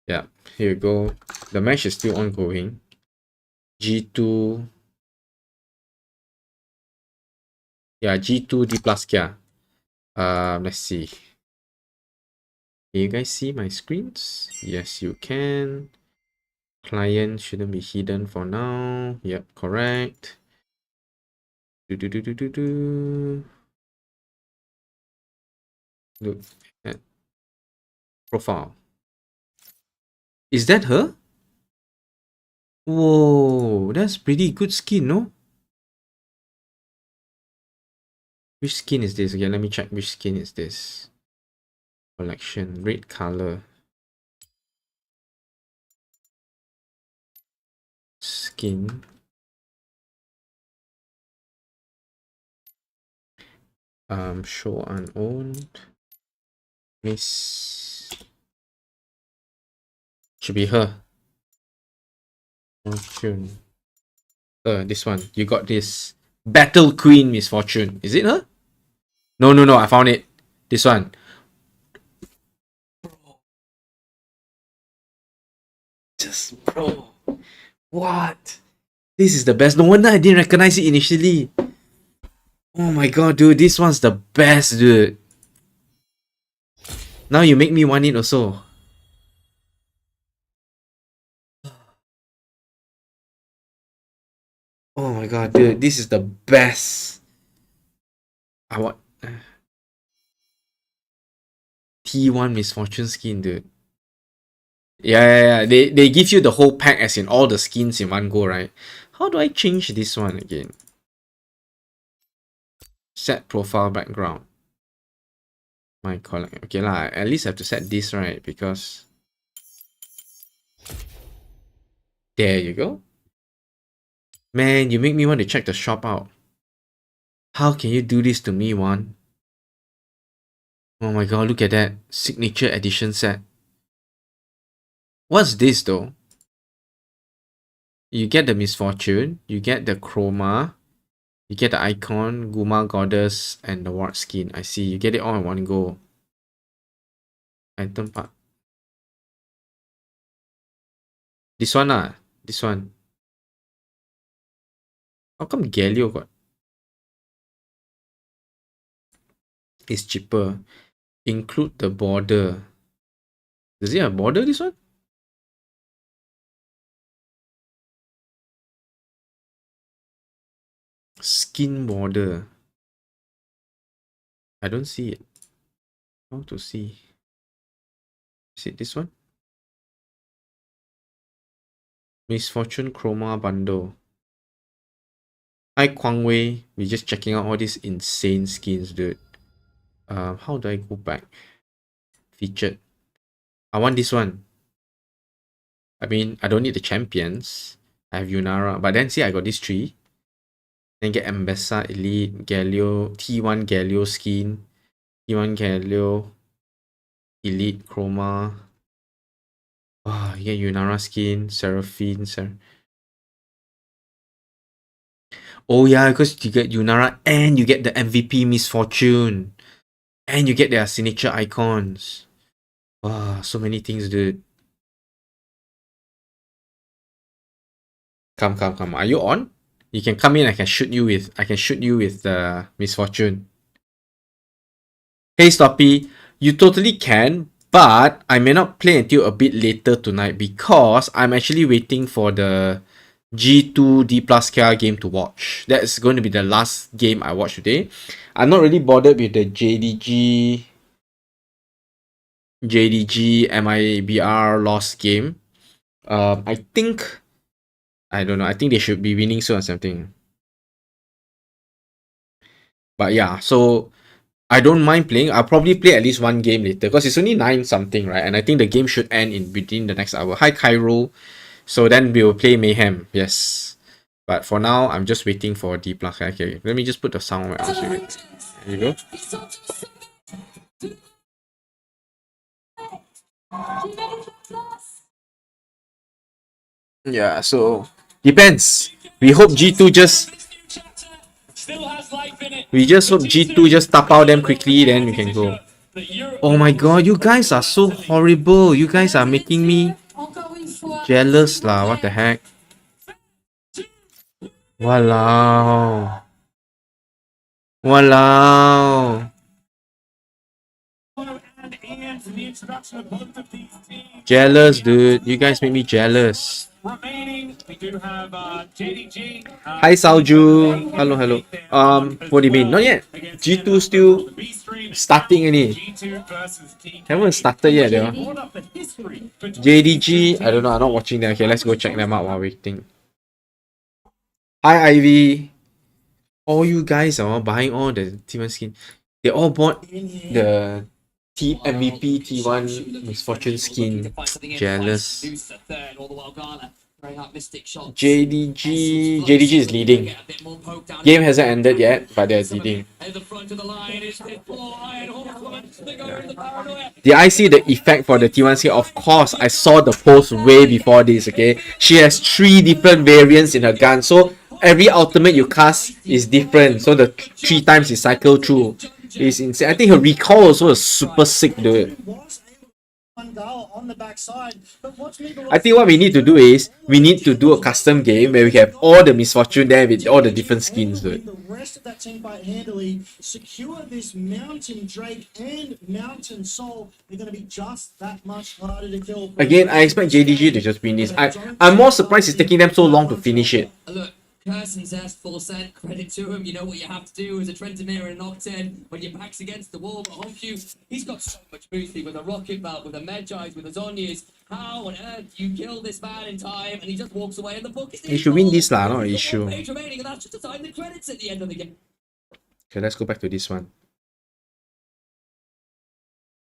Yeah, here you go. The match is still ongoing. G2. Yeah, G2 D plus Kia. Let's see. Can you guys see my screens? Yes, you can. Client shouldn't be hidden for now. Yep, correct. Look at profile. Is that her? Whoa, that's pretty good skin, no? Which skin is this? Okay, let me check which skin is this. Collection, red color. Skin. Show unowned. Miss. Should be her. Fortune. This one. You got this. Battle Queen Miss Fortune. Is it her? No, I found it. This one. Just bro. What? This is the best. No wonder I didn't recognize it initially. Oh my god, dude. This one's the best, dude. Now you make me want it also. Oh my god, dude. This is the best. I want T1 Misfortune skin, dude. Yeah. They give you the whole pack as in all the skins in one go, right? How do I change this one again? Set profile background. My collect. Okay lah, at least I have to set this right because there you go. Man, you make me want to check the shop out. How can you do this to me, Juan? Oh my god, look at that. Signature edition set. What's this though? You get the Misfortune, you get the Chroma, you get the Icon, Guma Goddess, and the Ward skin. I see, you get it all in one go. Item part. This one ah, this one. How come Galio got? It's cheaper. Include the border. Does it have a border, this one? Skin border. I don't see it. How to see? Is it this one? Misfortune Chroma bundle. Hi Kwang Wei. We're just checking out all these insane skins, dude. How do I go back? Featured. I want this one. I mean, I don't need the champions. I have Yunara. But then see, I got these three. Then get Ambessa, Elite, Galio, T1 Galio skin, T1 Galio, Elite, Chroma. Oh, you get Yunara skin, Seraphine, Oh yeah, because you get Yunara and you get the MVP Misfortune. And you get their signature icons. Wow, so many things, dude. Come. Are you on? You can come in. I can shoot you with the Misfortune. Hey Stoppy, you totally can, but I may not play until a bit later tonight because I'm actually waiting for the G2 D plus KR game to watch. That's going to be the last game I watch today. I'm not really bothered with the JDG MIBR lost game. I don't know. I think they should be winning soon or something. But yeah, so I don't mind playing. I'll probably play at least one game later because it's only 9 something, right? And I think the game should end in between the next hour. Hi Cairo. So then we will play Mayhem. Yes. But for now, I'm just waiting for D plus. Okay, let me just put the sound where else. There you go. Yeah, so depends. We hope G2 just hope G2 just tap out them quickly, then we can go. Oh my god, you guys are so horrible. You guys are making me jealous lah. What the heck? Walao. introduction of both of these teams. Jealous, dude. You guys make me jealous. Remaining, we do have JDG. Hi, Salju. Hello, hello. What do you mean? Not yet. G2 still starting any. Haven't started yet, though. JDG, I don't know. I'm not watching them. Okay, let's go check them out while waiting. Hi, Ivy. All you guys are buying all the T1 skin. They all bought the Team MVP T1 Misfortune skin. Jealous. JDG is leading. Game hasn't ended yet, but they're leading. Did I see the effect for the T1 skin? Of course, I saw the post way before this, okay? She has 3 different variants in her gun, so every ultimate you cast is different. So the 3 times you cycle through is insane. I think her recall also is super sick, dude. I think what we need to do is we need to do a custom game where we have all the Misfortune there with all the different skins, dude. The rest of that team fight handily secure this Mountain Drake and Mountain Soul. They're going to be just that much harder to kill. Again, I expect JDG to just win this. I'm more surprised it's taking them so long to finish it. Look, Kirsten says 4%, credit to him. You know what you have to do as a Trentamir and an Octane when your back's against the wall. But Honku, he's got so much boosty with a rocket belt, with a Medjais, with his Zhonya's. How on earth do you kill this man in time and he just walks away in the book? He should win this lah, not an issue. Page remaining, and that's just to sign the credits at the end of the game. Okay, let's go back to this one.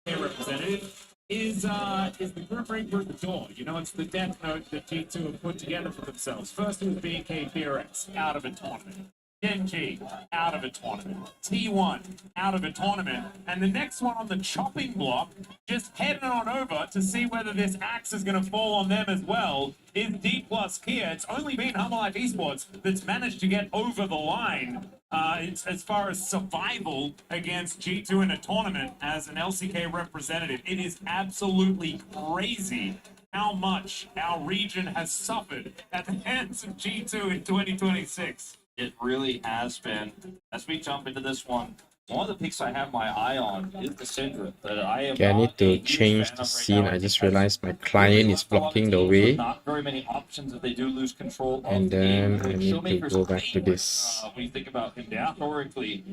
Representative is the group ring through the door. You know, it's the death note that G2 have put together for themselves. First was BK Theorex out of a tournament. Genki out of a tournament. T1 out of a tournament. And the next one on the chopping block, just heading on over to see whether this axe is going to fall on them as well, is D+ here. It's only been Humble Life Esports that's managed to get over the line. As far as survival against G2 in a tournament as an LCK representative. It is absolutely crazy how much our region has suffered at the hands of G2 in 2026. It really has been. As we jump into this one of the picks I have my eye on is the Syndra. That I am Okay, I need to change the scene. I just realized my client is blocking the way. Not very many options if they do lose control. And then I need to go back to this. When you think about him historically.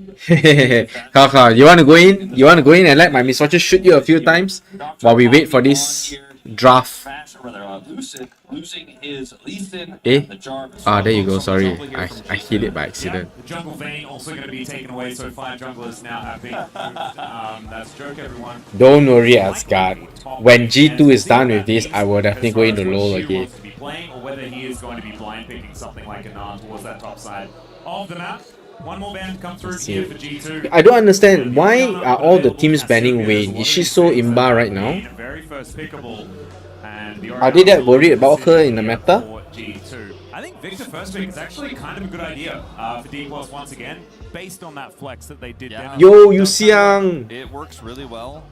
Kaka, you want to go in? You want to go in and let my Misfortune shoot you a few times while we wait for this draft? Losing his Leeson Eh? There you go. Sorry, I hit it by accident. The jungle vein also going to be taken away, so 5 junglers now have been moved. That's a joke, everyone. Don't worry, Asgard. When G2 is done with this, I will definitely go into LoL again. To be playing, or whether he is going to be blind picking something like a Nan towards that top side of the map. One more ban come through here for G2. I don't understand why are all the teams banning Wayne? Is she so imba right now? Very first pickable. Are they that worried about her in the meta? I think Victor first pick is actually kind of a good idea for D+ once again, based on that flex that they did. Yeah. Yo, Yu Xiang! It works really well.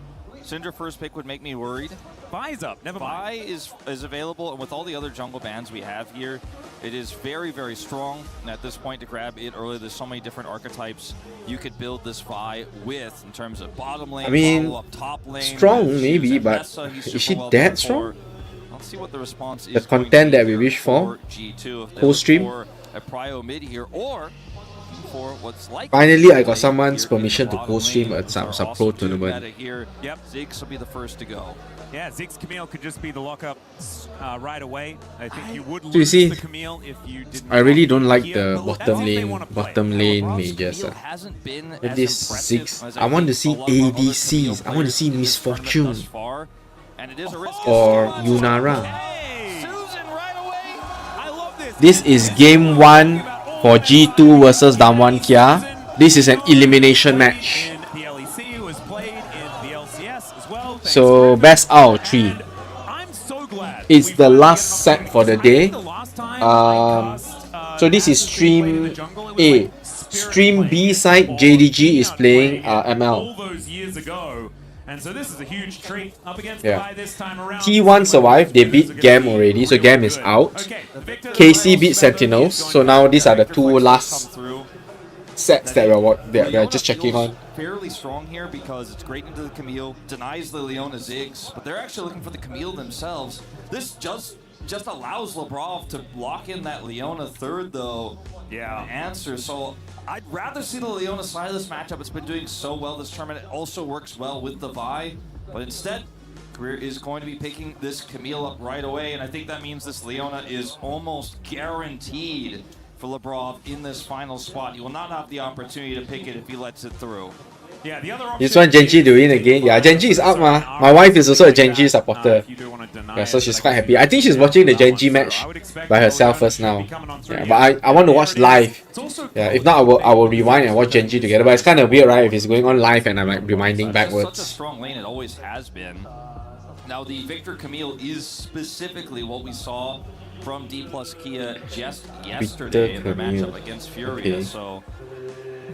Syndra first pick would make me worried. Buy's up, never mind. Buy is available, and with all the other jungle bans we have here, it is very, very strong. And at this point to grab it early, there's so many different archetypes you could build this Vi with in terms of bottom lane, I mean, follow-up top lane. strong maybe, but is she that strong? Let's see what the response is. The content that we wish for. G2, Cool stream. A prio mid here, or for what's like. Finally, I got someone's permission to co-stream a pro tournament. Yep, Ziggs will be the first to go. Yeah, Ziggs Camille could just be the lockup right away. I think you would So you lose see, the Camille if you didn't. I really don't like the bottom lane mages. With this Ziggs, I want to see ADCs. I want to see Misfortune or Yunara. This is game 1 for G2 versus Damwon Kia. This is an elimination match. So best out of 3. It's the last set for the day. So this is stream A. Stream B side, JDG is playing ML. And so this is a huge treat up against Yeah. this time around. T1 survived, they beat Gam already, so Gam is out. KC beat Sentinels, so now these are the 2 last sets that we're just checking on. fairly strong here because it's great into the Camille, denies the Leona Ziggs, but they're actually looking for the Camille themselves. This just allows Labrov to lock in that Leona third, though. Yeah. Answer. So I'd rather see the Leona Silas matchup. It's been doing so well this tournament. It also works well with the Vi, but instead, Career is going to be picking this Camille up right away, and I think that means this Leona is almost guaranteed for Labrov in this final spot. You will not have the opportunity to pick it if he lets it through. Yeah, the other This one Genji to win again. Yeah, Genji is up ma. My wife is also a Genji supporter. Yeah, so she's quite happy. I think she's watching the Genji match by herself first now. Yeah, but I want to watch live. Yeah, if not I will rewind and watch Genji together. But it's kind of weird, right? If it's going on live and I'm like rewinding backwards. Such a strong lane, it always has been. Now the Victor Camille is specifically what we saw from D plus Kia just yesterday in their matchup against Furia. Okay. So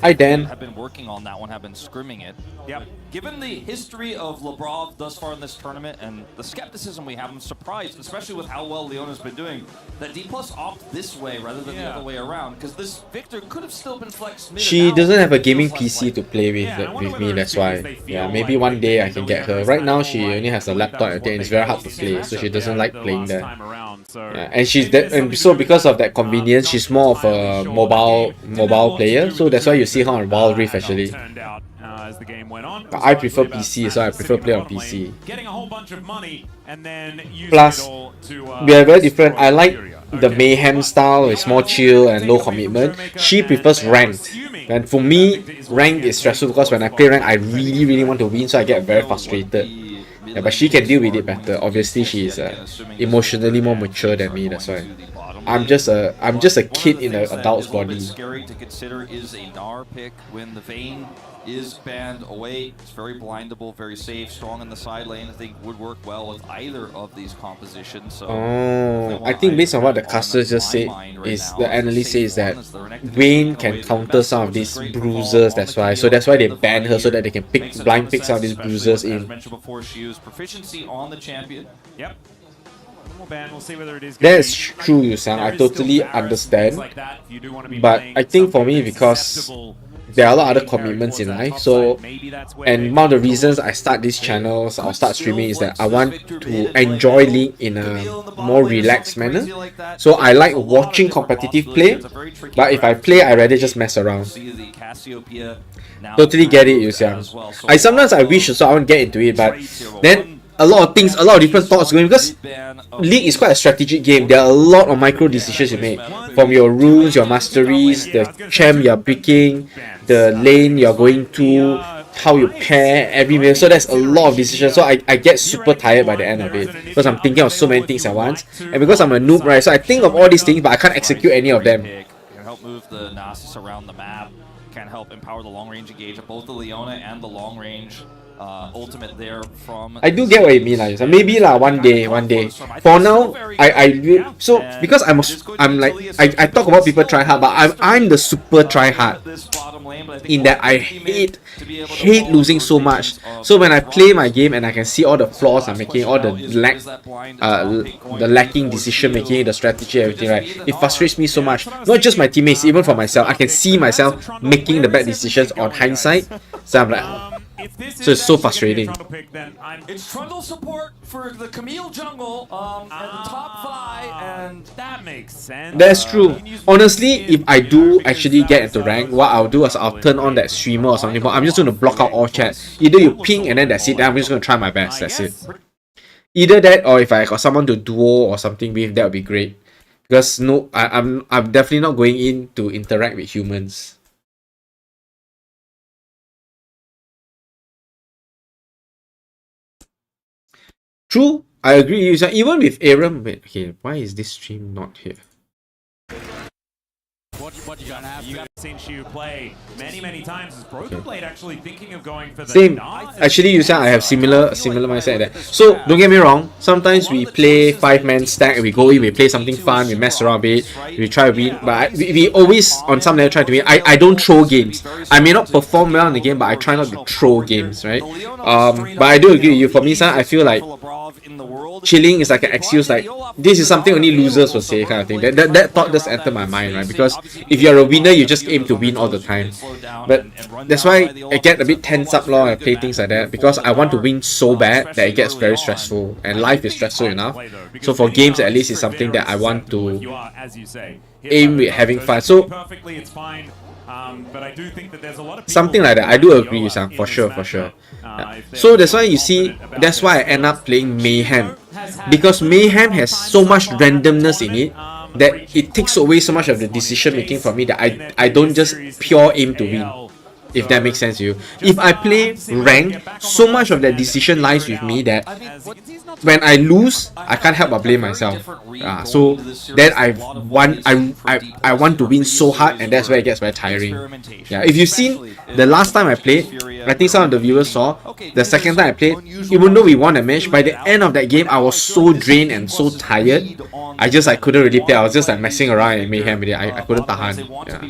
Hi Dan. have been working on that one, have been scrimming it. Yep. Given the history of Labrov thus far in this tournament and the skepticism we have, I'm surprised, especially with how well Leona's been doing, that D plus opt this way rather than the other way around, because this Victor could have still been flexed mid. She doesn't have a gaming PC to play with me, that's why. Yeah, maybe one day I can get her. Right now she only has a laptop and it's very hard to play, so she doesn't like playing there. Yeah, and so because of that convenience, she's more of a mobile player, so that's why you see her on Wild Rift actually. As the game went on. But I prefer PC, so I prefer play on PC. Getting a whole bunch of money and then using Plus, it all to, we are very different. I like the Mayhem style, it's more chill and low commitment. She prefers ranked. And for me, ranked is stressful because when I play ranked, I really want to win, so I get very frustrated. Yeah, but she can deal with it better. Obviously, she is emotionally more mature than me, that's why. I'm just a kid in an adult's body. Scary to consider is a Gnar pick when the Vayne is banned away. It's very blindable, very safe, strong in the side lane. I think would work well with either of these compositions. So I think based on what the casters just said, is the analyst says that Vayne can counter some of these bruisers. That's why. So that's why they ban her so that they can blind pick some of these bruisers in. As mentioned before, she used proficiency on the champion. Yep. We'll see whether it is That's true, Yusang. I totally understand. But I think for me, because there are a lot of other commitments in life, so and one of the reasons I start these channels or start streaming is that I want to enjoy League in a more relaxed manner. So I like watching competitive play, but if I play, I rather just mess around. Totally get it, Yusang. Sometimes I wish also I want to get into it, but then a lot of things, a lot of different thoughts going, because League is quite a strategic game. There are a lot of micro decisions you make, from your runes, your masteries, the champ you're picking, the lane you're going to, how you pair every move. So there's a lot of decisions. So I get super tired by the end of it because I'm thinking of so many things at once, and because I'm a noob, right, so I think of all these things but I can't execute any of them. Can help move the Nasus around the map, can help empower the long range engage of both the Leona and the long range ultimate there from. I do get what you mean, like maybe one day. For now, because I'm like I talk about people try hard, but I'm the super try hard. In that I hate losing so much. So when I play my game and I can see all the flaws I'm making, all the lacking decision making, the strategy, everything, right? It frustrates me so much. Not just my teammates, even for myself. I can see myself making the bad decisions on hindsight. So I'm like. So it's so frustrating. It's Trundle support for the Camille jungle and the top 5, and that makes sense. That's true. Honestly, if I do actually get into rank, what I'll do is I'll turn on that streamer or something. But I'm just going to block out all chat. Either you ping and then that's it. Then I'm just going to try my best. That's it. Either that, or if I got someone to duo or something with, that would be great. Because no, I'm definitely not going in to interact with humans. True, I agree. Even with Aaron, wait, okay, why is this stream not here? What you gonna have? I've seen you play many times. Is Broken Blade actually thinking of going for the same? Actually, I have similar mindset there. So don't get me wrong. Sometimes we play 5-man stack and we go in, we play something fun, we mess around a bit, we try to win. But we always on some level try to win. I don't throw games. I may not perform well in the game, but I try not to throw games, right? But I do agree with you. For me, I feel like chilling is like an excuse, like this is something only losers will say, kind of thing. That thought just entered my mind, right? Because if you're a winner, you just aim to win all the time. But that's why I get a bit tense up lor and play things like that, because I want to win so bad that it gets very stressful, and life is stressful enough. So for games, at least, it's something that I want to aim with having fun. So something like that, I do agree, Sam, for sure. Yeah. So that's why you see, that's why I end up playing Mayhem, because Mayhem has so much randomness in it that it takes away so much of the decision making from me that I don't just pure aim to win, if that makes sense to you. If I play rank, so much of that decision lies with me that when I lose, I can't help but blame myself. So then I want to win so hard, and that's where it gets very tiring. Yeah, if you've seen the last time I played, I think some of the viewers saw, the second time I played, even though we won a match, by the end of that game, I was so drained and so tired. I couldn't really play. I was just like messing around in Mayhem with it. I couldn't tahan. Yeah.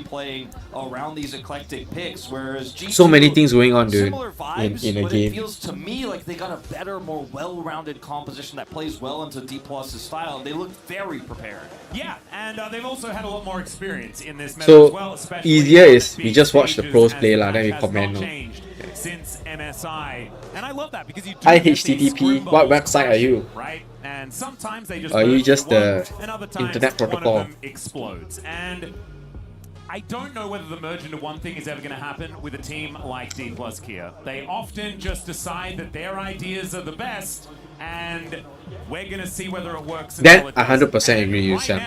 So many things going on, dude, in a game. It feels to me like they got a better, more well-rounded composition that plays well into D+'s style. They look very prepared. Yeah, and they've also had a lot more experience in this meta So as well. Especially easier is we just watch the pros play lah, then we comment. Since MSI, and I love that because you do Hi get these HTTP, screwballs, what website are you? right? And sometimes they just Are you merge just into the one, and other times internet one of protocol? them explodes. And I don't know whether the merge into one thing is ever going to happen with a team like D+ Kia. They often just decide that their ideas are the best, and we're going to see whether it works. That 100% agree with you, Sam.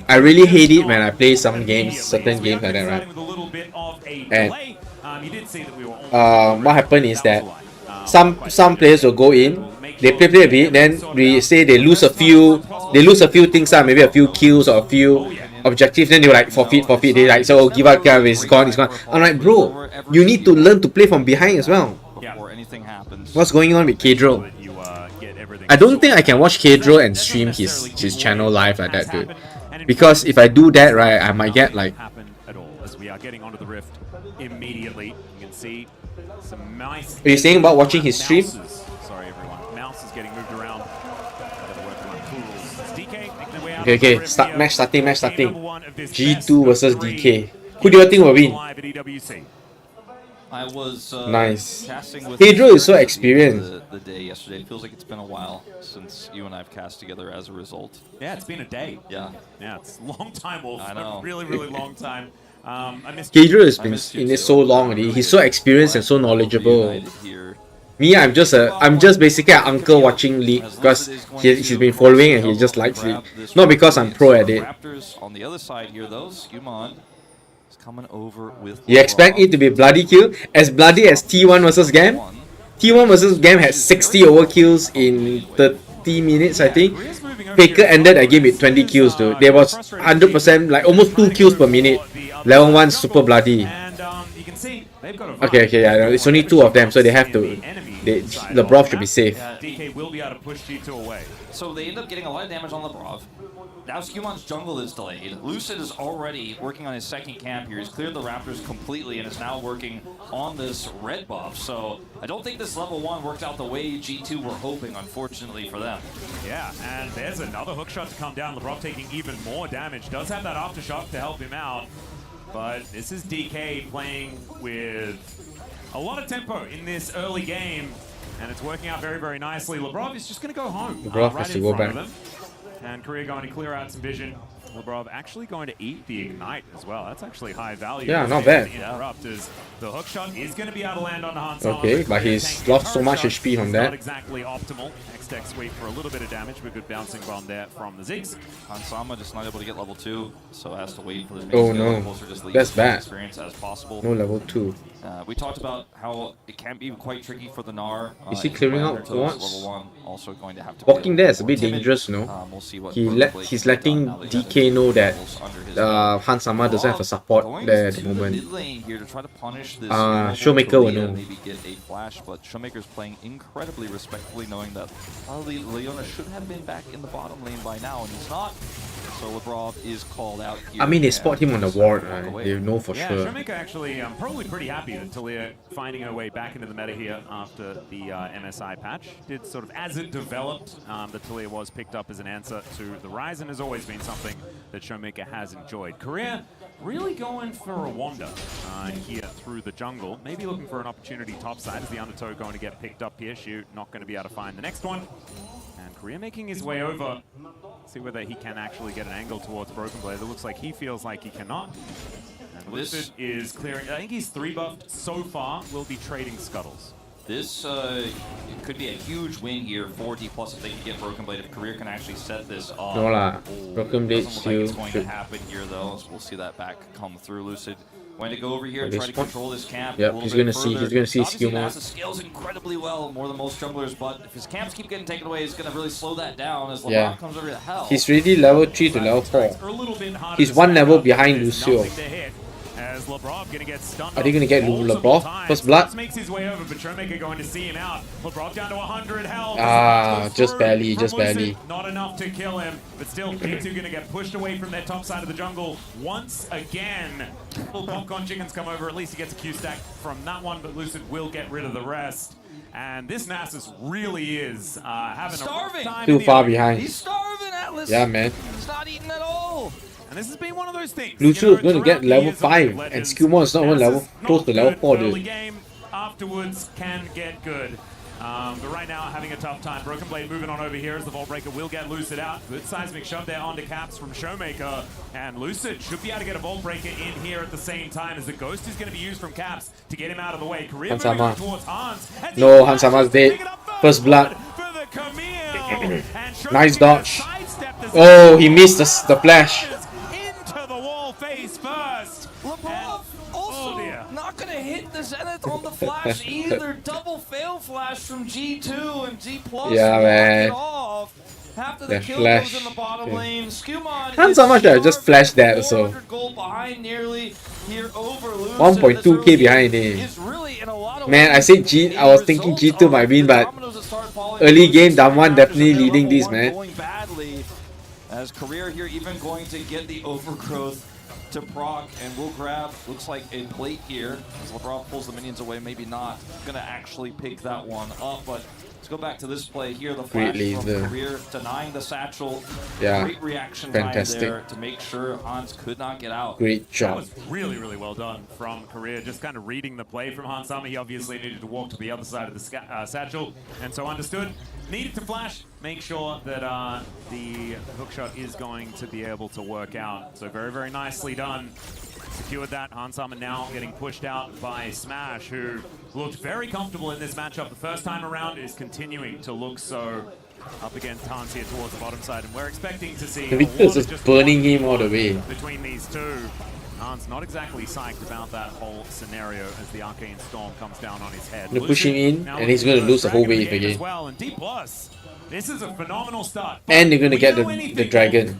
I really hate it when I play some games, certain games like that, right? And what happened is that some players will go in, they play a bit, then we say they lose a few things, maybe a few kills or a few objectives, then they were like forfeit, they like, so give up, it's gone. I'm like, bro, you need to learn to play from behind as well. What's going on with Kedro? I don't think I can watch Kedro and stream his channel live like that, dude. Because if I do that, right, I might get like. As we are getting onto the rift immediately, you can see some nice. Are you saying about watching his stream? Sorry, everyone. Mouse is getting moved around. Okay, match starting. G2 versus DK. Who do you think will win? I was nice. casting with Pedro is so experienced. The day yesterday. It feels like it's been a while since you and I have cast together as a result. Yeah, it's been a day. Yeah. Yeah, it's a long time, Wolf. I know. A really, really long time. I missed Pedro has been in this so long already. He's so experienced and so knowledgeable. Me, I'm just basically an uncle watching League because he's been following and he just likes it. Not because I'm pro at it. Raptors on the other side here, though. Skewmon is coming over with. You expect it to be bloody kill? As bloody as T1 versus Gam? T1 versus Gam had 60 overkills in 30 minutes, I think. Faker ended that game with 20 kills, dude. There was 100%, like almost 2 kills per minute. Level 1 super bloody. Okay, yeah, it's only 2 of them, so they have to. The Brov should be safe. DK will be able to push G2 away. So they end up getting a lot of damage on the Brov. Now Skewmon's jungle is delayed. Lucid is already working on his second camp here. He's cleared the Raptors completely and is now working on this red buff. So I don't think this level 1 worked out the way G2 were hoping, unfortunately for them. Yeah, and there's another hookshot to come down. LeBron taking even more damage. Does have that aftershock to help him out. But this is DK playing with a lot of tempo in this early game. And it's working out very, very nicely. Lebrov is just going to go home. Lebrov has to go back. And Korea going to clear out some vision. Lebrov actually going to eat the Ignite as well. That's actually high value. Yeah, not bad. Interrupt as the hookshot is going to be able to land on the Hansama. Okay, but he's lost so much HP on that. Not exactly optimal. X-Tech sweep for a little bit of damage, but good bouncing bomb there from the Ziggs. Hansama just not able to get level 2, so has to wait for this. Oh no, that's bad. Experience as possible. No level 2. We talked about how it can be quite tricky for the Gnar. Is he clearing out once? Level 1 also going to have to walking there is a bit dangerous, no? We'll see what he's letting DK know that Hansama doesn't have a support there at the moment. Showmaker will know. Maybe get a flash, but Showmaker's playing incredibly respectfully, knowing that probably Leona should have been back in the bottom lane by now, and he's not. So Lebrov is called out here. I mean, they spot him on the ward, Walk away. they know for Yeah, sure. Showmaker actually probably pretty happy that Talia finding her way back into the meta here after the MSI patch. Did sort of as it developed, that Talia was picked up as an answer to the Ryzen has always been something that Showmaker has enjoyed. Korea really going for a wander here through the jungle. Maybe looking for an opportunity topside. Is the Undertow going to get picked up here? Shoot, not going to be able to find the next one. And Korea making his way over. See whether he can actually get an angle towards Broken Blade. It looks like he feels like he cannot. And Lucid is clearing. I think he's 3 buffed so far. We'll be trading scuttles. This it could be a huge win here for D+ if they can get Broken Blade. If Career can actually set this off. No lah. Broken Blade Doesn't look like it's still going should. to happen here though. So we'll see that back come through. Lucid going to go over here Oh, and they try to spot. control this camp. Yep, a little he's bit gonna see- further. he's gonna see Obviously, skill mode. Nasa scales incredibly well, more than most jugglers. But if his camps keep getting taken away, it's going to really slow that down as LeBron Yeah. comes over to hell. He's really level 3 to level 4. He's 1 level behind Lucio. As Lebrov gonna get stunned. Are they gonna get multiple Lebrov? times. First blood? Just makes his way over, but Showmaker going to see him out. Lebrov down to 100 health. Ah, Goes just through barely, from just Lucid. barely. Not enough to kill him, but still G2 gonna get pushed away from their top side of the jungle once again. Little popcorn chickens come over. At least he gets a Q stack from that one, but Lucid will get rid of the rest. And this Nasus really is having Starving. a rough time. Too in the far early- behind. He's starving, Atlas. Yeah, man. He's not eating at all. And this has been one of those things. Lucio is going to throughout get the level years of 5, Legends, and Skillmon is not even level Nasus close to not level good 4, early dude. game, afterwards can get good. But right now, having a tough time. Broken Blade moving on over here as the Vault Breaker will get Lucid out. Good seismic shove there onto Caps from Showmaker. And Lucid should be able to get a Vault Breaker in here at the same time as the Ghost is going to be used from Caps to get him out of the way. Korea moving Hansama. on towards Hans. As he No, flashes Hansama's to dead. pick it up First blood. for the Camille. And Showmaker Nice dodge. sidestepped this Oh, he missed the flash. into the wall face first. Lebrov also not going to hit the Zenith on the flash either. Double fail flash from G2 and G+. Yeah, walk man. it off. After the The kill flash. goes in the bottom Yeah. lane, Skumon Hansama should have just flashed that also. 400 gold behind nearly here over Lucid. 1.2k behind him. Is really in a lot of Man, I ways said G. I was thinking G2 might win, but dominoes that start falling. early game, Damwon definitely leading this, man. Going badly as Career here even going to get the overgrowth to proc and will grab, looks like a plate here as Lebrov pulls the minions away. Maybe not gonna actually pick that one up, but let's go back to this play here. The flash Great from lead there. Career denying the satchel. Yeah, Great reaction fantastic. time there to make sure Hans could not get out. Great That job. was really, really well done from Korea. Just kind of reading the play from Hansama. He obviously needed to walk to the other side of the satchel, and so understood. Needed to flash, make sure that the hookshot is going to be able to work out. So very, very nicely done. Secured that. Hansama now getting pushed out by Smash, who looked very comfortable in this matchup the first time around, is continuing to look so up against Hans here towards the bottom side, and we're expecting to see Victor is just burning him all the way. between these two. Hans not exactly psyched about that whole scenario as the Arcane Storm comes down on his head. Gonna push him in, now and he's with gonna lose the whole Dragon wave game as again. well, and D+, this is a phenomenal start. And they're gonna we get know the anything dragon.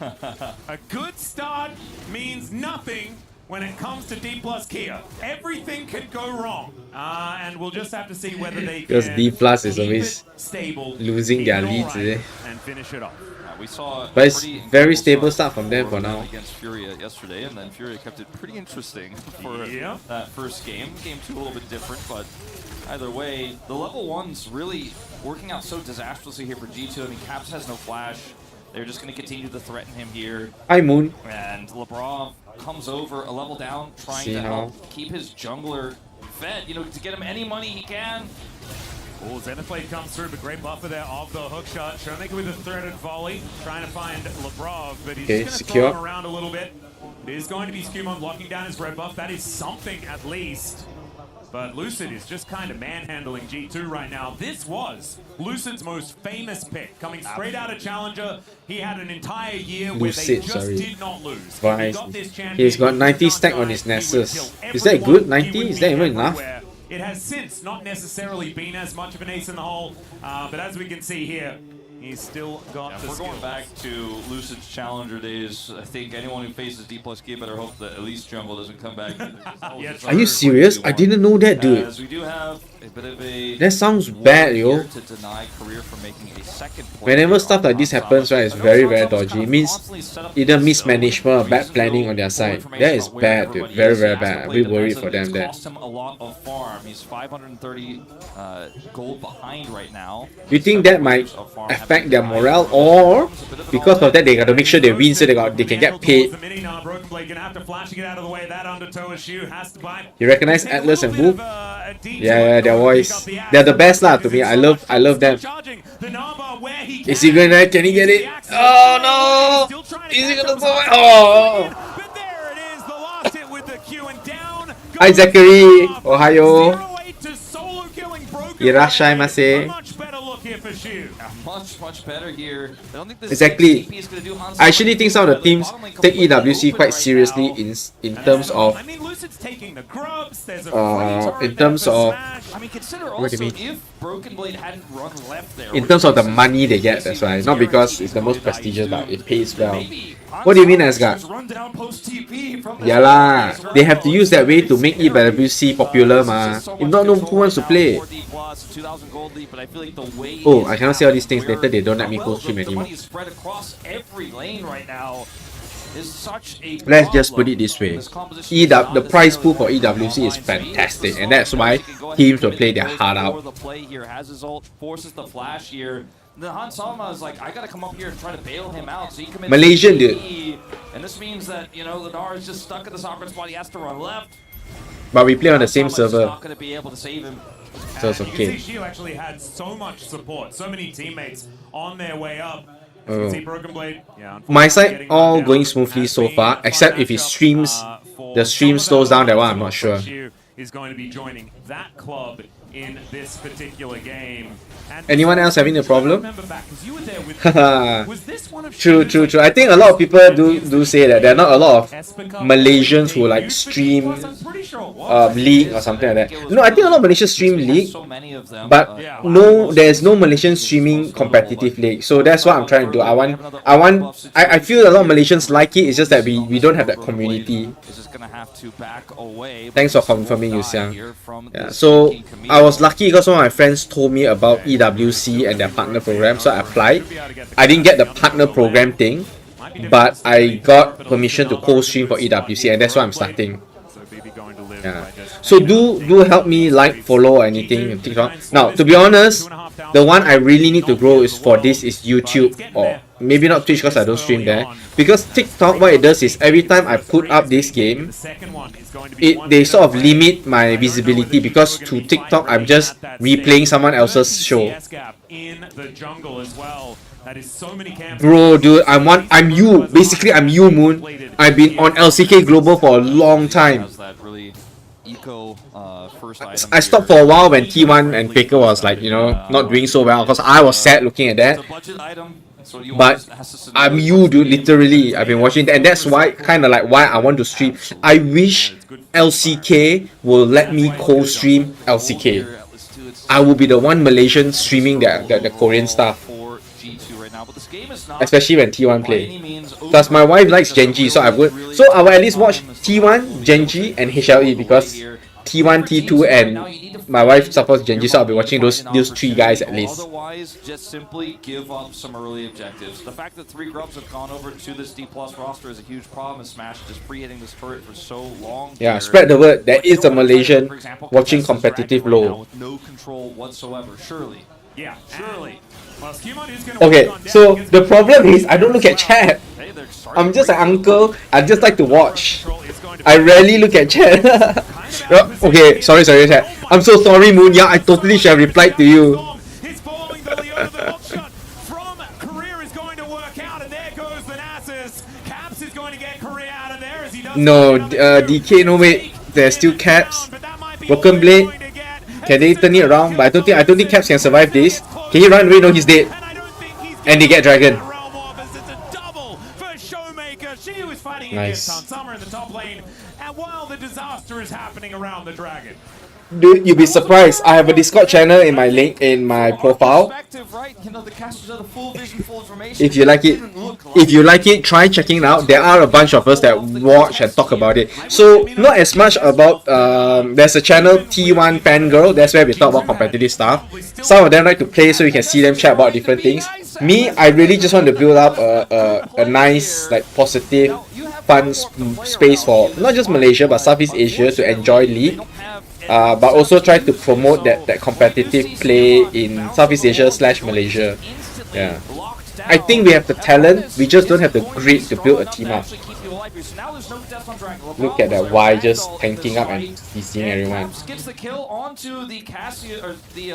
A good start means nothing when it comes to D+ Kia. Everything can go wrong, and we'll just have to see whether they Because can D+ is keep always it stable, losing keep their it all leads, right, eh? and finish it off. We saw But it's pretty very incredible stable start from them for now. against Furia yesterday, and then Furia kept it pretty interesting for Yeah. that first game. Game 2 a little bit different, but either way, the level 1's really working out so disastrously here for G2. I mean, Caps has no flash. They're just going to continue to threaten him here. Hi, Moon. And Lebrov comes over a level down, trying See to how? help keep his jungler fed, you know, to get him any money he can. Oh, Zenith Blade comes through, but great buffer there of the hook shot. Showmaker with a threaded volley, trying to find Lebrov, but he's Okay, just going to secure. throw him around a little bit. It is going to be Skumon locking down his red buff. That is something at least. But Lucid is just kind of manhandling G2 right now. This was Lucid's most famous pick, coming straight out of Challenger. He had an entire year where they Lucid, just sorry. did not lose. But He got this champion, he's got he 90 would stack not on his die, he would Nessus. kill Is that everyone, good? he 90? would Is be that even enough? everywhere. It has since not necessarily been as much of an ace in the hole, but as we can see here, He's still got the skills. We're going back to Lucid's Challenger days. I think anyone who faces D plus K better hope that at least Jumbo doesn't come back. Are you serious? I didn't know that, dude. As we do have a bit of a that sounds bad, yo. to deny career from making a second Whenever stuff like this happens, right, it's very, very dodgy. It means either mismanagement or bad planning on their side. That is bad, dude. Very, very bad. I'll be worried for them there. Cost him a lot of farm. He's 530 gold behind right now. You think that might affect their morale, or because of that they got to make sure they win so they can get paid? You recognize Atlas and Wu? Yeah, their voice. They're the best lah to me. I love them. Is he gonna? Can he get it? Oh no! Is he gonna go? Oh! Hi Zachary. Ohio. Irashaimase. Much better here. I don't think this Exactly. TP is gonna do I actually think some of the teams take EWC quite seriously in terms of in terms of I mean, consider what do you also mean? if Broken Blade hadn't run left there. In terms of the money they get, that's why. Not because it's the most prestigious, but it pays well. What do you mean, Asgard? Yeah lah, they have to use that way to make EWC popular ma. If not, no who wants to play. Oh, I cannot say all these things later, they don't let me go stream anymore. Let's just put it this way. The prize pool for EWC is fantastic, and that's why teams will play their heart out. The Han Sama is like, I gotta come up here and try to bail him out, so he commits Malaysian, dude. And this means that, you know, Ladar is just stuck in this awkward spot, he has to run left. But we play on the same server, Not gonna be able to save him. so it's You can okay. see Shiu actually had so much support, so many teammates on their way up. As you Oh. can see Broken Blade, My side all going smoothly so far, except if his streams, the stream slows down, that one I'm not sure. Shiu is going to be joining that club in this particular game. And Anyone else having a problem? remember back, 'cause you were there with was this one of True. I think a lot of people do say that there are not a lot of Malaysians who like stream League or something like that. No, I think a lot of Malaysians stream League, but no, there's no Malaysian streaming competitive league. So that's what I'm trying to do. I feel a lot of Malaysians like it. It's just that we don't have that community. Thanks for confirming, Yuxiang. Yeah, so I was lucky because one of my friends told me about EWC and their partner program, so I applied. I didn't get the partner program thing, but I got permission to co-stream for EWC, and that's why I'm starting. Yeah. So do help me like, follow, anything on TikTok. Now, to be honest, the one I really need to grow is for this is YouTube, or maybe not Twitch because I don't stream there. Because TikTok, what it does is every time I put up this game, they sort of limit my visibility, because to TikTok I'm just replaying someone else's show. Bro, dude, I'm you. Basically, I'm you, Moon. I've been on LCK Global for a long time. I stopped for a while when T1 and Faker was like, you know, not doing so well, because I was sad looking at that. But I'm you, dude, literally. I've been watching that, and that's why, kind of like why I want to stream. I wish LCK will let me co-stream LCK. I will be the one Malaysian streaming the Korean stuff. Especially when T1 play. Plus my wife likes Genji, so I will at least watch T1, Genji, and HLE, because T1, T2, and my wife supports Genji, so I'll be watching those three guys at least. Otherwise, just simply give up some early objectives. The fact that 3 Grubs have gone over to this D+ roster is a huge problem, as Smash just pre-hitting this turret for so long. Yeah, spread the word. There is a Malaysian watching competitive low. With no control whatsoever, surely. Yeah, surely. Okay, so the problem is I don't look at chat. I'm just an uncle. I just like to watch. I rarely look at chat. Okay, sorry chat. I'm so sorry, Moon. Yeah, I totally should have replied to you. No, DK, no wait. There's still Caps. Broken Blade. Can they turn it around? But I don't think Caps can survive this. Can he run away? No, he's dead. And they get Dragon. Nice. And while the disaster is happening around the Dragon. Dude, you'll be surprised. I have a Discord channel in my link in my profile. perspective, right? You know, the casters are the full vision, full information. If you like it, try checking it out. There are a bunch of us that watch and talk about it. So not as much about there's a channel T1 Fangirl. That's where we talk about competitive stuff. Some of them like to play, so you can see them chat about different things. Me, I really just want to build up a nice, like, positive, fun space for not just Malaysia but Southeast Asia to enjoy League. But also try to promote that competitive play in Southeast Asia / Malaysia. Yeah, I think we have the talent. We just don't have the grit to build a team up. Look at that Y just tanking up and CCing everyone. Gets the kill onto the Cassia or the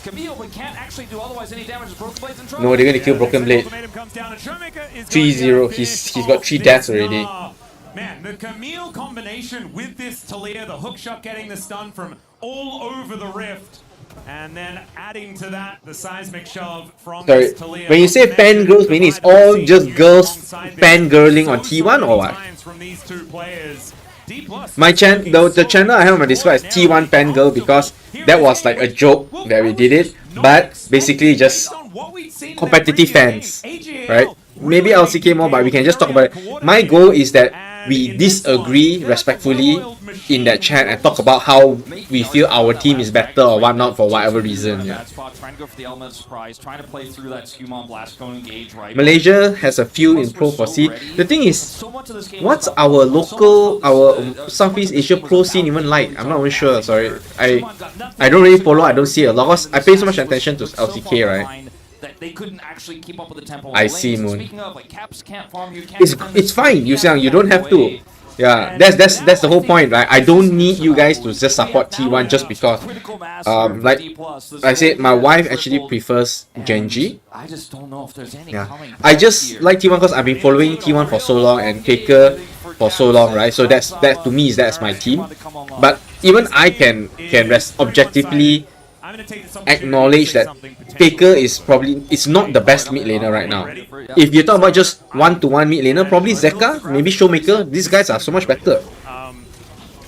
Camille, but can't actually do otherwise any damage. Broken Blade's in trouble. No, they're gonna kill Broken Blade. 3-0. He's got 3 deaths already. Man, the Camille combination with this Talia, the hookshot getting the stun from all over the rift, and then adding to that the seismic shove from Sorry, this Talia. when you say fangirls, mean it's all just girls fangirling on T1 or what? From these two players. My the channel I have on my Discord is T1 Fangirl because that was like a joke that we did it, but basically just competitive fans, right? Maybe LCK more, but we can just talk about it. My goal is that we disagree respectfully in that chat and talk about how we feel our team is better or whatnot for whatever reason. Yeah. Malaysia has a few in Pro for C. The thing is, what's our local, our Southeast Asia Pro scene even like? I'm not even sure, sorry. I don't really follow, I don't see a lot. Because I pay so much attention to LCK, right? That they couldn't actually keep up with the tempo. I see, Moon. Speaking of, like, Caps can't farm, you can't it's fine, Yusiang, you don't have to. Yeah, that's the whole point, right? I don't need you guys to just support T1 just because. Like I said, my wife actually prefers Genji. I just don't know if there's any coming. I just like T1 because I've been following T1 for so long and Faker for so long, right? So that to me that's my team. But even I can objectively acknowledge that Faker is not the best mid laner right now. If you talk about just one-to-one mid laner, probably Zeka, maybe Showmaker. These guys are so much better.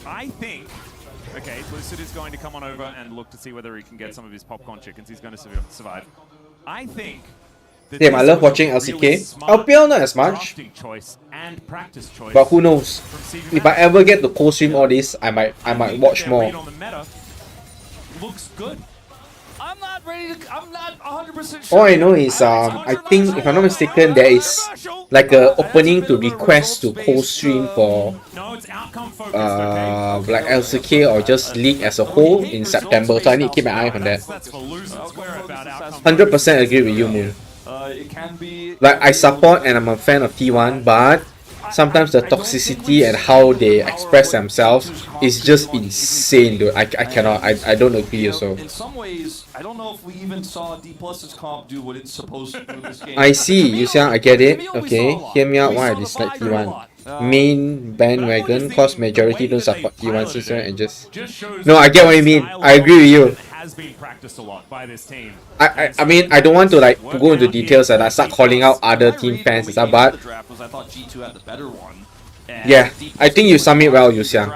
I think, okay, Lucid is going to come on over and look to see whether he can get some of his popcorn chickens. He's going to survive. I think. Damn, I love watching LCK. LPL not as much, but who knows? If I ever get to co-stream all this, I might watch more. Looks good. I'm not 100% sure. All I know is I think if I'm not mistaken there is like a opening to request to co-stream for like LCK or just League as a whole in September, so I need to keep my eye on that. 100% agree with you, Moon. Like I support and I'm a fan of T1, but sometimes the toxicity and how they express themselves is just insane, dude. I cannot. I don't agree also. In some ways, I don't know if we even saw D+'s comp do what it's supposed to do this game. I see, Yusiang, I get it. Okay, hear me out why I dislike T1. Main bandwagon, cause majority don't support T1 system and just... No, I get what you mean. I agree with you. Has been practiced a lot by this team. I mean, I don't want to like go into details and I start calling out other team fans and stuff, but yeah, I think you sum it well, Yusiang.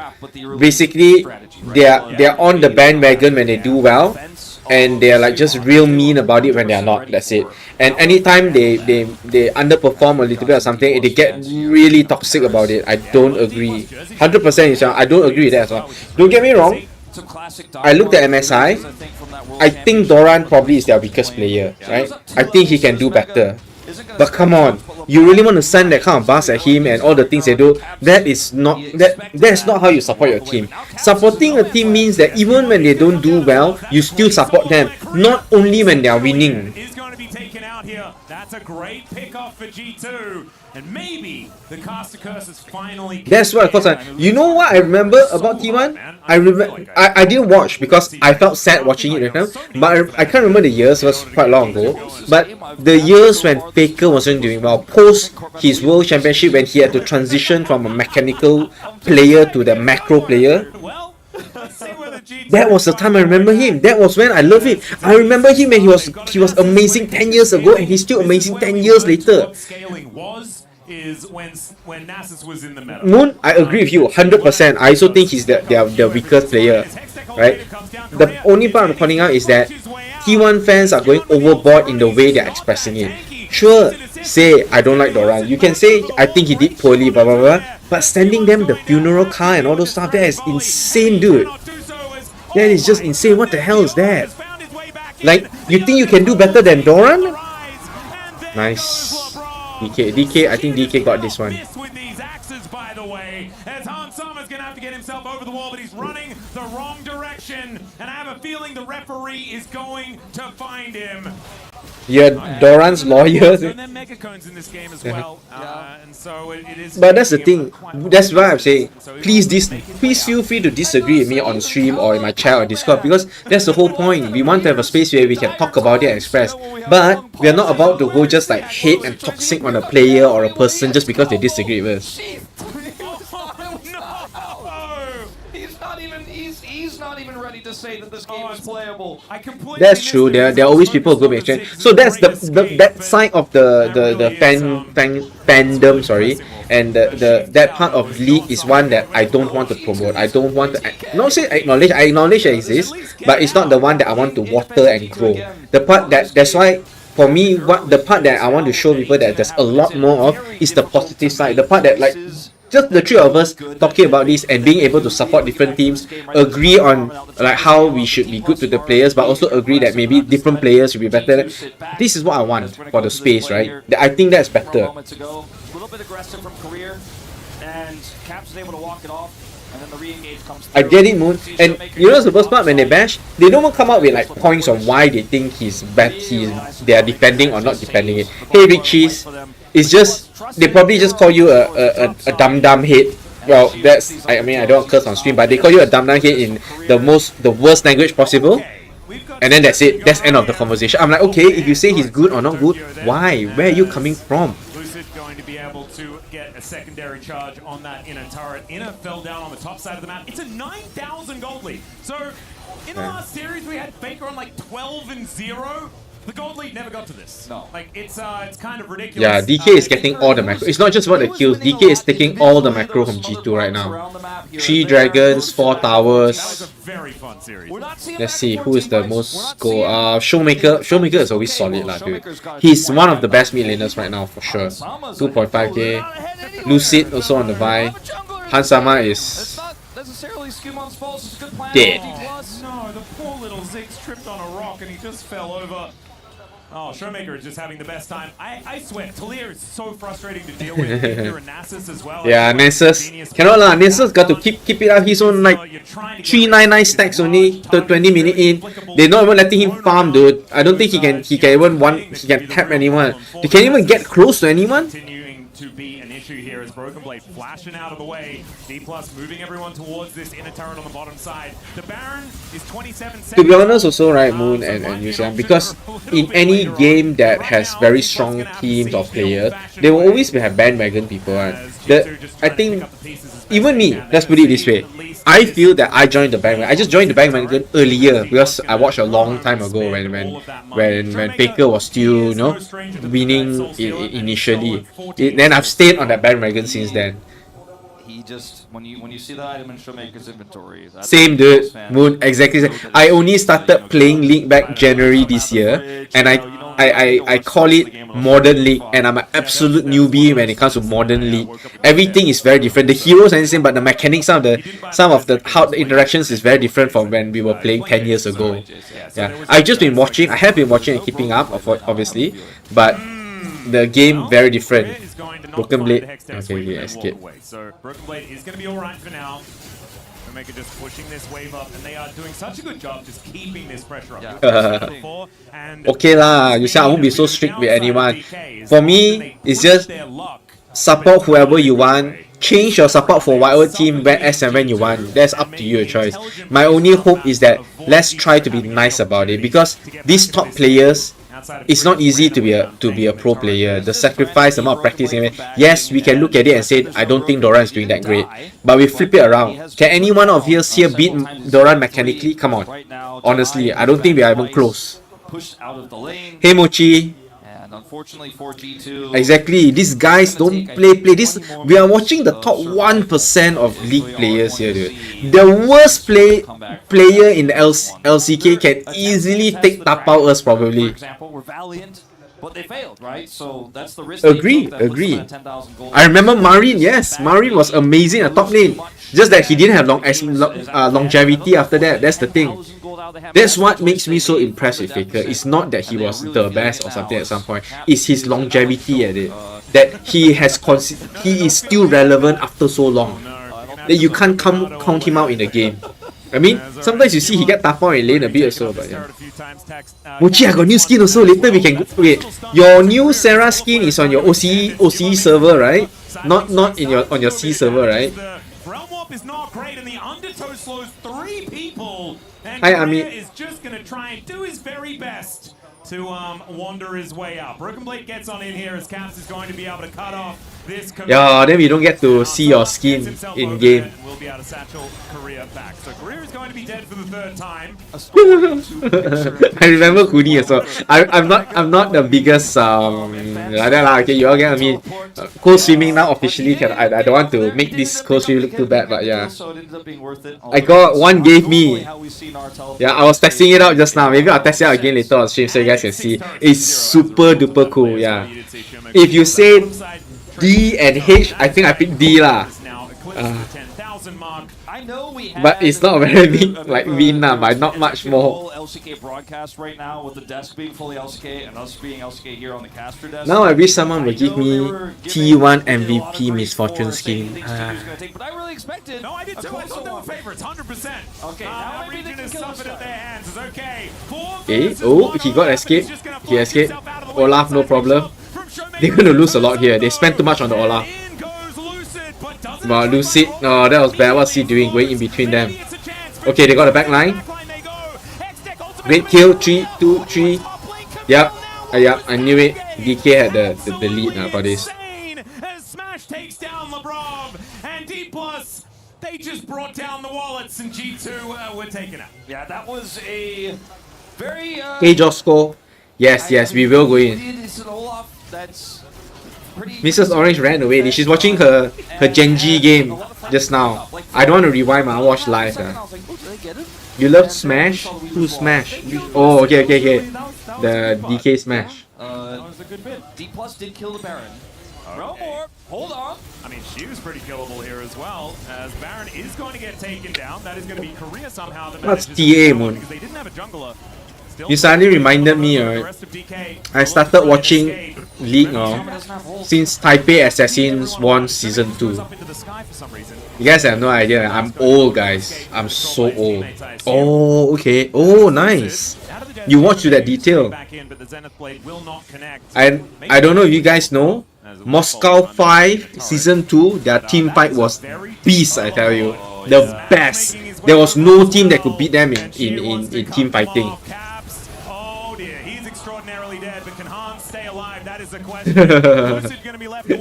Basically, they're on the bandwagon when they do well, and they're like just real mean about it when they're not. That's it. And anytime they underperform a little bit or something, they get really toxic about it. I don't agree. 100% Yusiang, I don't agree with that as well. Don't get me wrong. I looked at MSI. I think Doran probably is their weakest player, right? I think he can do better. But come on, you really want to send that kind of buzz at him and all the things they do? That's not how you support your team. Supporting a team means that even when they don't do well, you still support them, not only when they are winning. That's a great pick-off for G2. And maybe the caster curse is finally... That's what, of course. You know what I remember about T1? I didn't watch because I felt sad watching it right now. But I can't remember the years, it was quite long ago. But the years when Faker wasn't doing well, post his World Championship when he had to transition from a mechanical player to the macro player, that was the time I remember him. That was when I love him. I remember him when he was amazing 10 years ago and he's still amazing 10 years later. Is when Nasus was in the meta. Moon, I agree with you 100%. I also think he's the weakest player, right? The only part I'm pointing out is that T1 fans are going overboard in the way they're expressing it. Sure, say I don't like Doran. You can say I think he did poorly, blah blah blah. But sending them the funeral car and all those stuff, that is insane, dude. That is just insane. What the hell is that? Like, you think you can do better than Doran? Nice. DK, I think DK got this one. By the way, as Hans Sommer's gonna have to get himself over the wall, but he's running the wrong direction, and I have a feeling the referee is going to find him. Yeah, Doran's lawyer. And then mega cones in this game as well, and so it is. But that's the thing. That's why I'm saying, please feel free to disagree with me on stream or in my chat or Discord, because that's the whole point. We want to have a space where we can talk about it and express. But we are not about to go just like hate and toxic on a player or a person just because they disagree with us. He's not even ready to say that this game is playable. That's true. There are always people who go exchange. So that's that side of the fandom, sorry, and that part of league is one that I don't want to promote. I don't want to not say acknowledge. I acknowledge it exists, but it's not the one that I want to water and grow. The part that's why. For me, the part that I want to show people that there's a lot more of is the positive side. The part that, like, just the three of us talking about this and being able to support different teams, agree on like how we should be good to the players, but also agree that maybe different players should be better. This is what I want for the space, right? I think that's better. A little bit aggressive from Career, and Caps is able to walk it off. And then the re-engage comes through. I get it, Moon. And you know the worst part, when they bash, they don't even come up with like points on why they think he's bad. They are defending or not defending it. Hey, Richies, it's just they probably just call you a dumb head. Well, that's I mean I don't curse on stream, but they call you a dumb head in the worst language possible. And then that's it. That's end of the conversation. I'm like, okay, if you say he's good or not good, why? Where are you coming from? Going to be able to get a secondary charge on that inner turret. Inner fell down on the top side of the map. It's a 9,000 gold lead. So in the last series we had Faker on like 12-0. The gold lead never got to this. No. Like it's kind of ridiculous. Yeah, DK is getting all the macro. It's not just about the kills. DK is taking all the macro from G2 right now. 3 dragons, 4 towers. That was a very fun series. Let's see who is the most goal. Showmaker. Showmaker is always solid, lah, dude. He's one of the best mid laners right now for sure. 2.5k. Lucid also on the buy. Hansama is dead. No, the poor little Ziggs tripped on a rock and he just fell over. Oh, Showmaker is just having the best time. I swear, Talia is so frustrating to deal with. Here and Nasus as well. Yeah, Nasus. Cannot lah. Nasus got to keep it up. He's on like 399 stacks only. 20 minutes in. They're not even letting him farm, dude. I don't think he can tap anyone. They can't even get close to anyone. To be an issue here as Broken Blade flashing out of the way. D+ moving everyone towards this inner turret on the bottom side. The Baron is 27 seconds. To be honest also, right, Moon and Yusian, because in any game that has very strong teams or players, there will always have bandwagon people, right? I think, even me, let's put it this way, I feel that I joined the bandwagon. I just joined the bandwagon earlier because I watched a long time ago when Faker was still, you know, winning initially. Then I've stayed on that bandwagon since then. He just when you see the item in Showmaker's inventory. Same, dude. Moon, exactly. I only started playing League back January this year, and I call it Modern League, and I'm an absolute newbie when it comes to Modern League. Everything is very different. The heroes and everything, but the mechanics, some of the how the interactions is very different from when we were playing 10 years ago. Yeah, I've just been watching. I have been watching and keeping up, obviously, but the game very different. Broken Blade. Okay, escape. So Broken Blade is going to be alright for now. Showmaker just pushing this wave up, and they are doing such a good job just keeping this pressure up. Okay lah, you say I won't be so strict with anyone. For me, it's just support whoever you want. Change your support for whatever team as and when you want. That's up to you, your choice. My only hope is that let's try to be nice about it, because these top players, it's not easy to be a pro player. The sacrifice, the amount of practice. Yes, we can look at it and say, I don't think Doran is doing that great. But we flip it around. Can any one of us here beat Doran mechanically? Come on. Honestly, I don't think we are even close. Hey Mochi. unfortunately for G2, Exactly, these guys don't play. This we are watching the top 1% of league players here, dude. The worst player in the LCK can easily take Tapao us probably. for example, were valiant, but they failed, right? So that's the risk. Agree. I remember Marin. Yes, Marin was amazing at top lane. Just that he didn't have longevity after that. That's the thing. That's what makes me so impressed with Faker. It's not that he was the best or something at some point. It's his longevity at it. That he is still relevant after so long. That you can't count him out in the game. I mean, sometimes you see he get Tapao in lane a bit or so, but yeah. Mochi, I got new skin also. Later we can go. Wait, your new Sarah skin is on your OCE server, right? Not on your C server, right? Is not great, and the undertow slows 3 people. And Hi, Ami. is just going to try and do his very best to wander his way up. Broken Blade gets on in here as Caps is going to be able to cut off this. Yeah, then we don't get to see your skin in game. We'll be able to satchel Korea back. So Korea is going to be dead for the 3rd time. I remember Kuni also. I'm not the biggest like that lah. Okay, you all get what I mean. Cold swimming now officially can. I don't want to make this cold swimming look too bad, but yeah. I got one gave me. Yeah, I was testing it out just now. Maybe I'll test it out again later on stream so you guys can see. It's super duper cool. Yeah. If you say D and H, I think I picked D lah. But it's not very big like win lah, but not much more. LCK broadcast right now with the desk being fully LCK and us being LCK here on the caster desk. Now I wish someone would give me T1 MVP Misfortune skin. But I really expected. No, I did too. I thought they were favorites, 100%. Okay, now region is suffered at their hands. It's okay. Okay, oh, he got escaped. He escaped. Olaf, no problem. They're gonna lose a lot here. They spent too much on the Olaf. But Lucid, no, that was bad. What's he doing? Going in between them. Okay, they got a back line. Great kill. 3, 2, 3. Yep. Yep, I knew it. DK had the lead for this. Smash takes down LeBron and D+. They just brought down the wallets and G2 were taken out. Yeah, that was a very Age of score. Yes, we will go in. Mrs. Orange ran away. She's watching her Genji game just now. I don't want to rewind, I watch live. You love Smash? Who Smash? Oh, okay. The DK Smash. That was a good bit. D+ did kill the Baron. No more. Hold on. I mean, she was pretty killable here as well, as Baron is going to get taken down. That is going to be Korea somehow. That's TA, Moon. Because they didn't have a jungler. You suddenly reminded me, I started watching League since Taipei Assassins won Season 2. You guys have no idea, I'm old, guys. I'm so old. Oh, okay. Oh, nice. You watch to that detail. I don't know if you guys know, Moscow 5 Season 2, their team fight was beast, I tell you. The best. There was no team that could beat them in team fighting.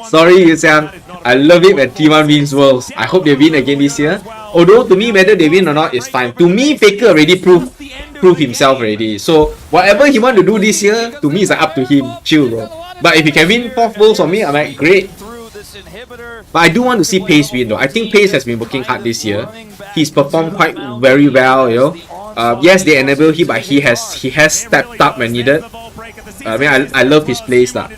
Sorry, Yusiang. I love it when T1 wins Worlds. I hope they win again this year. Although to me, whether they win or not is fine. To me, Faker already proved himself already. So whatever he want to do this year, to me, is up to him. Chill, bro. But if he can win 4th Worlds for me, I'm like, great. But I do want to see Pace win though. I think Pace has been working hard this year. He's performed quite very well, you know. Yes, they enable him, but he has stepped up when needed. I mean, I love his plays lah.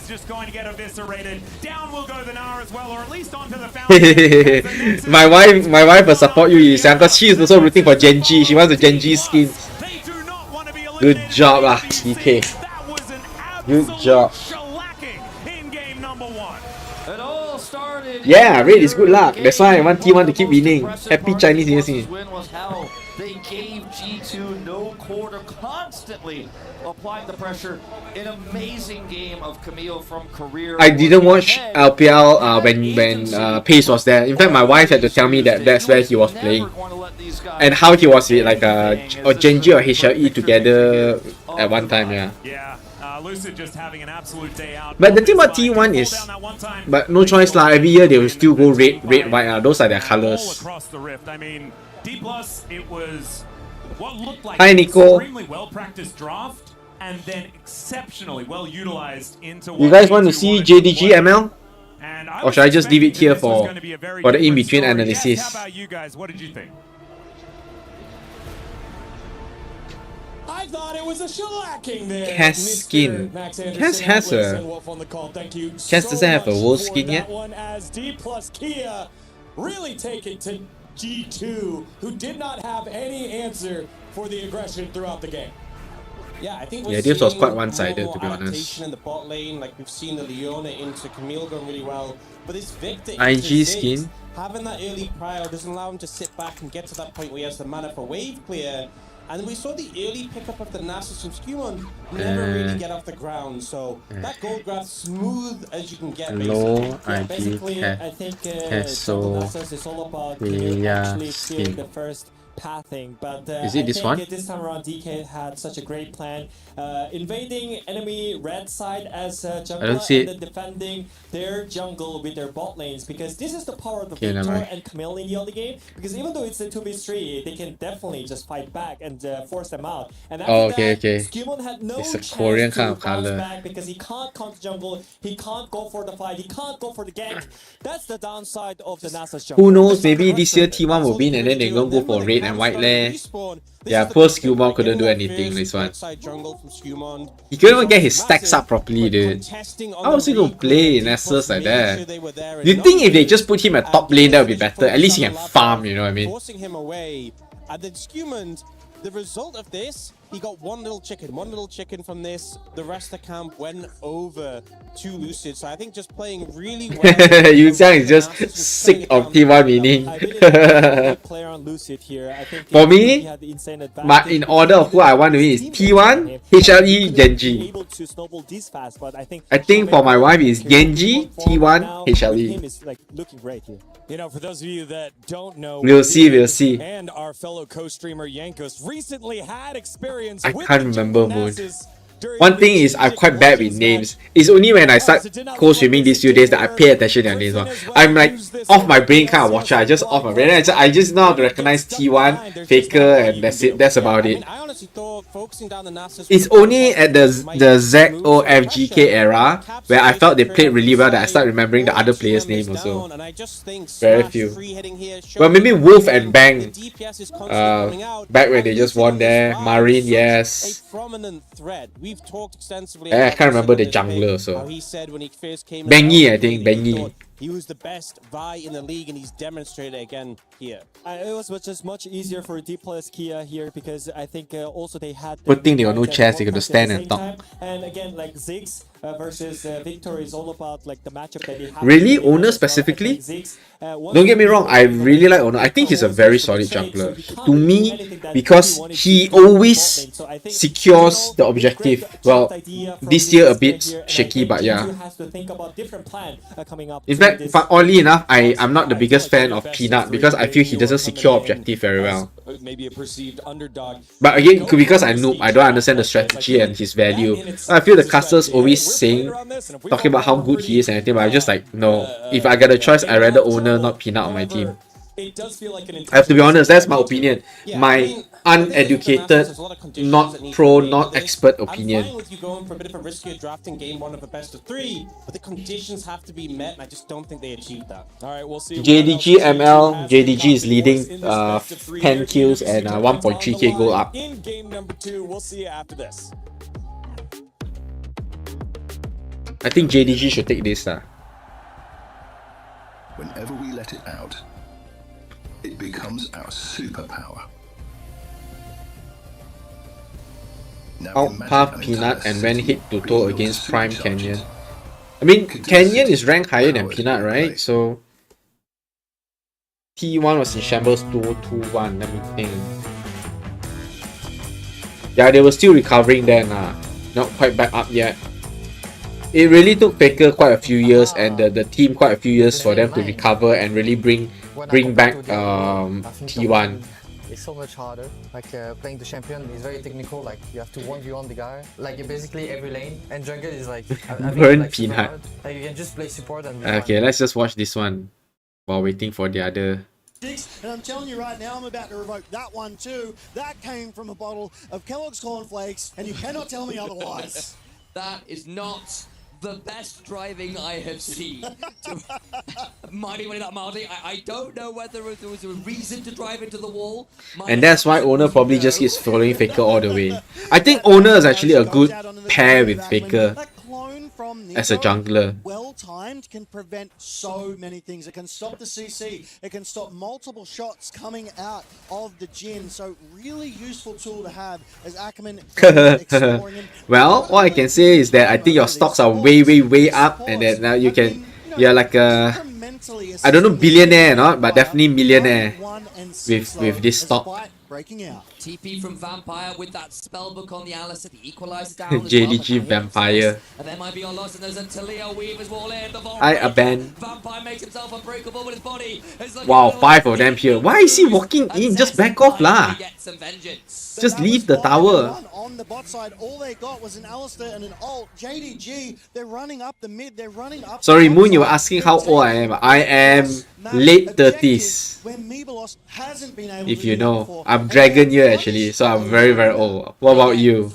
my wife will support you, Yusiang, because she is also rooting for Genji. She wants a Genji skin. Good job lah, DK. Good job. Yeah, Red is good luck. That's why I want T1 to keep winning. Happy Chinese New Year. They gave G2 no quarter, constantly applying the pressure. An amazing game of Camille from Career. I didn't watch LPL when Pace was there. In fact, my wife had to tell me that that's where he was playing. And how he was with like a Genji or HLE together at one time, yeah. Lucid just having an absolute day out. But the thing about T1 is, but no choice lah. Every year they will still go red, white. Those are their colors. Across the rift. I mean, D+, it was what looked like Hi, Nico. an extremely well-practiced draft, and then exceptionally well utilized into You guys want to see JDG ML? Or should I just leave it here for the in-between analysis? Yes, how about you guys? What did you think? I thought it was a shellacking there. Cass skin. Cass has a... Cass doesn't have a world skin yet. That one as D plus Kia really take it to G2, who did not have any answer for the aggression throughout the game. Yeah, I think Yeah, this was quite one-sided, to be honest. In the bot lane, like we've seen the Leona into Camille going really well, but this Victor IG into Ziggs, skin. having that early prio doesn't allow him to sit back and get to that point where he has the mana for wave clear. And we saw the early pickup of the Nasus from Skewon never really get off the ground. So that gold grab smooth as you can get. Low basically. IG I think Castle Nasus is all about actually clearing the first pathing, but is it this I think one? this time around DK had such a great plan, invading enemy red side as jungler and then defending their jungle with their bot lanes, because this is the power of the Victor and Camille in the early game, because even though it's a 2v3, they can definitely just fight back and force them out. And after Skewon had no it's a chance Korean to kind of bounce color. back because he can't counter jungle, he can't go for the fight, he can't go for the gank. That's the downside of the Nasus jungle. Who knows, maybe this year T1 will win and then they're gonna go for red and white leh. Yeah, poor Skewon couldn't do anything this one. He couldn't even get his stacks up properly, dude. How was he gonna play Nasus like that? You think if they just put him at top lane that would be better? At least he can farm, you know what I mean? Forcing him away, and then Skewman, the result of this, he got one little chicken from this. The rest of the camp went over to Lucid. So I think just playing really well. Yu Xiang is just sick of T1 winning. For me, in order of who I want to win is T1, HLE, Genji. I think for my wife is Genji, T1, HLE. You know, for those of you that don't know, we'll see. And our fellow co-streamer Yankos recently had experience. I can't remember Moon. One thing is I'm quite bad with names. It's only when I start co-streaming these few days that I pay attention to their names. I'm like off my brain kind of watcher. I just off my brain. I just know how to recognize T1, Faker, and that's it. That's about it. It's only at the ZOFGK era where I felt they played really well that I start remembering the other players' names also. Very few. Well, maybe Wolf and Bang. Back when they just won there. Marine, yes. I can't remember the jungler, so Bengi, I think Bengi. He was the best Vi in the league, and he's demonstrated again here. It was just much easier for D plus Kia here, because I think also they had. Good thing they got no chance. They got to stand and talk. And again, like Ziggs versus Victor is all about like the matchup that they have. Really, Owner specifically? Don't get me wrong. I really like Owner. I think he's a very solid jungler. To me, because he always secures the objective. Well, this year a bit shaky, but yeah. In fact, oddly enough, I'm not the biggest fan of Peanut because I feel he doesn't secure objective very well. Maybe a perceived underdog. But again, because I'm noob, I don't understand the strategy and his value. I feel the casters always talking about how good he is and everything, but I'm just like, no. If I got a choice, I'd rather Owner, not Peanut on my team. I have to be honest, that's my opinion. My uneducated, not pro, not expert opinion. I'm fine with you going for a bit of a riskier draft in game 1 of a best of 3, but the conditions have to be met, and I just don't think they achieved that. Alright, we'll see. JDG ML, JDG is leading 10 kills and 1.3k goal up. In game number 2, we'll see you after this. I think JDG should take this. Whenever we let it out, it becomes our superpower. Outpath Peanut and went hit to toe against Prime Canyon. I mean, Canyon is ranked higher than Peanut, right? So T1 was in Shambles 2-2-1. Let me think. Yeah, they were still recovering then. Not quite back up yet. It really took Faker quite a few years and the team quite a few years for them to recover and really bring back T1. It's so much harder. Like playing the champion is very technical. Like you have to 1v1 the guy. Like basically every lane. And jungle is like Burn Peanut. Like you can just play support and. Okay, let's just watch this one while waiting for the other And I'm telling you right now, I'm about to revoke that one too. That came from a bottle of Kellogg's cornflakes, and you cannot tell me otherwise. That is not the best driving I have seen. Mighty that mildly. I don't know whether there was a reason to drive into the wall. And that's why Owner probably just keeps following Faker all the way. I think Owner is actually a good pair with Faker as a jungler. Well timed can prevent so many things. It can stop the CC. It can stop multiple shots coming out of the Jhin. So really useful tool to have as Ackerman exploring him. Well, all I can say is that I think your stocks are way up, and that now you're like a, I don't know, billionaire or not, but definitely millionaire with this stock. Breaking out. TP from Vampire with that spellbook on the Alistair, the equalizer down JDG Vampire. And there might be a loss, and there's a Talia Weaver's wall in. The I abandon. Vampire makes himself unbreakable with his body. Wow, 5 of them here. Why is he walking in? Just back off lah. Just leave the tower. On the bot side, all they got was an Alistair and an ult. JDG, they're running up the mid, they're running up. Sorry, Moon, you were asking how old I am. I am late 30s. If you know, I'm Dragon Year actually, so I'm very old. What about you?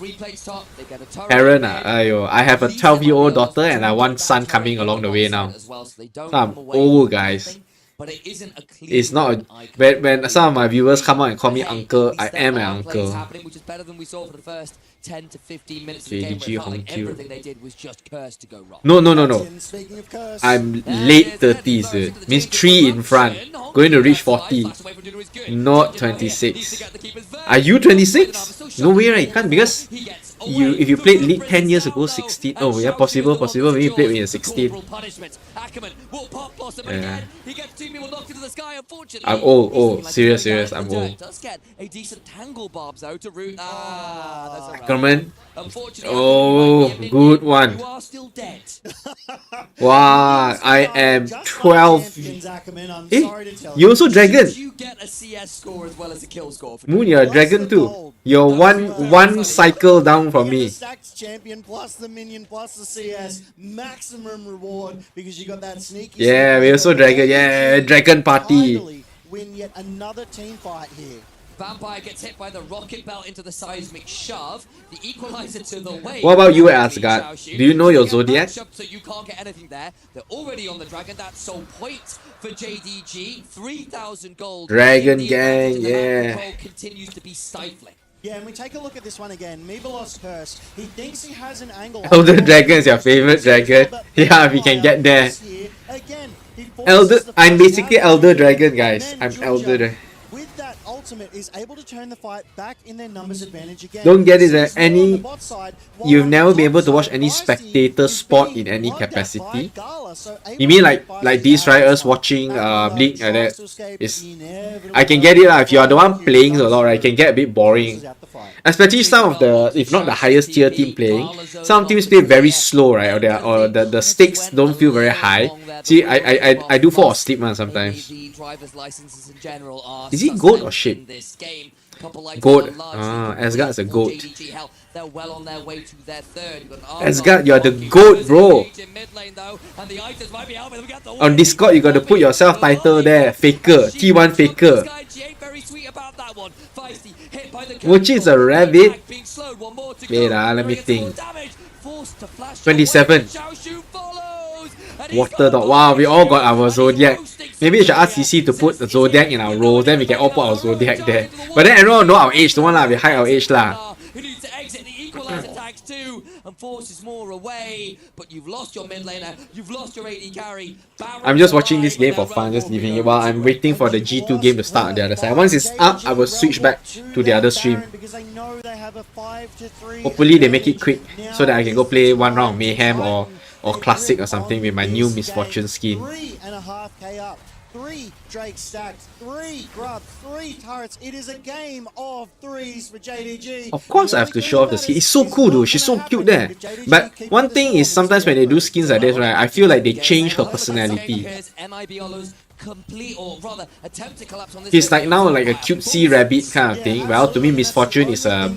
Parent, ayo, I have a 12-year-old daughter and one son coming along the way now. So I'm old, guys. But it isn't a clear. It's not. When some of my viewers come out and call me uncle, I am an uncle. Which is better than we saw for the first 10 to 15 minutes of JDG the game. Hong Q. Everything they did was just cursed to go wrong. No. I'm late 30s, dude. Means 3 in front. Going to reach 40. Not 26. Are you 26? No way, right? You can't, because if you played League 10 years ago, 16. Oh yeah, possible. Maybe you played when you're 16. Yeah. I'm old. Serious. I'm old. Does get a decent tangle barbs out to root. Ackerman. Oh, good one. You are still dead. Wow, I am 12. You also dragon. You get a CS score as well as a kill score. Moon, you're a dragon too. You're one cycle down from me. Stacked champion plus the minion plus the CS, maximum reward because you got that sneaky. Yeah, we also dragon. Yeah, dragon party. Win yet another team fight here. Vampire gets hit by the rocket belt into the seismic shove. The equalizer to the wave. What about you, Asgard? Do you know your Zodiac? So you can't get anything there. They're already on the dragon. That's so points for JDG. 3,000 gold. Dragon gang, yeah. Continues to be stifling. Yeah, and we take a look at this one again. Meebelos Curse. He thinks he has an angle. Elder Dragon is your favorite dragon. Yeah, we can get there. I'm basically Elder Dragon, guys. I'm Elder Dragon. With that ultimate, is able to turn the fight back in their numbers advantage again. Don't get it that you've never been able to watch any spectator sport in any capacity. You mean like these, right? Us watching Bleak like that. I can get it lah. If you are the one playing a lot, right, it can get a bit boring. Especially some of the, if not the highest tier team playing, some teams play very slow, right? Or the stakes don't feel very high. See, I do fall asleep sometimes. Is he goat or shit? Goat. Asgard's a goat. Asgard, you're the goat, bro. On Discord, you gotta put yourself title there. Faker. T1 Faker. Which is a rabbit. Wait, let me think. 27. Water dog. Wow, we all got our Zodiac. Maybe we should ask CC to put the Zodiac in our roles, then we can all put our Zodiac there. But then everyone know our age, don't want lah, we hide our age lah. And forces more away, but you've lost your mid laner, you've lost your AD carry. I'm just watching this game for fun, just leaving it while I'm waiting for the G2 game to start on the other side. Once it's up, I will switch back to the other stream. Hopefully they make it quick so that I can go play one round of Mayhem or Classic or something with my new Misfortune skin. 3.5k up. 3 Drake stacks, 3 grub, 3 turrets. It is a game of 3s for JDG. Of course I have to show off the skin. It's so cool though, she's so cute there. But one thing is sometimes when they do skins like this, right, I feel like they change her personality. He's like now like a cutesy rabbit kind of thing. Well, to me Misfortune is a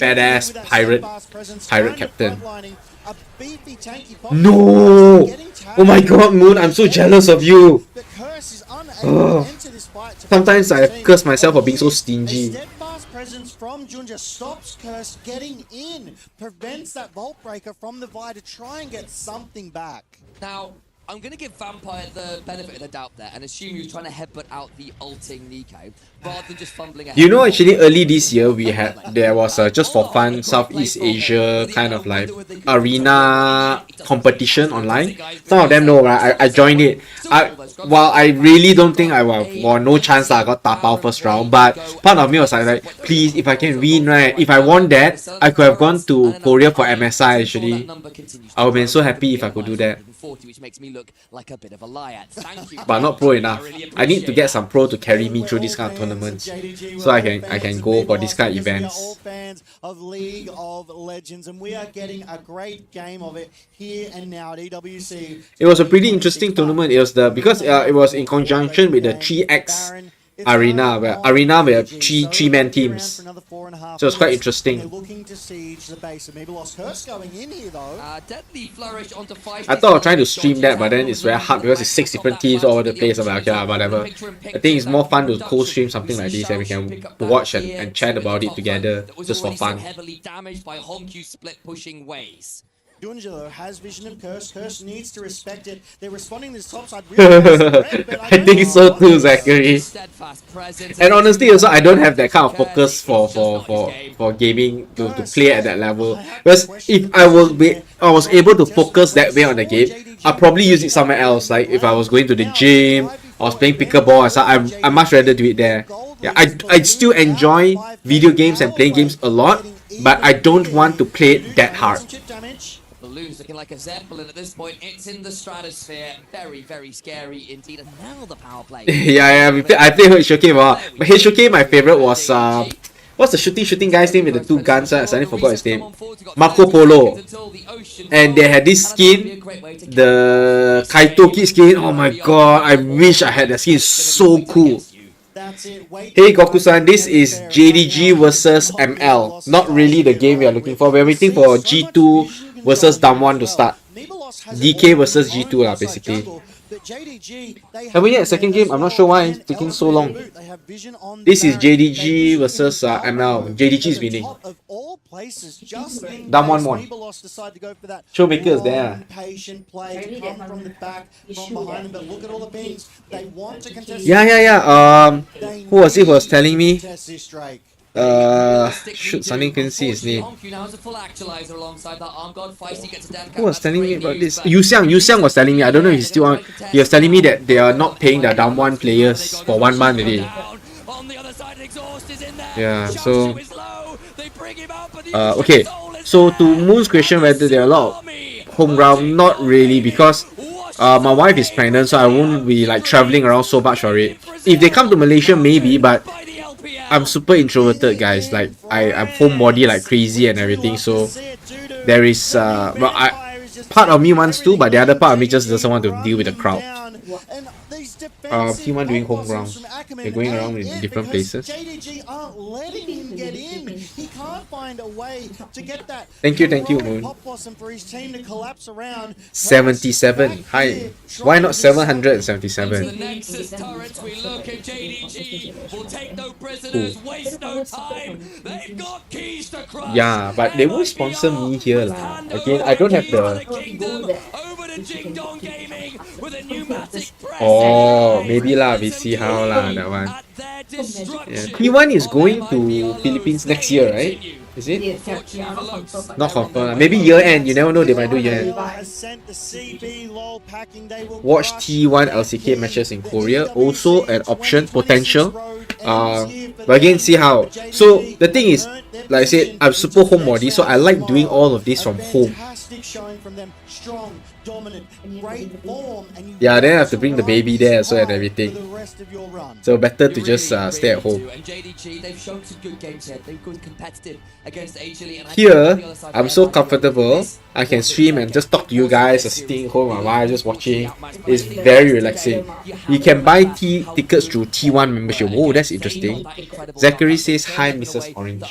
badass pirate captain. No! Oh my god, Moon, I'm so jealous of you. Ugh. Sometimes I curse myself for being so stingy. Steadfast presence from Junja stops Curse getting in, prevents that Vault Breaker from the Vi to try and get something back. Now, I'm going to give Vampire the benefit of the doubt there and assume he was trying to headbutt out the ulting Nico rather than just fumbling ahead. You know, actually, early this year there was a just for fun Southeast Asia kind of like arena competition online. Some of them know, right? I joined it. While I really don't think I will, no chance I got tapao first round, but part of me was like, please, if I can win, right? If I won that, I could have gone to Korea for MSI actually. I would have been so happy if I could do that. Which makes me look like a bit of a liar. Thank you. But not pro enough. I need to get some pro to carry me through this kind of tournaments, so I can go for this kind of events. All fans of League of Legends, and we are getting a great game of it here and now at EWC. It was a pretty interesting tournament. It was because it was in conjunction with the 3X arena, where three-man teams. So it was quite interesting. Looking to siege the base, and maybe lost Hurst going in here though. Deadly flourish onto 5. I thought of trying to stream that, but then it's very hard because it's 6 different teams all over the place. I'm like, okay, whatever. I think it's more fun to co-stream something like this, and we can watch and chat about it together just for fun. Heavily damaged by Honku split pushing ways. Junja though has vision of Curse. Curse needs to respect it. They're responding to this topside really I think so too, Zachary. And honestly, also I don't have that kind of focus for gaming to play at that level. Because if I was able to focus that way on the game, I'd probably use it somewhere else. Like if I was going to the gym, I was playing pickleball, so I much rather do it there. Yeah, I still enjoy video games and playing games a lot, but I don't want to play it that hard. Balloons looking like a Zeppelin at this point. It's in the stratosphere. Very, very scary indeed. And now the power play. yeah, I played Heishoke. But Heishoke, my favorite was what's the shooting guy's name with the 2 guns? I suddenly forgot his name. Marco Polo. And they had this skin, the Kaito Kid skin. Oh my god, I wish I had that skin. It's so cool. Hey Goku-san, this is JDG versus ML. Not really the game we are looking for. We're waiting for G2 versus Damwon to start. DK versus G2 lah, basically. Have we had a second game? I'm not sure why it's taking so long. This is JDG versus ML. JDG is winning. Damwon won. Showmaker is there. Yeah. Who was it who was telling me? Shoot, suddenly couldn't see his name. Who was telling me about this? Yu Xiang was telling me. I don't know if he's still on. He was telling me that they are not paying the Damwon players for 1 month already. Yeah, so okay. So to Moon's question whether there are a lot of home ground, not really, because my wife is pregnant, so I won't be like traveling around so much for it. If they come to Malaysia, maybe, but I'm super introverted, guys. Like I'm homebody like crazy and everything. So there is part of me wants to, but the other part of me just doesn't want to deal with the crowd. T1 doing home grounds. They're going around in different places. Thank you, Moon. 77. Hi. Why not 777? Yeah, but they won't sponsor me here lah. Again, I don't have the. Oh, maybe lah. We see how lah that one. Yeah. T1 is going to Philippines next year, right? Is it? Not confirmed. Maybe year end. You never know. They might do year end. Watch T1 LCK matches in Korea. Also an option, potential. But again, see how. So the thing is, like I said, I'm super homebody, so I like doing all of this from home. Yeah, then I have to bring the baby there so and everything. So better to just stay at home. Here, I'm so comfortable. I can stream and just talk to you guys, or sitting home or while just watching. It's very relaxing. You can buy tickets through T1 membership. Oh, that's interesting. Zachary says hi, Mrs. Orange.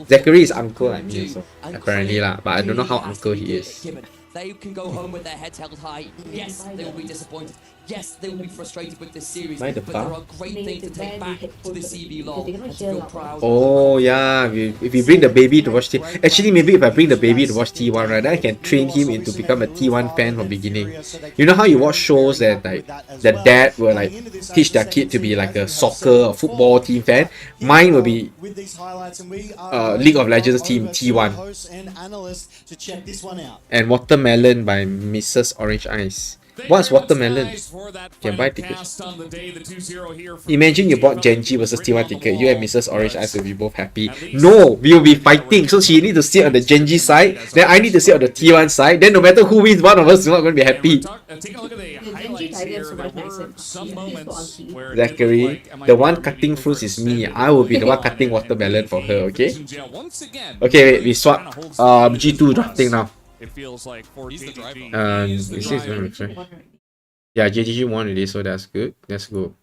Zachary is uncle like me, so apparently lah. But I don't know how uncle he is. They can go home with their heads held high. Yes, they will be disappointed. yes, they will be frustrated with this series, By the but there bar? are great things to take back to the CB LoL and to feel proud. Oh yeah, if we bring the baby to watch actually maybe if I bring the baby to watch T1, right, then I can train him into become a T1 fan from beginning. You know how you watch shows that like the dad will like teach their kid to be like a soccer or football team fan? Mine will be League of Legends team T1. And Watermelon by Mrs. Orange Eyes. What's Watermelon? Can buy tickets. Imagine you bought Genji versus T1 ticket. You and Mrs. Orange Eyes will be both happy. No, we will be fighting. So she need to sit on the Genji side, then I need to sit on the T1 side. Then no matter who wins, one of us is not going to be happy. Zachary, the one cutting fruits is me. I will be the one cutting watermelon for her. Okay. Okay, wait. We swap. G2 drafting now. It feels like for JGG. Yeah, JGG won already, so that's good. Let's go.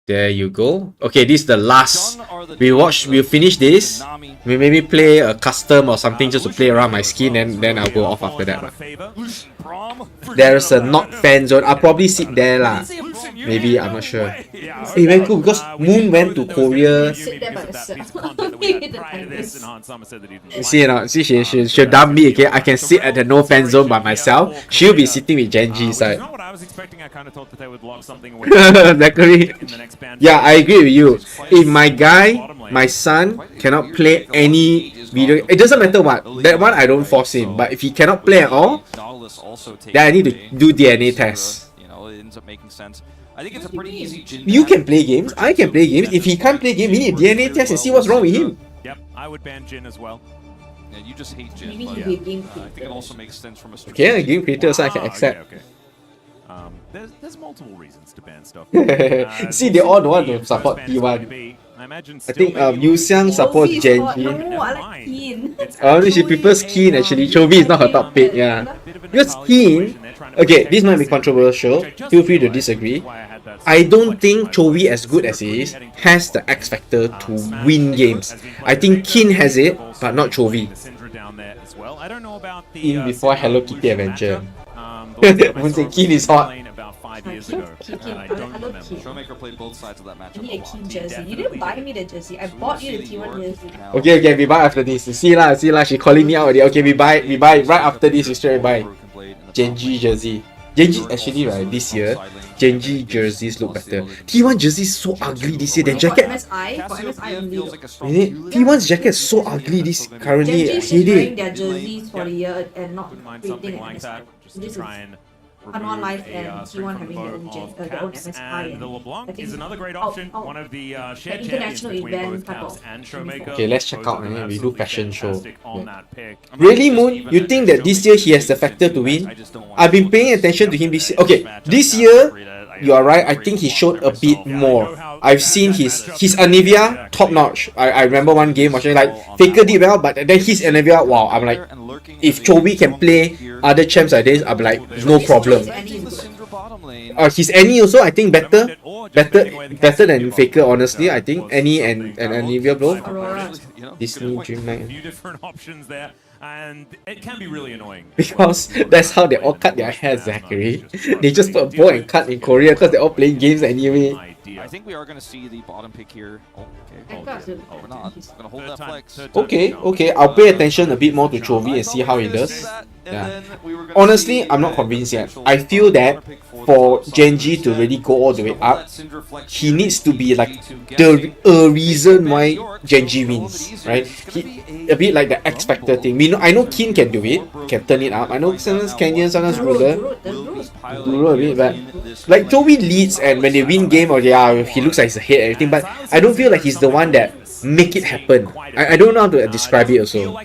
There you go. Okay, this is the last. We'll finish this. We maybe play a custom or something just to play around my skin, and then I'll go off after that. There's a not fan zone. I'll probably sit there lah. Maybe, I'm not sure. Hey, very cool because Moon went to Korea. See, you know, she'll dump me, okay? I can sit at the no fan zone by myself. She'll be sitting with Genji side. I was expecting. I kind of thought that they would lock something away. Zachary. Yeah, I agree with you. If my guy, my son, cannot play any video, it doesn't matter what. That one I don't force him. But if he cannot play at all, then I need to do DNA tests. You know, it ends up making sense. I think it's a pretty easy Jin. You can play games. I can play games. If he can't play games, we need DNA test and see what's wrong with him. Yep, I would ban Jin as well. Yeah, you just hate Jin. But, I think it also makes sense from a okay, game creator, so I can accept. Okay. There's multiple reasons to ban stuff. See, they all don't want to support T1. I think Yu Xiang supports Genji. No, I like Keen. Only she prefers Keen actually. Chovy is not her top pick, yeah. Because Keen, okay, this might be controversial. Feel free to disagree. I don't think Chovy, as good as he is, has the X factor to win games. I think Keen has it, but not Chovy. In before Hello Kitty Adventure. Keen is hot. About 5 years ago. I don't remember. Showmaker played both sides of that matchup. I need a Keen jersey. You didn't buy me the jersey. I bought you the T1 jersey. Okay, we buy after this. See lah, she calling me out already. Okay, we buy right after this. We straight buy. Genji jersey. Genji actually right this year, Genji jerseys look better. T1 jersey is so ugly this year. The jacket. For MSI only. Really? T1's jacket is so ugly this currently. Genji is just wearing their jerseys for the year and not creating an MSI. This is One Life and T1 having their own MSI. And the LeBlanc is another great option. One of the shared international champions between event both Caps and Showmaker. Okay, let's check out. We do fashion show. Yeah. Really, Moon? You think that this year he has the factor to win? I've been paying attention to him this year. Okay, this year, you are right. I think he showed a bit more. I've seen his Anivia top notch. I remember one game watching like Faker did well, but then his Anivia, wow, I'm like, if Chovy can play other champs like this, I'm like, no problem. His Annie also, I think better than Faker. Honestly, I think Annie and Anivia both. Disney Dreamlight. A few different options there, and it can be really annoying. Because that's how they all cut their hair, Zachary. They just put a bow and cut in Korea because they're all playing games anyway. I think we are going to see the bottom pick here. Oh, okay. Oh, we're not. We're going to hold that flex. Okay. I'll pay attention a bit more to Chovy and see how he does. Yeah. Honestly, I'm not convinced yet. I feel that for Genji to really go all the way up, he needs to be like the reason why Genji wins, right? A bit like the X Factor thing. I know Keen can do it, can turn it up. I know sometimes Kenyan, sometimes Ruler a bit, but like Chovy leads, and when they win game, or he looks like he's ahead and everything, but I don't feel like he's the one that make it happen. I don't know how to describe it also.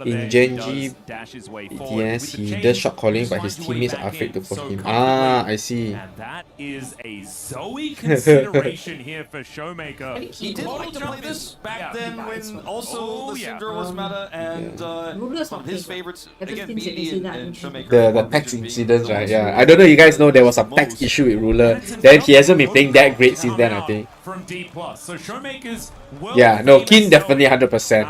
In Genji, yes, he does shot calling, but his teammates are afraid to push him. I see. And that is a Zoe consideration here for Showmaker. He did like to play this back then when also the Syndra was meta, and his favorites, again, BD and Showmaker. The PAX incidents, right? Yeah, I don't know, you guys know there was a PAX issue with Ruler. Then he hasn't been playing that great since then, I think. From D+. So Showmaker's yeah, no, Keen definitely 100%.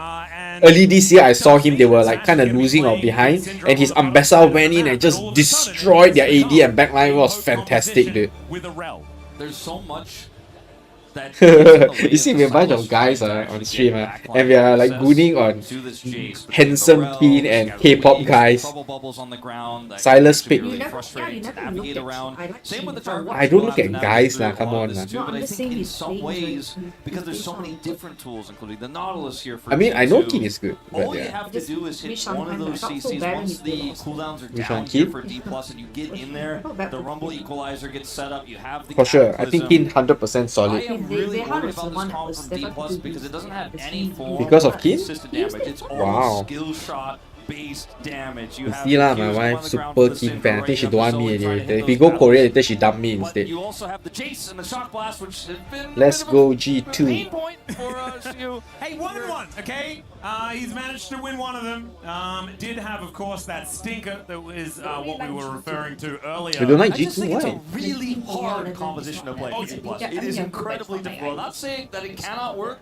early this year I saw him, they were like kind of losing or behind, and his ambassador went in and just destroyed their AD and backline. It was fantastic, dude. There's so much that you see, we're a bunch of guys on stream, and we are like gooning on handsome teen and K-pop guys. Silas pick. I don't look at guys lah, come on lah. in some ways, because there's so many different tools, including the Nautilus here for I mean, I know G2. King is good, but All you yeah. have to do is hit one of those CCs once the cooldowns are Which down one, here Kin? for D+, and you get in there, the Rumble Equalizer gets set up, you have the For sure, I think Cataclysm. Kin 100% solid. I am really worried about this comp from D+ because it doesn't have any form Because of of Kin? consistent damage. It's all Wow. skill shot based damage. You see lah, my wife super King fan. I think she don't want me anyway. If we go Korea later, she dump me instead. You also have the Jace and the Shock Blast, which have been Let's go G2. Hey, 1-1, okay? He's managed to win one of them. Did have, of course, that stinker that was what we were referring to earlier. You don't like I just think G2? it's Why? a really hard composition to play for D+. It is incredibly difficult. I'm not saying that it cannot work.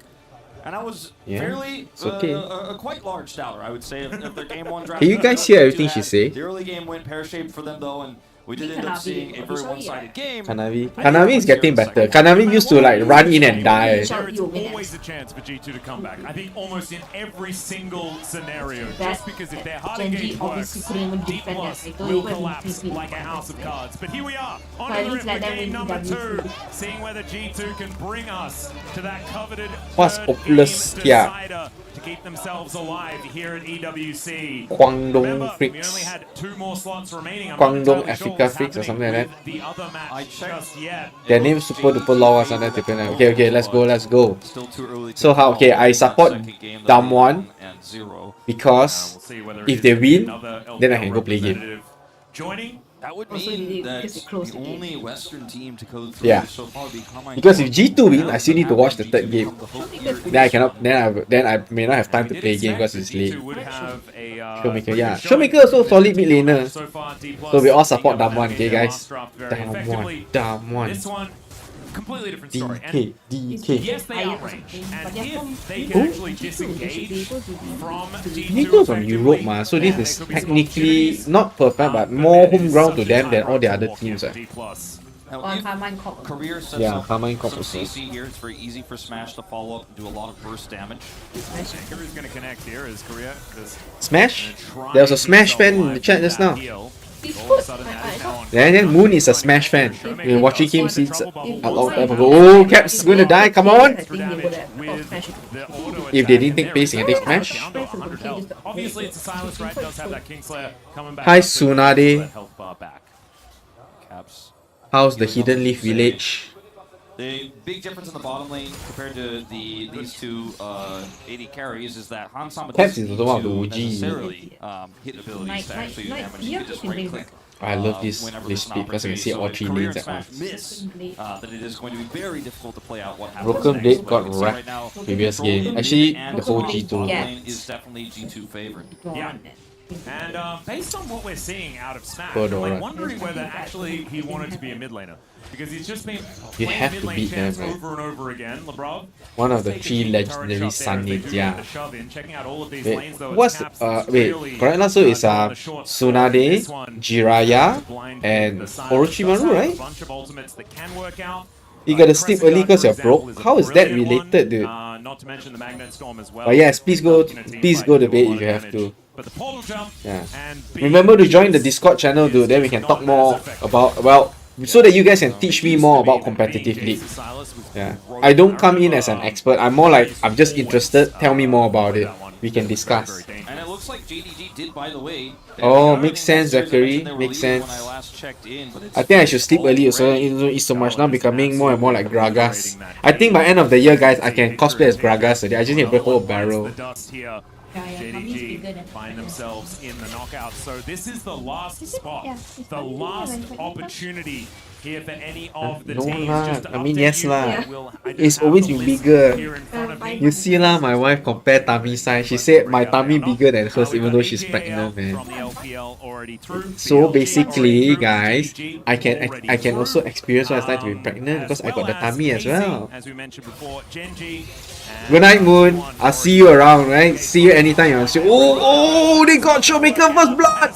And I was Yeah, fairly, it's okay. a quite large doubter, I would say, of their game one draft. Can you guys hear everything she say? The early game went pear-shaped for them, though, and we did end up seeing a very one-sided game. Kanavi is getting better. Kanavi used to like run in and die. There is always a chance for G2 to come back. I think almost in every single scenario. Just because if their hard engage works, D+ will collapse like a house of cards. But here we are, on the rip for game number 2, seeing whether G2 can bring us to that coveted What's third Oculus game here? decider to keep themselves alive here at EWC. Guangdong Remember, we only Freaks. had 2 more slots remaining. I'm not Guangdong entirely sure Africa what's Freaks or happening something like with the other match just yet. Their name super duper long or something. Okay, let's go. So how? Okay, I support Damwon because if they win, then I can go play game. Joining? That would mean that the only Western team to go through Yeah. so far would be Carmine. Because if G2 win, I still need to watch the third game. Then I cannot. Then I may not have time to play game because it's late. Showmaker, yeah. Showmaker also solid mid laner. So we all support Damwon, okay guys? Damwon. Completely different story. DK, DK. Yes, they outrange. And if they can actually disengage from Nico from Europe, ma. So this is technically not perfect, but more home ground to them than all the other teams. Career sets Yeah, up Carmine Corp some also. CC here. It's very easy for Smash to follow up and do a lot of burst damage. Career's going to connect here as Career. Smash? There was a Smash fan in the chat just now. Then Moon is a Smash fan. We're watching him since a long time ago. Oh, Cap's gonna die, come on! If they didn't take place, they can take Smash. Obviously, it's a Silas, right? Does have that Kingslayer coming back. Hi, Tsunade. Health bar back. Caps. How's the Hidden Leaf Village? The big difference in the bottom lane compared to these two AD carries is that Han Sama Caps doesn't is need also one of to the OG. necessarily hit abilities to actually do damage. You can just right click. I love this Whenever this there's an speed because I can see all opportunity. three So lanes if at Career and once. Smash miss, that it is going to be very difficult to play out what happens Broken next. Blade But got you can see wrecked right now, previous control game. of the Actually, mid and the whole bottom G2. lane is definitely G2 favored. Yeah. And based on what we're seeing out of Smash, Good, I'm like alright. wondering whether actually he wanted to be a mid laner. Because he's just been You playing have mid to lane beat champs them, right? over and over again. LeBron, One of the three legendary Sunnids, yeah. checking out all of these Wait, lanes, though, what's wait, correct now, so it's Tsunade, Jiraiya, and Orochimaru, right? bunch of ultimates that can work out. You gotta sleep early because you're broke? How is that related, dude? Not to mention the Magnet Storm as well. But yes, please go to bed if you have to. But the portal jump Yeah. and Remember to join the Discord channel, dude. Then we can talk more about, well, so that you guys can teach me more about competitive league. Yeah. I don't come in as an expert. I'm more like, I'm just interested. Tell me more about it. We can discuss. And it looks like JDG did, by the way. Oh, makes sense, Zachary. Makes sense. When I last checked in, but it's I think I should sleep early also. I don't eat so much. Now becoming more and more like Gragas. I think by end of the year, guys, I can cosplay as Gragas already. I just need to break whole barrel. JDG find themselves in the knockout. So this is the last spot, the last opportunity here for any of the No teams. lah. Just to I mean, update yes you, lah. I didn't It's have always the been list bigger. here in front of me. You see lah, my wife compare tummy size. She said my tummy bigger than hers even though she's pregnant, man. So basically, guys, I can also experience what it's like to be pregnant because I got the tummy as well. Good night, Moon. I'll see you around, right? See you anytime you want to. Oh, they got Showmaker first blood!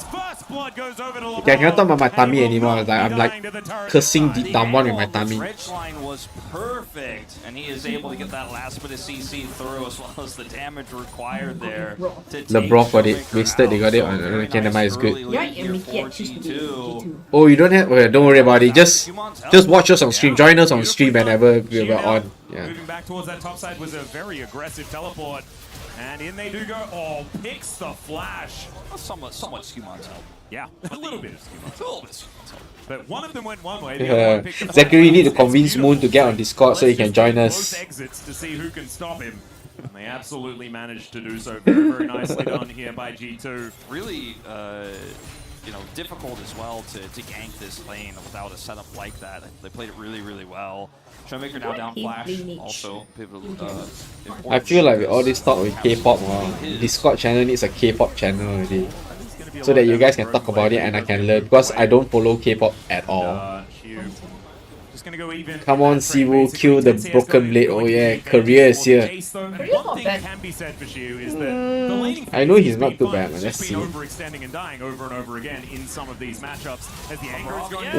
Okay, I cannot talk about my tummy anymore. I'm like cursing deep down one with my tummy. Line was perfect, and he is able to get that last bit of CC through as well as the damage required there. LeBron got it. Wasted, they got it. Okay, never mind, it's good. Yeah, and Mickey at G2. Oh, you don't have... Okay, don't worry about it. Just watch us on stream. Join us on stream whenever we are on. Yeah. Moving back towards that top side was a very aggressive teleport. And in they do go. Oh, picks the flash. Somewhat Scumon's help. Yeah, a little bit of Scumon's help. But one of them went one way. Zachary, you need to convince Moon to get on Discord so he can join us. Exits to see who can stop him. And they absolutely managed to do so. Very, very nicely done here by G2. Really, you know, difficult as well to gank this lane without a setup like that. They played it really, really well. Showmaker now down flash, also pivotal. I feel like with all this talk with K-pop, Discord channel needs a K-pop channel already. So that you guys can talk about it and I can learn, because I don't follow K-pop at all. Come on, Siwu, kill the broken blade. Oh yeah, career is here. I know he's not too bad, man. Let's see.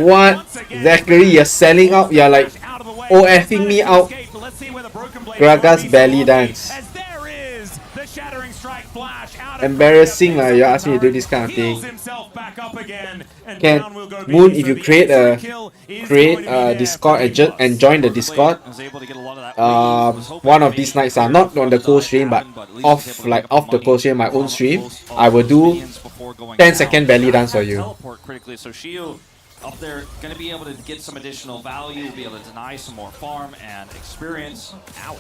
What? Zachary, you're selling out? You're like OFing me out. Graga's belly dance. Embarrassing lah, you ask me to do this kind of thing. Can Moon, if you create a Discord and join the Discord, one of these nights, not on the co-stream but off the co-stream, my own stream, I will do 10-second belly dance for you. So Shield up there going to be able to get some additional value, be able to deny some more farm and experience. Yeah,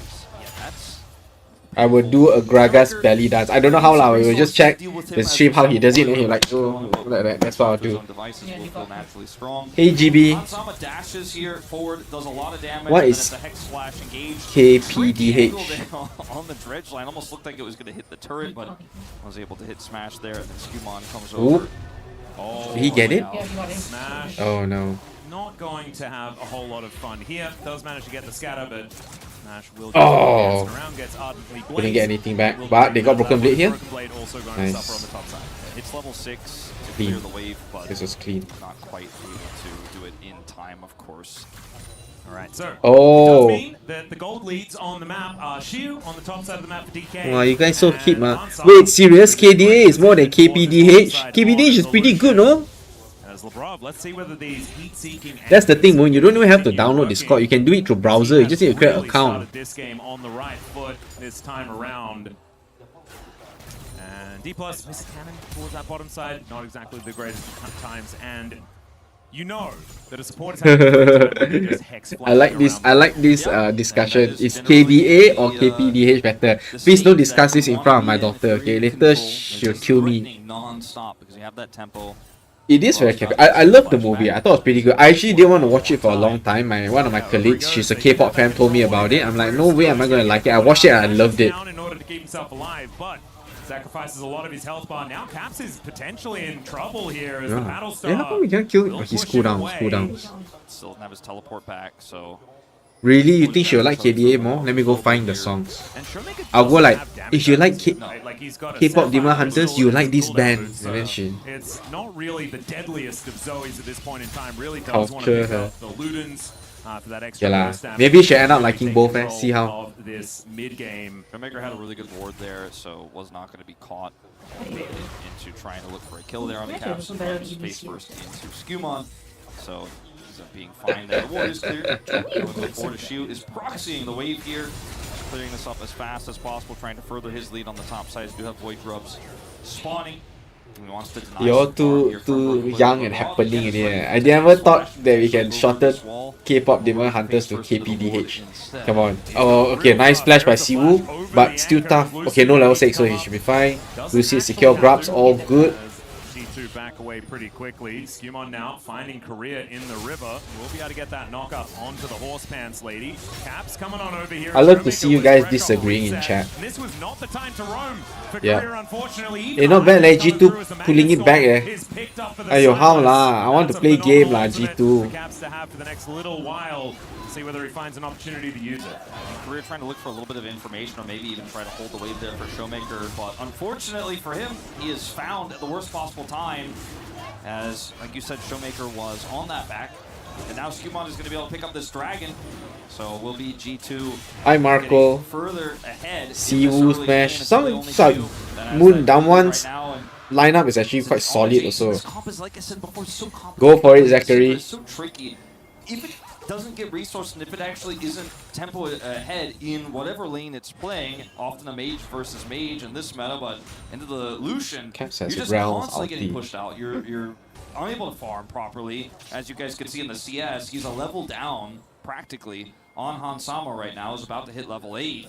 that's. I will do a Graga's belly dance. I don't know how lah. We will just check the stream how he does it, and he'll like oh, like that. That's what I'll do. Hey GB. What is KPDH? On the dredge line, almost looked like it was going to hit the turret, but was able to hit smash there. And then Scumon comes over. Oh, did he get it? Smash. Oh no. Not going to have a whole lot of fun here. Does manage to get the scatter, but Smash will gets ardently blazed. Couldn't get anything back, but they got broken blade here. Blade also going nice. to suffer on the top side. It's level 6 to clean. clear the wave, but this was clean. Not quite able to do it in time, of course. Alright, so oh. Does mean that the gold leads on the map are Shiu on the top side of the map for DK. Wow, you guys so hip, man. Wait, serious? KDA is more than KPDH? KPDH is pretty good, no? Let's see whether these heat-seeking. That's the thing, Moon. You don't even have to download Discord. You can do it through browser. You just need to create an account. This game on the right foot this time around. And D+ misses cannon towards that bottom side. Not exactly the greatest of times. And you know that a support is having just hex. I like this. I like this discussion. Is KDA or KPDH better? Please don't discuss this in front of my daughter. Okay, later she'll kill me. Non-stop because you have that tempo. It is very K-pop. I love the movie. I thought it was pretty good. I actually didn't want to watch it for a long time. One of my colleagues, she's a K-pop fan, told me about it. I'm like, no way am I going to like it. I watched it and I loved it. In order to keep himself alive, but sacrifices a lot of his health bar. Now Caps is potentially in trouble here as the battle starts. Yeah, how come we can't kill him? Oh, he's cooldown. Still doesn't have his teleport back, so. Really? You think she'll like KDA more? Let me go find the songs. I'll go like, if you like K-pop Demon Hunters, you like this band. And then she... It's not really the deadliest of Zoes at this point in time. Really does want to pick up the Ludens for that extra burst damage. Maybe she'll end up liking both, see how. This mid-game. Showmaker had a really good ward there, so was not going to be caught into trying to look for a kill there on the Caps. Face first into Scumon, so being fine there. The ward is clear. Going forward to shoot is proxying the wave here, clearing this up as fast as possible, trying to further his lead on the top side. Do have Void Grubs spawning. He wants to deny. You're too young and happening in here. I never thought that we can shorten K-pop Demon Hunters to KPDH. Come on. Oh, okay, nice flash by Siwu, but still tough. Okay, no level 6, so he should be fine. Lucy secure grabs, all good. to back away pretty quickly. Skewmon now finding Korea in the river. We'll be able to get that knock up onto the horse pants lady. Caps coming on over here. I love to see you guys disagreeing in chat. This was not the time to roam for Yeah. Korea, unfortunately. Hey, not bad, like G2 pulling it back, Ayo, how lah? I want to play game lah, G2. Caps to have for the next little while. See whether he finds an opportunity to use it. Korea trying to look for a little bit of information, or maybe even try to hold the wave there for Showmaker, but unfortunately for him, he is found at the worst possible time, as, like you said, Showmaker was on that back, and now Skewmon is going to be able to pick up this dragon, so will be G2 Hi Marco. further ahead. Siwu smash. Some Moon down ones. Lineup is actually quite solid also. Go for it, Zachary. It's so tricky. If it doesn't get resourced, and if it actually isn't tempo ahead in whatever lane it's playing, often a mage versus mage in this meta, but into the Lucian, Caps you're has just Realms constantly getting ulti. pushed out. You're unable to farm properly. As you guys can see in the CS, he's a level down practically on Hansama right now, is about to hit level 8.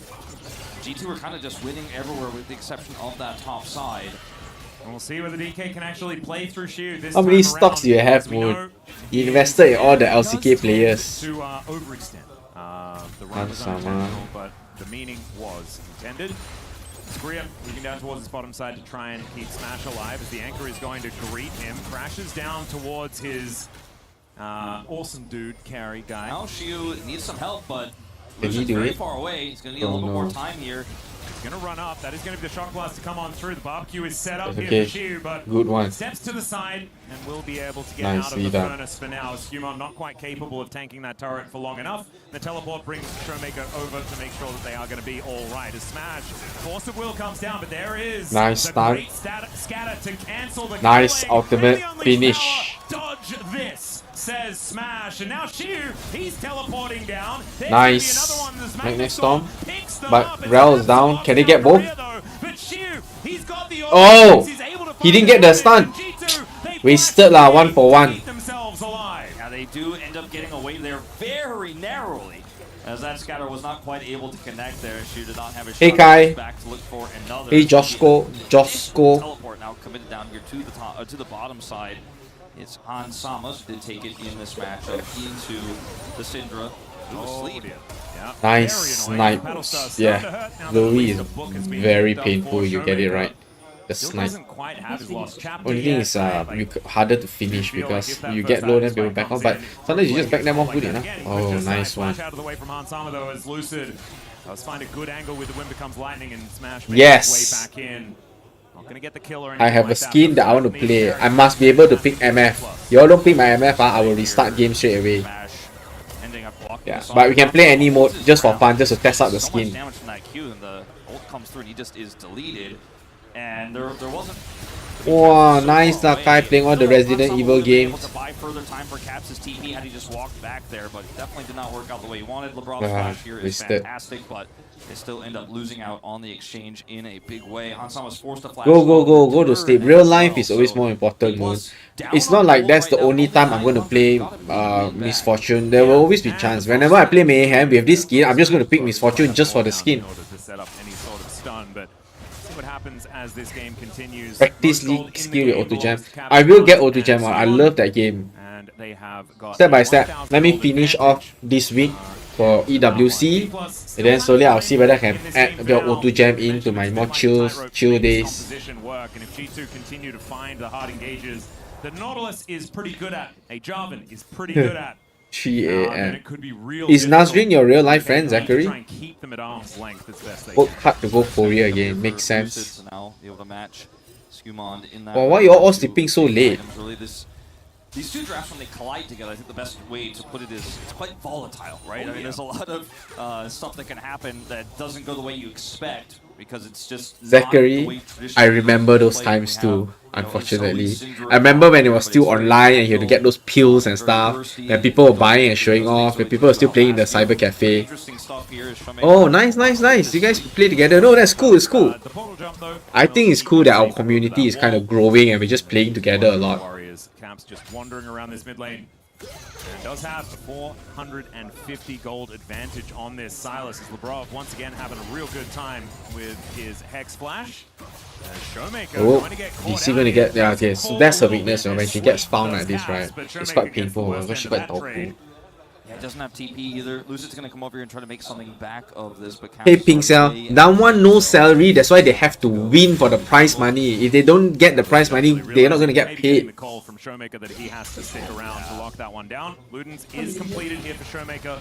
G2 are kind of just winning everywhere with the exception of that top side. And we'll see whether DK can actually play through Shu this How many time stocks do you have, Moon? You invested in all the LCK players. to overextend. The run was unintentional, but the meaning was intended. Korea moving down towards his bottom side to try and keep Smash alive as the anchor is going to greet him. Crashes down towards his awesome dude carry guy. Now Shu needs some help, but Can he Lucian's do very it? far away. He's going to need a little bit more time here. He's going to run up. That is going to be the shock blast to come on through. The barbecue is set up Okay. here for Shu, but Good one. steps to the side and will be able to get Nice, out of the Vida. furnace for now. Skewmon not quite capable of tanking that turret for long enough. The teleport brings Showmaker over to make sure that they are going to be all right. A smash, Force of Will comes down, but there is Nice the stun. great scatter to cancel the Nice killing. ultimate And the unleashed finish. power. Dodge this, says Smash. And now Shu, he's teleporting down. There's Nice. gonna be another one. The Magnet Smash Storm. picks them But up. Rel is down. Can they get both? But Shu, he's got the Oh! he's able to He didn't get the stun. Wasted lah, 1 for 1. themselves alive. Yeah, they do end up getting away there very narrowly, as that scatter was not quite able to connect there. Shu did not have his Hey, shot Kai. back to look for another. Hey, Josko. Josko. Teleport now committed down here to the top, to the bottom side. It's Hansama who did take it in this matchup into the Syndra, who was asleep. Yeah. Nice snipe. Yeah, Louis is very painful. You get it right. The snipe. Only thing is harder to finish because you get low then people back on, but sometimes you just back them off good enough. Oh, nice one. Out of the way from Hansama though, as Lucid let's find a good angle with the wind becomes lightning, and Smash makes Yes. his way back in. Not gonna get the kill or I anything have a like that, skin but that I want to for me, play. very I must be able to pick MF. You all don't pick my MF, I will restart game straight away. Ending up blocking Yeah, this but off. we can play any mode just for fun, just to test out the So much skin. damage from that Q, and the ult comes through and he just is deleted. And there wasn't. Wow, nice Nakai playing all the Resident Evil games. To buy further time for Caps' TP had he just walked back there, but definitely did not work out the way he wanted. LeBron's flash here is wasted. fantastic, but they still end up losing out on the exchange in a big way. Hansama was forced to flash. Go to sleep. Real life is always more important, Moon. It's not like that's the only time I'm going to play Misfortune. There will always be chance. Whenever I play Mayhem with this skin, I'm just going to pick Misfortune just for the skin. in order to set up any sort of stun, but see what happens as this game continues. Practice Most gold League in the skill with game Auto belongs Jam. to Caps I will get and Auto Jam. I Skewmon, love that game. and they have got Step by step. 1,000 Let me gold finish advantage. off this week for EWC, and then slowly I'll see whether I can add the Auto Jam into my more chill days. Composition work, and if G2 continue to find the hard engages that Nautilus is pretty good at, a Jarvan is pretty good at, 3 then AM. it could be real Is difficult Nazrin your real life friend, to try Zachary? and keep them at arm's length as best they Work can. hard to go Korea again, makes sense. So now able to match Skewmon in that. Well, why you all sleeping so late? Really, these two drafts, when they collide together, I think the best way to put it is it's quite volatile, right? I mean, there's a lot of stuff that can happen that doesn't go the way you expect because it's just Zachary, I remember those times too, unfortunately. I remember when it was still online and you had to get those pills and stuff, and people were buying and showing off, and people were still playing in the cyber cafe. Oh, nice. You guys play together. No, that's cool, it's cool. I think it's cool that our community is kind of growing and we're just playing together a lot. Warriors, Caps just wandering around this mid lane. And does have a 450 gold advantage on this. Silas as Lebrov once again having a real good time with his Hex Flash. Oh, DC gonna get, yeah, okay, so that's her weakness, when she gets found like this, right? It's quite painful because she got doubtful. Yeah, it doesn't have TP either. Lucid's gonna come over here and try to make something back of this, but Hey Pincel, down one no salary, that's why they have to win for the prize money. If they don't get the prize money, they're not gonna get paid. The call from Showmaker that he has to stick around to lock that one down. Ludens is completed here for Showmaker.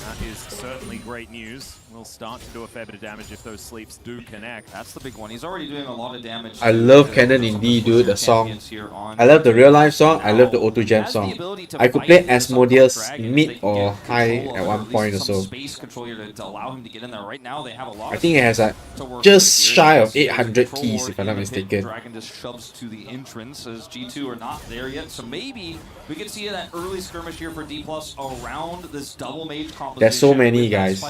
That is certainly great news. We'll start to do a fair bit of damage if those sleeps do connect. That's the big one. He's already doing a lot of damage. I love Canon Indie, dude, the song. I love the real life song, I love the Auto Jam song. I could play Asmodeus mid or high at one point or so. I think it has like just shy of 800 keys if I'm not mistaken. Dragon just shoves to the entrance as G2 are not there yet, so maybe we could see that early skirmish here for D+ around this double mage composition. There's so many guys.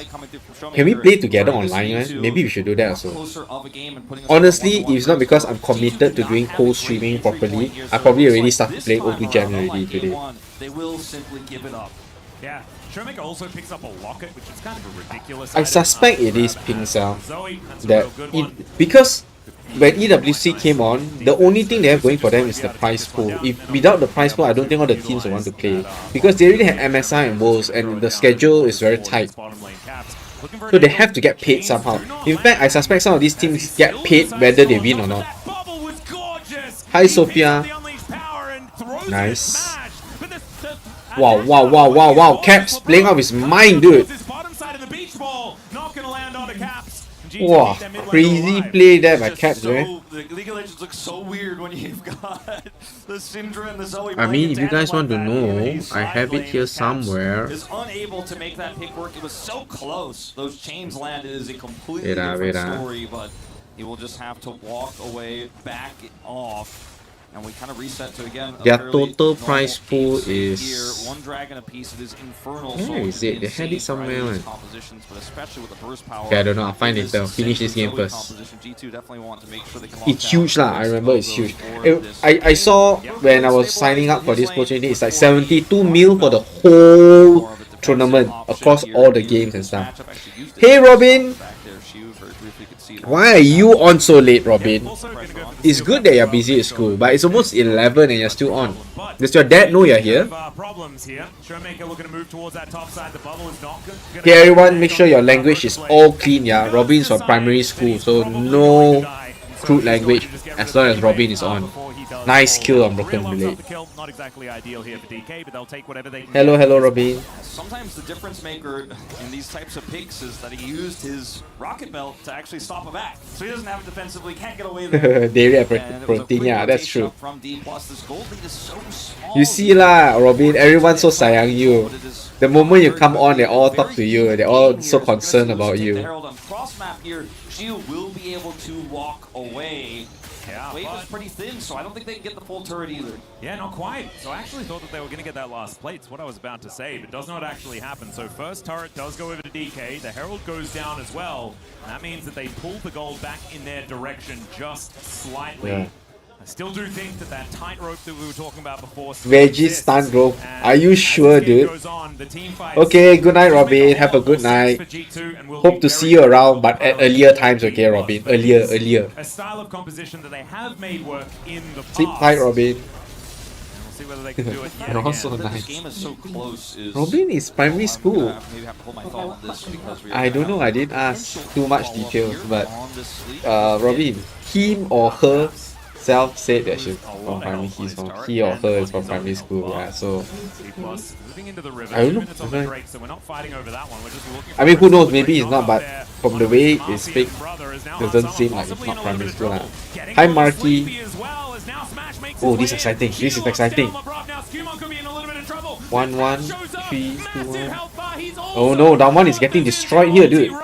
Can we play together online, man? Maybe we should do that also. Honestly, if it's not because I'm committed to doing co-streaming properly, I probably already started playing O2 Jam already today. They will simply give it up. Yeah, Showmaker also picks up a locket, which is kind of a ridiculous I suspect it is Pincel. Because when EWC came on, the only thing they have going for them is the prize pool. If without the prize pool, I don't think all the teams will want to play. Because they already have MSI and Worlds and the schedule is very tight. So they have to get paid somehow. In fact, I suspect some of these teams get paid whether they win or not. Hi Sophia. Nice. Wow, wow, wow, wow, wow. Caps playing out his mind, dude. Wow, crazy play there by Caps, man. The League of Legends looks so weird when you've got the Syndra and the Zoe. I mean, if you guys want to know, I have it here somewhere. Is unable to make that pick work. It was so close. Those chains landed is a completely different story, but he will just have to walk away, back off. And we kind of reset to again. Their total prize pool is. One dragon apiece. It is infernal. Where is it? They had it somewhere. Man. But especially with the burst power. Okay, I don't know. I'll find it. Finish this game first. G2 definitely want to make sure they can it's huge, lah. I remember it's huge. I saw when I was signing up for this opportunity, it's like 72 mil for the whole tournament across all the games and stuff. Hey, Robin. Why are you on so late, Robin? It's good that you're busy at school, but it's almost 11 and you're still on. Does your dad know you're here? Okay, everyone, make sure your language is all clean, yeah? Robin's from primary school, so no crude language as long as Robin is on. Nice kill on Broken Blade. Hello, hello, Robin. Sometimes the difference maker in these types of picks is that he used his rocket belt to actually stop a back. So he doesn't have it defensively, can't get away there. Daily protein, yeah, that's true. You see lah, Robin, everyone's so sayang you. The moment you come on, they all talk to you. They're all so concerned about you. Cross map here, Shield will be able to walk away. Yeah, wave is pretty thin, so I don't think they can get the full turret either. Yeah, not quite. So I actually thought that they were going to get that last plate. It's what I was about to say, but does not actually happen. So first turret does go over to DK. The Herald goes down as well. And that means that they pull the gold back in their direction just slightly. Yeah. I still do think that that tightrope that we were talking about before. Veggie stun growth. Are you sure, dude? Okay, good night, Robin. Have a good night. Hope to see you around, but at earlier times, okay, Robin? Earlier. A style of composition that they have made work in the past. Sleep tight, Robin. We'll see whether they can do it yet You're also again. nice. This game is so close. Robin is primary school. Maybe have to hold my thought on this because I don't know. I didn't ask too much details, but Robin, him or her self said that she's from primary. He or her is from primary school. Yeah, so I don't know. I mean, who knows? Maybe it's not, but from the way it's fake, doesn't seem like it's not primary school. Hi, Marky. Oh, this is exciting. This is exciting. 1-1, 3-2-1. Oh no, that one is getting destroyed here, dude.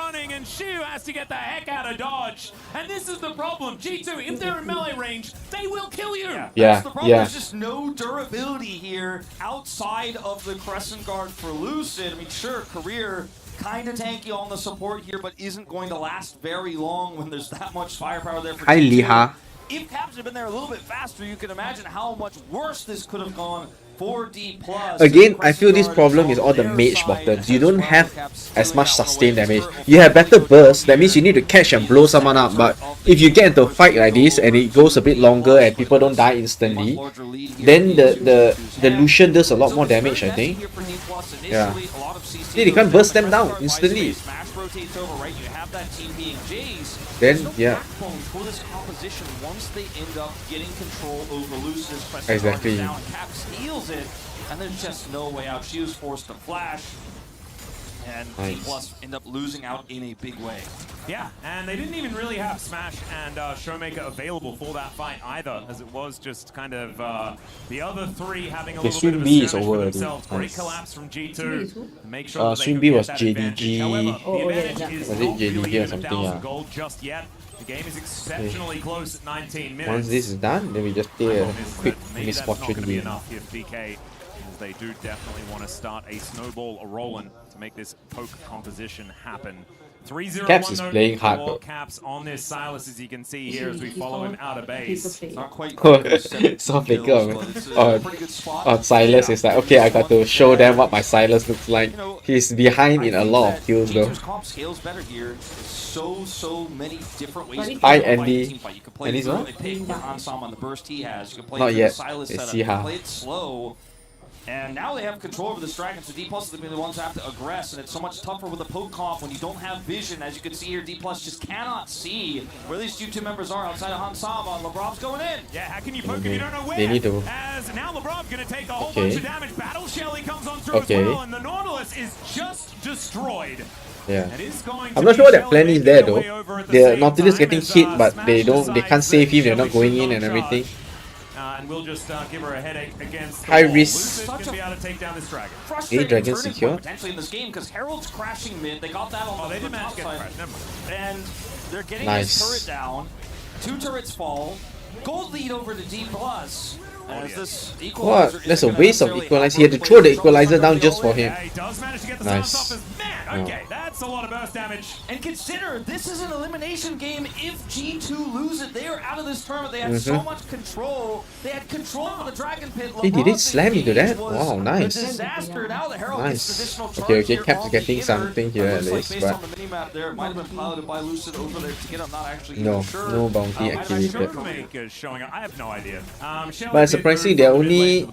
To get the heck out of dodge, and this is the problem. G2, if they're in melee range, they will kill you. Yeah, that's the problem. There's just no durability here outside of the Crescent Guard for Lucid. I mean, sure, career kind of tanky on the support here, but isn't going to last very long when there's that much firepower there for Hi, G2. Liha. If Caps had been there a little bit faster, you can imagine how much worse this could have gone. for D+. Again, I feel this problem is all the mage buttons. You don't have as much sustain damage. You have better burst, that means you need to catch and blow someone up. But if you get into a fight like this and it goes a bit longer and people don't die instantly, then the Lucian does a lot more damage, I think. Yeah. They can't burst them down instantly. Then, yeah. For this composition, once they end up getting control over Lucius, exactly. Down, Cap steals it, and there's just no way out. She was forced to flash, and nice. D+ end up losing out in a big way. Yeah, and they didn't even really have Smash and Showmaker available for that fight either, as it was just kind of the other three having a little bit of a skirmish for themselves. Great collapse from G2 to make sure that they could get was that JDG. advantage. However, the advantage is was it not really JDG or even something? 1,000 gold just yet. The game is exceptionally close at 19 minutes. Once this is done, then we just play a quick misfortune be win. enough if DK, as they do definitely want to start a snowball a-rolling to make this poke composition happen. 3-0 Caps is playing hard though. Caps on this Silas, as you can see here as we follow him out of base. Not quite Soft Faker on Silas is like, okay, I got to show them what my Silas looks like. He's behind in a lot of kills though. Comp scales better here. So many different ways to Hi play Andy. team fight. You can play Andy's through what? the pick with Ansam on the burst he has. You can play Not through yet. the Silas Let's setup. see You can how. play it slow. And now they have control over this dragon, so D+ is going to be the ones who have to aggress, and it's so much tougher with a poke comp when you don't have vision. As you can see here, D+ just cannot see where these two members are outside of Hansama, and LeBron's going in. Yeah, how can you poke if you don't know where? They need to. As now LeBron's going to take a whole bunch of damage. Battle Shelly comes on through as well, and the Nautilus is just destroyed. Yeah. I'm not sure what their plan is there though. The Nautilus getting hit, but they can't save him, they're not going in and everything. And we'll just give her a headache against high risk. Lucius be able to take down this dragon. A dragon secure. Potentially in this game because Herald's crashing mid. They got that on the top side. And they're getting this turret down. 2 turrets fall. Gold lead over to D+. As this equalizer What? That's a waste of equalizer. He had to throw the equalizer down just for him. Nice. Okay, that's a lot of burst damage. And consider, this is an elimination game. If G2 lose it, they are out of this tournament. They had so much control. They had control of the Dragon Pit. He did it slam into that? Wow, nice. Disaster. Now the Herald gets additional charge Okay, here Cap's on getting the something here at looks least, like based but on the minimap there, it might have been piloted by Lucid over there to get up. Not actually no, sure. no bounty activated. Showmaker showing up. I have no idea. But surprisingly, they're only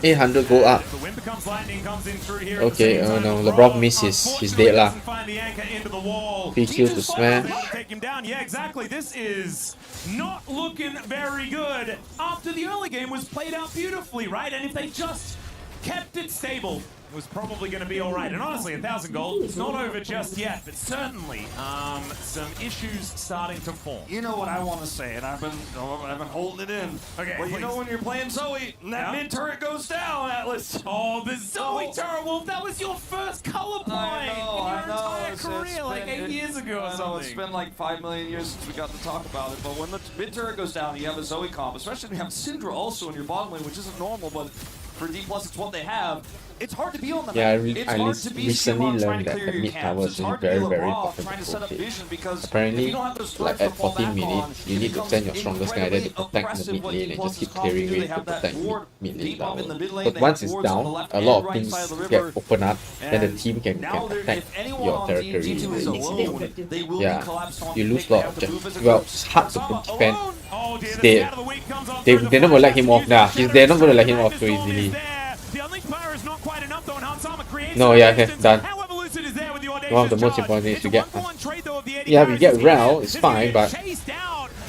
800 go up. Okay, oh no, LeBron missed his dead lah. PQ to smash. Take him down. Yeah, exactly. This is not looking very good. After the early game was played out beautifully, right? And if they just kept it stable, it was probably going to be all right. And honestly, 1,000 gold, it's not over just yet, but certainly some issues starting to form. You know what I want to say, and I've been holding it in. Okay, well, you know when you're playing Zoe, and that mid turret goes down, Atlas. Oh, the Zoe turret, Wolf, that was your first color point in your entire career, like 8 years ago or something. It's been like 5 million years since we got to talk about it, but when the mid turret goes down, you have a Zoe comp, especially when you have Syndra also in your bottom lane, which isn't normal, but for D+, it's what they have. It's hard to be on the Yeah, I map. recently learned that the mid tower is very, very important to play. Apparently, like at 14 minutes, you need to send your strongest guy there to protect the mid lane and just keep clearing wave to protect mid lane tower. But once it's down, a lot of things get opened up, then the team can attack your territory very easily. Yeah, you lose a lot of objectives. Well, it's hard to defend. They're not going to let him off now. They're not going to let him off so easily. No, yeah, okay, done. One of the most important things to get. Yeah, we get Rel, it's fine, but.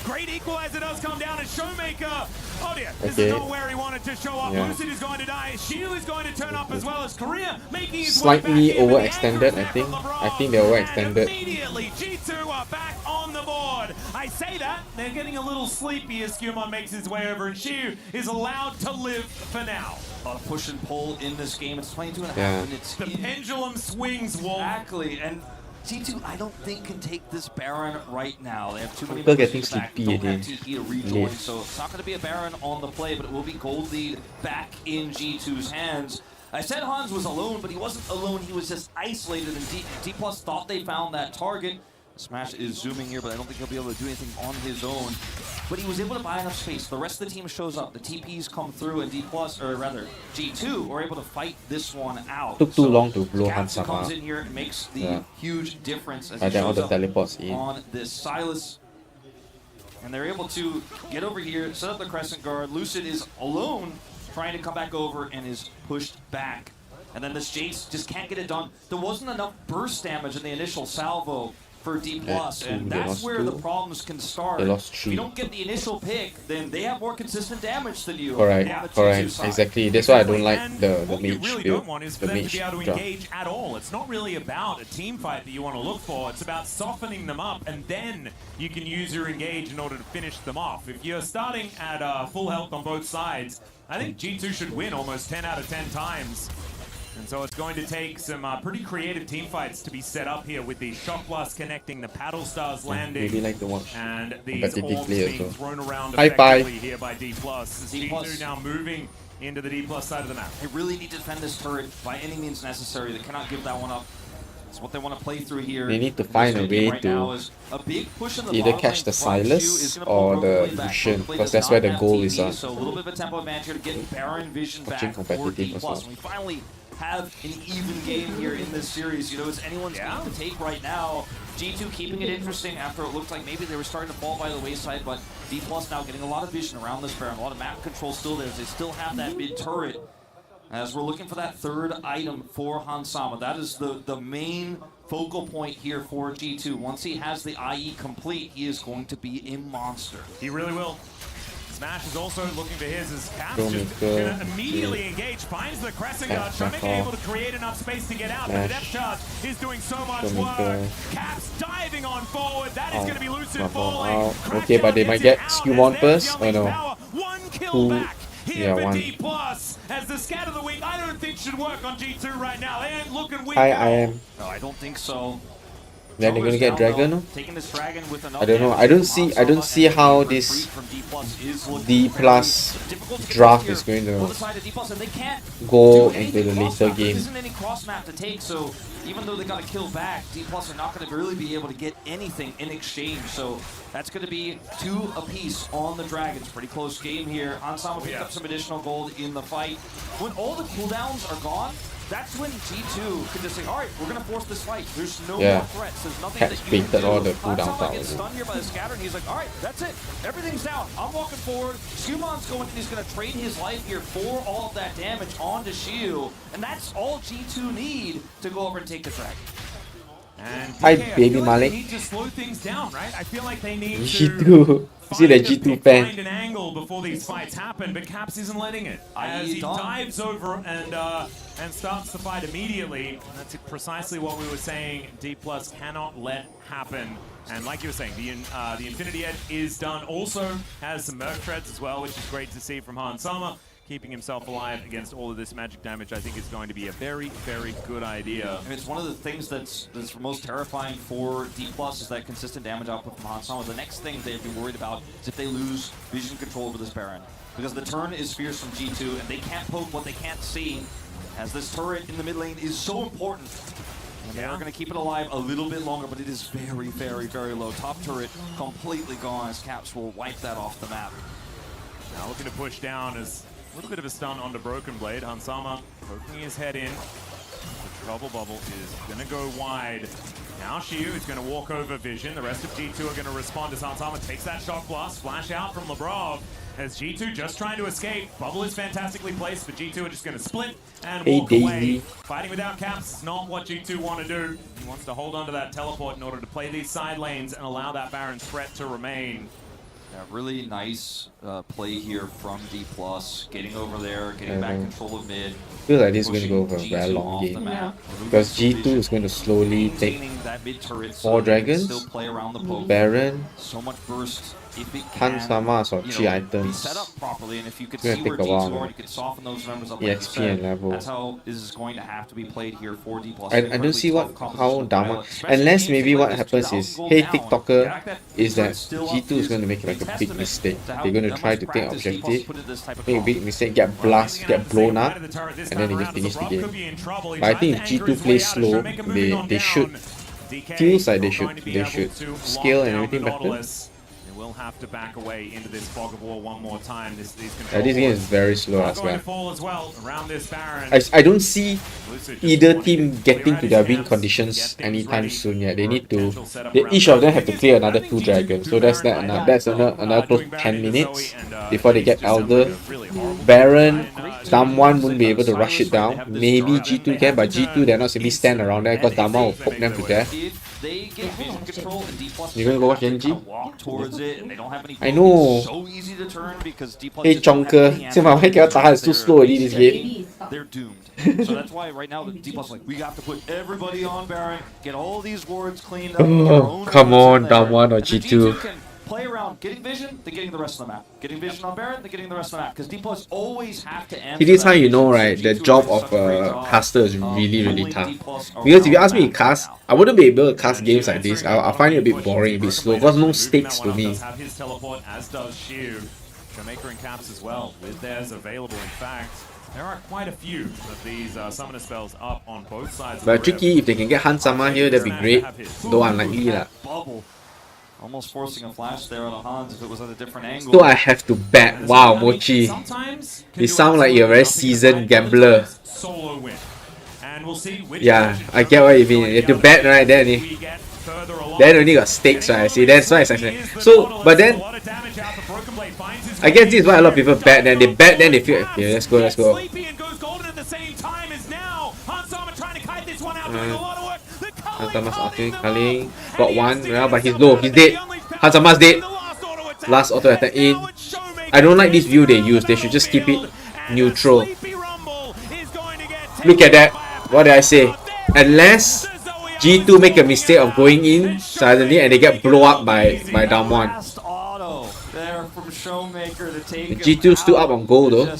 Great equalizer does come down and Showmaker. Oh dear, this Okay. is not where he wanted to show up. Yeah. Lucid is going to die. Shield is going to turn up as well as Korea making his Slightly way back in, but the overextended, I think. I think they're overextended. immediately, G2 are back on the board. I say that, they're getting a little sleepy as Skewmon makes his way over, and Shiu is allowed to live for now. A lot of push and pull in this game. It's 22.5 Yeah. minutes. The pendulum swings, Wolf. Exactly, and G2, I don't think, can take this Baron right now. They have too many People members getting back. sleepy Don't have again. TP to rejoin, Yes. so it's not going to be a Baron on the play, but it will be gold lead back in G2's hands. I said Hans was alone, but he wasn't alone. He was just isolated, and D+ thought they found that target. Smash is zooming here, but I don't think he'll be able to do anything on his own. but he was able to buy enough space. The rest of the team shows up. The TPs come through, and D+, or rather, G2 were able to fight this one out. Took too long to blow Caps Hansama. comes in here and makes the huge difference as he then all shows the up teleports in. on this Silas. And they're able to get over here, set up the Crescent Guard. Lucid is alone, trying to come back over, and is pushed back. And then this Jace just can't get it done. There wasn't enough burst damage in the initial salvo for D+, and that's where the problems can start. They lost If 3. you don't get the initial pick, then they have more consistent damage than you. Correct, on the correct, G2 side. exactly. That's why I don't like And the what you mage really build, don't want is the for them to mage be able to draft. engage at all. It's not really about a team fight that you want to look for. It's about softening them up, and then you can use your engage in order to finish them off. If you're starting at full health on both sides, I think G2 should win almost 10 out of 10 times. And so it's going to take some pretty creative team fights to be set up here with the Shock Blast connecting, the Paddle Stars landing, Really like to watch and these competitive orbs play being also. thrown around High effectively five. here by D+. G2 now moving into the D+ side of the map. They really need to defend this turret by any means necessary. They cannot give that one up. It's what they want to play through here. They need to find a way right to now is a big push in the either bottom catch lane the from Q is Silas gonna pull or Broken the Blade back. Lucian, Broken Blade because does that's where not the have goal TP, is on. So a little bit of a tempo advantage here to get Baron Vision back for competitive D+. also. We finally have an even game here in this series. You know, it's anyone's game to take right now. G2 keeping it interesting after it looked like maybe they were starting to fall by the wayside, but D+ now getting a lot of vision around this Baron, a lot of map control still there. They still have that mid turret. As we're looking for that third item for Hansama. That is the main focal point here for G2. Once he has the IE complete, he is going to be a monster. He really will. Smash is also looking for his as Caps Go just Miko. gonna immediately engage, finds the Crescent Guard, Back Shumik able off. to create enough space to get out, but the depth charge is doing so much Go work. Miko. Caps diving on forward, that is Oh, gonna be Lucid not falling. out. Crackdown Okay, but they might gets it get out skill as one they're first. dealing No. power. One kill Two. back here Yeah, for one. D+, as the scat of the week I don't think should work on G2 right now. They ain't looking weak I at all. am. No, I don't think so. Then they're gonna get Dragon, no? Taking this dragon with I don't know. I don't see how this D+ draft is going to go into the later game. There isn't any cross map to take, so even though they got a kill back, D+ are not going to really be able to get anything in exchange. So that's going to be 2 apiece on the Dragons. Pretty close game here. Hansama picked up some additional gold in the fight. When all the cooldowns are gone, that's when G2 can just say, all right, we're going to force this fight. There's no more threats. There's nothing Caps that you can baited do. all the cooldown Hansama towers. gets stunned here by the scatter, and he's like, all right, that's it. Everything's down. I'm walking forward. Scumon's going, and he's going to trade his life here for all of that damage onto Shield. And that's all G2 need to go over and take the dragon. And Hi, DK, I baby feel like Malik. they need to slow things down, right? I feel like they need to G2. You see the G2 find fan. an angle before these fights happen, but Caps isn't letting it. As he dives over and starts the fight immediately. And that's precisely what we were saying. D+ cannot let happen. And like you were saying, the Infinity Edge is done. Also has some Merc Treads as well, which is great to see from Hansama. Keeping himself alive against all of this magic damage, I think, is going to be a very, very good idea. And it's one of the things that's most terrifying for D+ is that consistent damage output from Hansama. The next thing they'd be worried about is if they lose vision control over this Baron. Because the turn is fierce from G2, and they can't poke what they can't see, as this turret in the mid lane is so important. And they are going to keep it alive a little bit longer, but it is very, very, very low. Top turret completely gone, as Caps will wipe that off the map. Now looking to push down as a little bit of a stun onto Broken Blade. Hansama poking his head in. The Trouble Bubble is going to go wide. Now Shiu is going to walk over Vision. The rest of G2 are going to respond as Hansama takes that Shock Blast. Flash out from Labrov as G2 just trying to escape. Bubble is fantastically placed, but G2 are just going to split and walk away. Fighting without Caps is not what G2 want to do. He wants to hold onto that teleport in order to play these side lanes and allow that Baron's threat to remain. Yeah, really nice play here from D+, getting over there, getting back control of mid. Feels like this is going to go for a very long game. Because G2 is going to slowly take 4 dragons, Still play around the poke. Baron, So much burst. If it can, Hansama, so 3 be items. set up properly, and if you could It's see gonna where take a D2 while, are, you could soften those numbers up. Like you EXP said. and level. That's how this is going to have to be played here for D+. I don't see how Dama, unless maybe what happens is, hey TikToker, is that G2 is going to make like a big mistake. They're going to try to take objective, make a big mistake, get blown up, and then they just finish the game. But I think if G2 plays slow, they should, feels like they should scale and everything better. will have to back away into this fog of war one more time. These This game is very slow as well. fall as well around this Baron. I don't see either team getting to their win conditions anytime soon yet. They need to. Each of them have to clear another 2 dragons. So that's another close to 10 minutes before they get Elder. Baron, Damwon won't be able to rush it down. Maybe G2 can, but G2 they're not simply stand around there because Damwon will poke them to death. They get vision control and D+ You gonna go watch Genji? walk towards it and they don't have any I know. so easy to turn because D+ Hey Chonker, see my mic is too slow already this game. They're doomed. So that's why right now the D+ like we have to put everybody on Baron, get all these wards cleaned up. Oh, come on, Damwon or G2. Can play around getting vision, they're getting the rest of the map. Getting vision on Baron, they're getting the rest of the map. Because D+ always have to answer. It is how you know, right? The job of a caster is really tough. Because if you ask me to cast, I wouldn't be able to cast games like this. I find it a bit boring, a bit slow, because no stakes to me. Have his teleport, as does Shu. Showmaker and Caps as well, with theirs available. In fact, there are quite a few of these summoner spells up on both sides. But tricky, if they can get Hansama here, that'd be great. Though unlikely lah. Almost forcing a flash there on Hans if it was at a different angle. So I have to bet. Wow, Mochi. You sound like you're a very seasoned gambler. Solo win. And we'll see which Yeah, I get what you mean. You have to bet, right? Then only got stakes, right? See, that's why it's actually. So, but then I guess this is why a lot of people bet. Then they bet, then they feel okay. Let's go. Hansama's okay, Kaling got one, yeah, but he's low, he's dead. Hansama's dead. Last auto attack in. I don't like this view they use, they should just keep it neutral. Look at that, what did I say? Unless G2 make a mistake of going in suddenly and they get blown up by Damwon. G2 still up on gold though.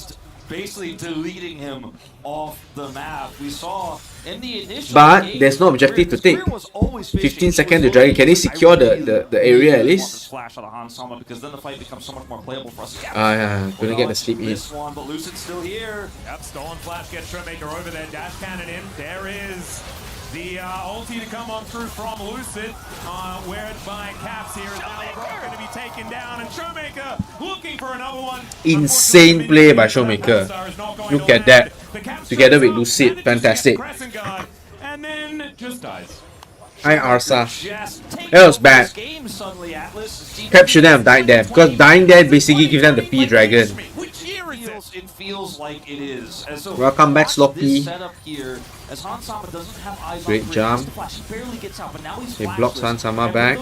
Basically deleting him off the map. We saw in the initial but there's no objective to take. 15 seconds to dragon. Can he secure the area at least? Flash out of Hansama because then the fight becomes so much more playable for us. Yeah, couldn't get the sleep in. This one, but Lucid's still here. Yep, stolen flash gets Showmaker over there. Dash cannon in. There is the ulti to come on through from Lucid, where by Caps here is now going to be taken down, and Showmaker looking for another one. Insane play by Showmaker. Look at that. Together with Lucid, fantastic. And then just dies. Hi Arsa. That was bad. Cap shouldn't have died there, because dying there basically gives them the P-Dragon. It feels like it is. So welcome back, Sloppy. As Hansama doesn't have eyes great on jump. He blocks Hansama back.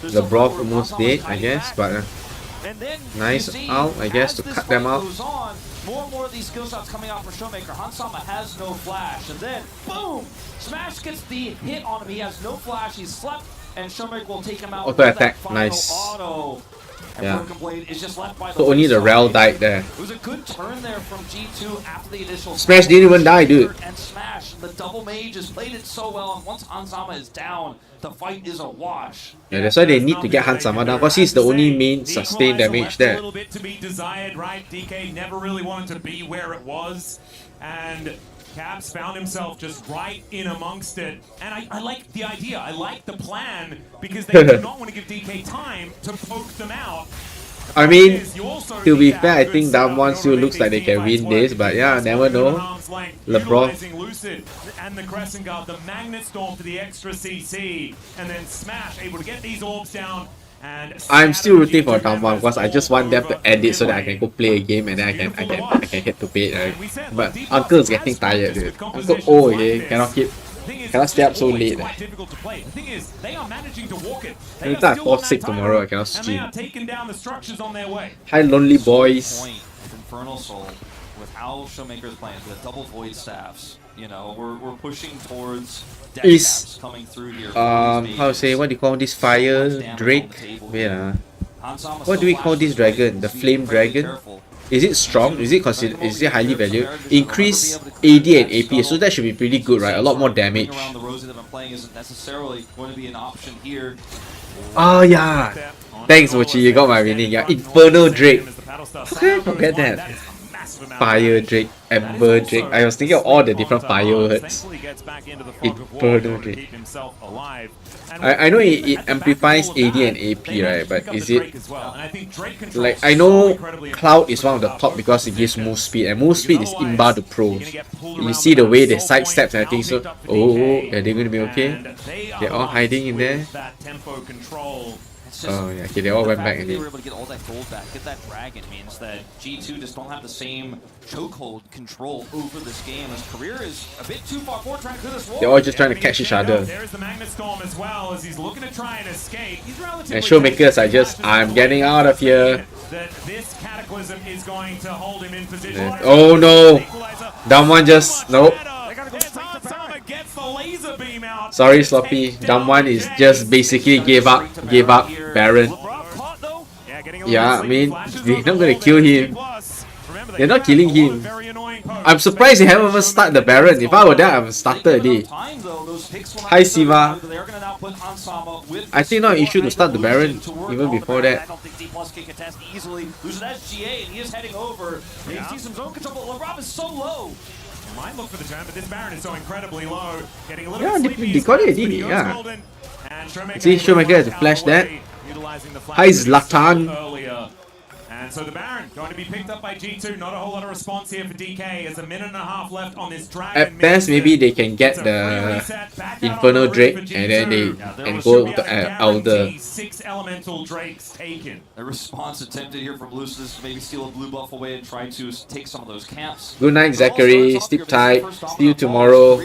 The Broth almost dead, I guess, but nice out, I guess, to cut them out. More and more of these skill shots coming out for Showmaker. Hansama has no flash, and then boom! Smash gets the hit on him. He has no flash. He's slept, and Showmaker will take him out. Auto attack, nice. Auto. Yeah. Is just left by So only the Rel died there. It was a good turn there from G2 after the initial. Smash didn't even die, dude. And Smash, the double mage has played it so well, and once Hansama is down, the fight is a wash. Yeah, that's why they need to get Hansama down, because he's the only main sustained damage there. A little bit to be desired, right? DK never really wanted to be where it was, and Caps found himself just right in amongst it. And I like the idea, I like the plan, because they do not want to give DK time to poke them out. I mean, to be fair, I think Damwon still looks like they can win this, but yeah, never know. LeBron. Lucid and the Crescent Guard, the Magnet Storm to the extra CC, and then Smash able to get these orbs down. And I'm still rooting for Damwon because I just want them to end it so that I can go play a game and then I can hit to bed, right? But Uncle's getting tired, dude. Uncle old, okay, cannot stay up so late. The thing is, they are managing to walk it. Later I fall sick tomorrow, I cannot And they stream. are taking down the structures on their way. Hi lonely boys. Infernal Soul, with how Showmaker's playing, the double void staffs. You know, we're pushing towards death Is caps coming through here. how to say, what do you call this fire drake? Yeah. What do we call this dragon? The flame dragon? Is it strong? Is it highly valued? Increase AD and AP, so that should be pretty good, right? A lot more damage. Around the Rosie that I'm playing isn't necessarily going to be an option here. Oh yeah. Thanks Mochi, you got my winning. Yeah, Infernal Drake. How can I forget that? Fire Drake, Ember Drake. I was thinking of all the different fire words. Inferno Drake. I know it amplifies AD and AP, right? But is it like, I know Cloud is one of the top because it gives move speed, and move speed is inbar to pros. You see the way they sidestep, and I think so. Oh, are they going to be okay? They're all hiding in there. Oh yeah, okay, they all went back. They were able to get all that gold back, get that dragon means that G2 just don't have the same chokehold control over this game as Career is a bit too far forward trying to clear this wall. They're all just trying to catch each other. There's the Magnet Storm as well as he's looking to try and escape. He's relatively and Showmakers are just, I'm getting out of here. That this Cataclysm is going to hold him in position. Oh no! Dumb one just, nope. Sorry Sloppy, Dumb one is just basically gave up Baron. Yeah, I mean, they're not gonna kill him. They're not killing him. I'm surprised they haven't even started the Baron. If I were there, I would have started already. Hi Siva. I think not an issue to start the Baron even before that. Might look for the turn, but this Baron is so incredibly low. Getting a little Yeah, bit they got it, didn't yeah. See, Showmaker has to flash that. Hi Zlatan. And so the Baron going to be picked up by G2. Not a whole lot of response here for DK. There's a minute and a half left on this dragon. At best, maybe they can get the Infernal Drake and then they and go to Elder. 6 elemental drakes taken. A response attempted here from Lucis to maybe steal a blue buff away and try to take some of those camps. Good night, Zachary. Sleep tight. See you tomorrow.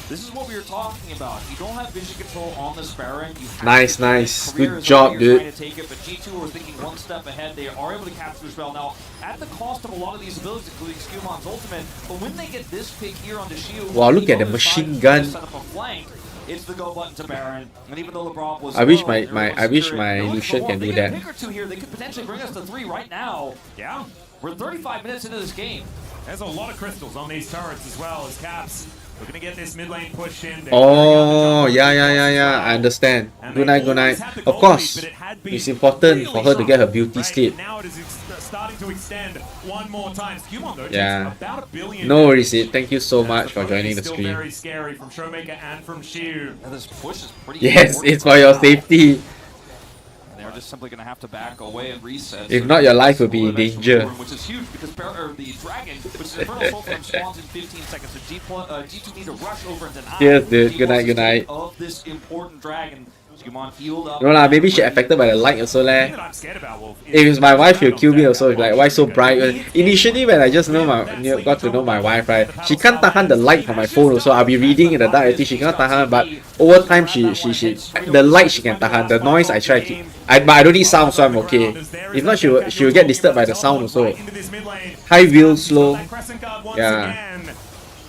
This is what we were talking about. You don't have vision control on this Baron. Nice, nice. Good job, dude. But G2 are thinking one step ahead. They are able to capture the spell now at the cost of a lot of these abilities, including Skumon's ultimate. But when they get this pick here on the shield, wow, look at the machine gun. It's the go button to Baron. And even though LeBron was I wish my Lucian can do that. They get a pick or two here. They could potentially bring us to 3 right now. Yeah. We're 35 minutes into this game. There's a lot of crystals on these turrets as well as Caps. We're gonna get this mid lane push in. Oh, yeah. I understand. Good night, good night. Of course, it's important for her to get her beauty sleep. Now it is starting to extend one more time. Yeah. No worries, thank you so much for joining the stream. Very scary from Showmaker and from Shiu. This push is pretty. Yes, it's for your safety. They're just simply going to have to back away and reset. If not, your life will be in danger. Which is huge because the Dragon, which is Infernal Soul Flame, spawns in 15 seconds. So G2 need to rush over and deny. Yes, dude. Good night, good night. Of this important Dragon. Healed up. No lah, maybe she affected by the light also leh. If it's my wife, she'll kill me also. Like, why so bright? Initially, when I just got to know my wife, right, she can't tahan the light from my phone also. I'll be reading in the dark, I think she cannot tahan, but over time, the light she can tahan. The noise I try to, but I don't need sound, so I'm okay. If not, she will get disturbed by the sound also. High wheel, slow. Yeah.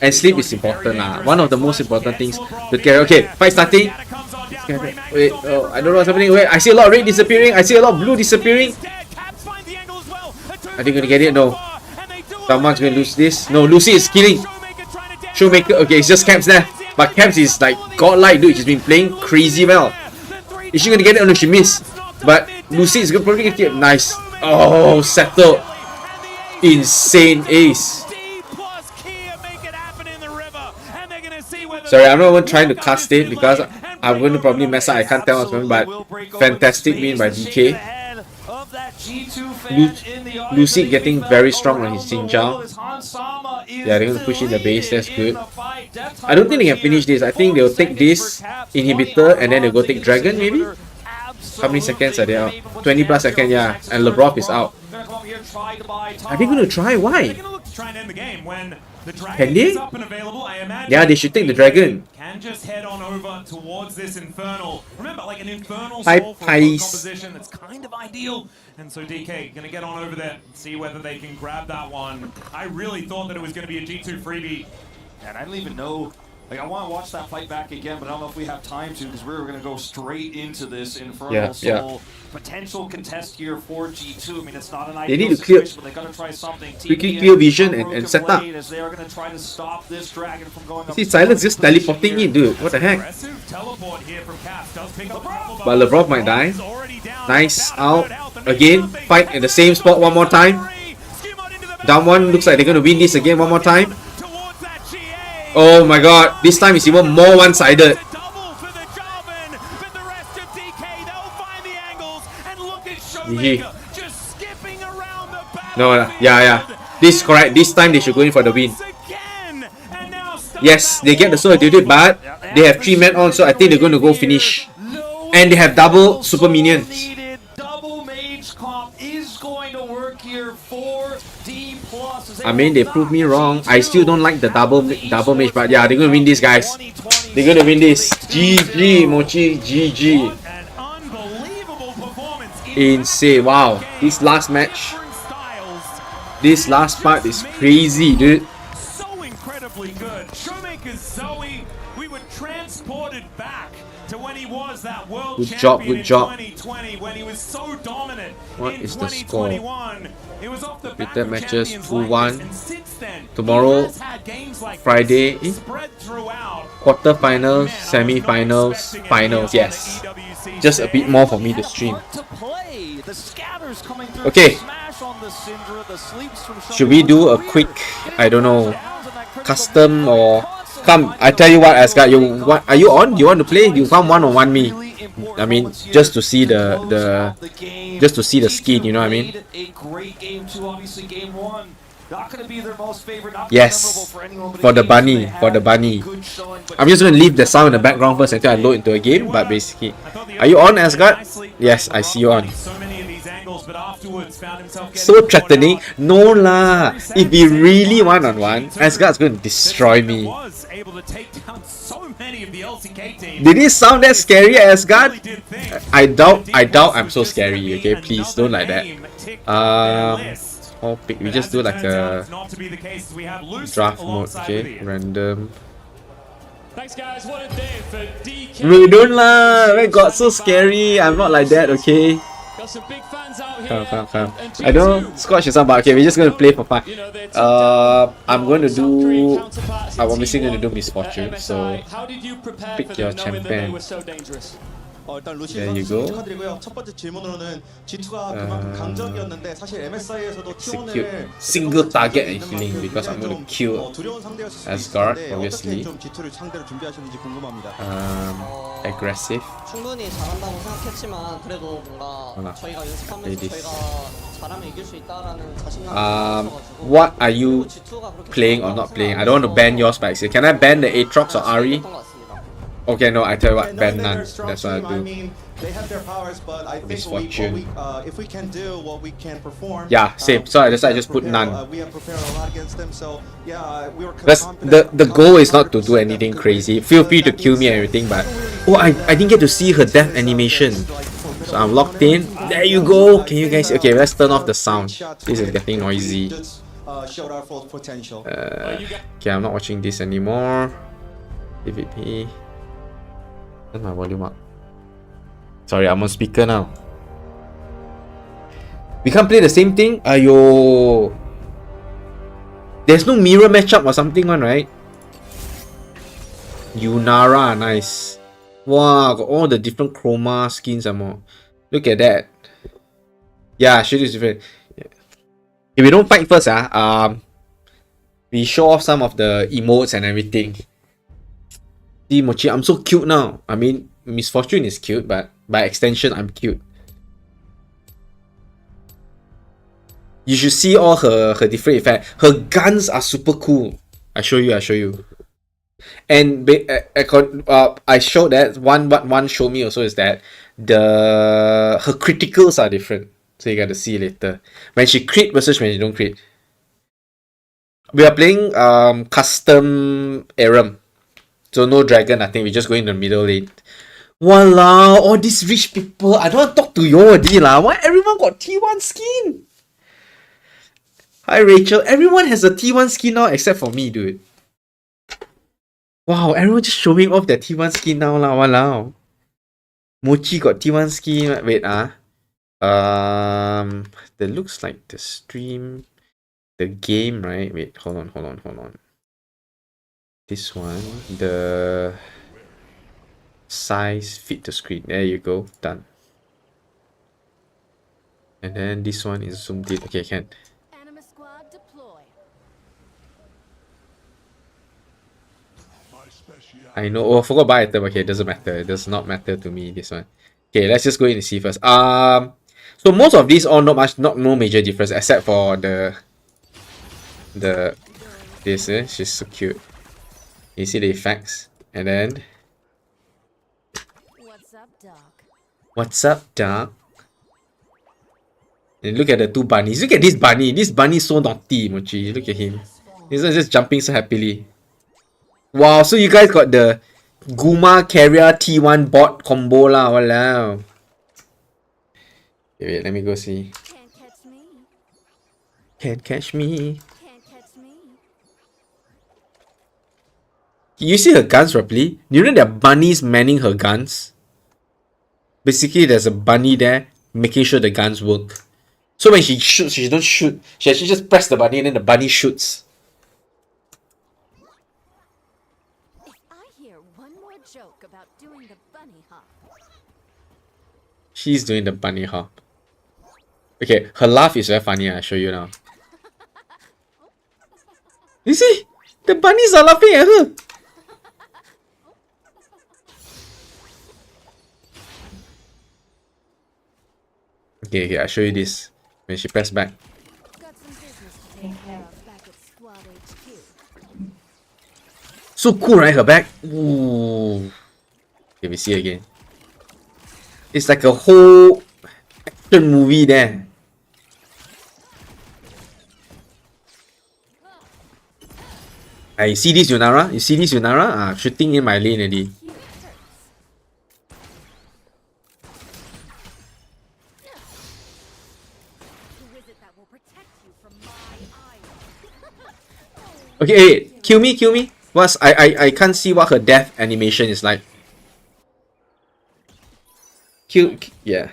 And sleep is important lah. One of the most important things to carry. Okay, fight starting. Wait, oh, I don't know what's happening. Wait, I see a lot of red disappearing. I see a lot of blue disappearing. Are they gonna get it? No. Someone's gonna lose this. No, Lucy is killing. Showmaker. Okay, it's just Caps there. But Caps is like godlike, dude. She's been playing crazy well. Is she gonna get it? Oh no, she missed. But Lucy is probably gonna get it. Nice. Oh, settled. Insane ace. Sorry, I'm not even trying to cast it because I'm going to probably mess up. I can't tell what's going on, but fantastic win by DK. Lucy getting very strong on his Xinjiang. Yeah, they're going to push in the base. That's good. I don't think they can finish this. I think they'll take this inhibitor and then they'll go take Dragon maybe? How many seconds are they out? 20 plus seconds, yeah. And Lebrov is out. Are they going to try? Why? Can they? Yeah, they should take the Dragon. Can just head on over towards this Infernal. Remember, like an Infernal Soul composition that's kind of ideal. And so DK gonna get on over there and see whether they can grab that one. I really thought that it was gonna be a G2 freebie. And I don't even know. Like, I want to watch that fight back again, but I don't know if we have time to because we're going to go straight into this Infernal Soul potential contest here for G2. I mean, it's not an ideal they need to clear, but they got to try something. Quickly clear vision and set up. As they are going to try to stop this dragon from going see, Silence just teleporting in, dude. What the heck? But Lebrov might die. Nice, out. Again, fight in the same spot one more time. Down one, looks like they're gonna win this again one more time. Oh my god, this time is even more one-sided. No, yeah. This is correct. This time they should go in for the win. Yes, they get the soul attitude, but they have 3 men on, so I think they're going to go finish. And they have double super minions. I mean, they proved me wrong. I still don't like the double mage, but yeah, they're going to win this, guys. They're going to win this. GG, Mochi, GG. Insane. Wow, this last match, this last part is crazy, dude. So incredibly good. Showmaker's Zoe, we were transported back to when he was that world champion in 2020, when he was so dominant. What in is the score? 2021. It was off the back Return of matches champions 2-1. like this, and since then, Tomorrow, he has had games like Friday, this spread throughout. quarterfinals, semi-finals, finals. Yes, just a bit more for me to stream. Okay, should we do a quick, I don't know, custom or come? I tell you what, Asgard, you what? Are you on? You want to play? You come one-on-one me. I mean, just to see the skin. You know what I mean? Yes, for the bunny, I'm just gonna leave the sound in the background first until I load into a game. But basically, are you on, Asgard? Yes, I see you on. So threatening? No lah. If we really one-on-one, Asgard's going to destroy me. Did it sound that scary, Asgard? I doubt I'm so scary. Okay, please don't like that. Pick. We just do like a draft mode. Okay, random. Thanks guys, what a day for DK. We don't lah. It got so scary. I'm not like that. Okay. Got some big fans out here. Come. I know Squash is on, but okay, we're just gonna play for fun. I'm going to do. I'm obviously going to do Misfortune. So pick your champion. There you go. 축하드리고요. 첫 번째 질문으로는 G2가 그만큼 강적이었는데 사실 MSI에서도 T1을 single target and healing because I'm going to kill Asgard, obviously. 좀 G2를 상대로 준비하셨는지 궁금합니다. Aggressive. 충분히 잘한다고 생각했지만 그래도 뭔가 저희가 연습하면서 저희가 잘하면 이길 수 있다라는 자신감이 있어가지고. What are you playing or not playing? I don't want to ban your spikes. Can I ban the Aatrox or Ahri? Okay, no, I tell you what, ban none. That's what I do. I mean, they have their powers, but I think if we can do what we can perform. Yeah, same. So that's why I just put none. We have prepared a lot against them, so yeah, we were confident. The goal is not to do anything crazy. Feel free to kill me and everything, but I didn't get to see her death animation. So I'm locked in. There you go. Can you guys? Okay, let's turn off the sound. This is getting noisy. Okay, I'm not watching this anymore. PvP. Turn my volume up. Sorry, I'm on speaker now. We can't play the same thing? Ayo. There's no mirror matchup or something one, right? Yunara, nice. Wow, got all the different chroma skins and more. Look at that. Yeah, shit is different. Yeah. If we don't fight first, we show off some of the emotes and everything. See, Mochi, I'm so cute now. I mean, Misfortune is cute, but by extension, I'm cute. You should see all her different effects. Her guns are super cool. I show you. And I showed that one showed me also is that her criticals are different. So you gotta see later. When she crit versus when she don't crit. We are playing custom Aram. So no dragon, nothing. We just go in the middle lane. Walao, all these rich people. I don't want to talk to you already lah. Why everyone got T1 skin? Hi Rachel. Everyone has a T1 skin now except for me, dude. Wow, everyone just showing off their T1 skin now lah. Walao. Mochi got T1 skin. Wait, that looks like the stream, the game, right? Wait, hold on. This one, the size fit the screen. There you go, done. And then this one is zoomed in. Okay, can. I know. Oh, I forgot buy item. Okay, it doesn't matter. It does not matter to me, this one. Okay, let's just go in and see first. So most of these all no major difference except for this. She's so cute. You see the effects, and then what's up, Doc? And look at the two bunnies. Look at this bunny. This bunny is so naughty, Mochi. Look at him. This one just jumping so happily. Wow, so you guys got the Guma Carrier T1 bot combo lah, walao. Wait, let me go see. Can't catch me. You see her guns properly? You know there are bunnies manning her guns? Basically, there's a bunny there making sure the guns work. So when she shoots, she don't shoot. She actually just press the bunny and then the bunny shoots. If I hear one more joke about doing the bunny hop. She's doing the bunny hop. Okay, her laugh is very funny. I'll show you now. You see? The bunnies are laughing at her. Okay, I'll show you this. When she press back. So cool, right? Her back. Ooh. Okay, we see again. It's like a whole action movie there. You see this Yunara? You see this Yunara? Shooting in my lane already. Okay, hey, kill me. What's I can't see what her death animation is like. Yeah.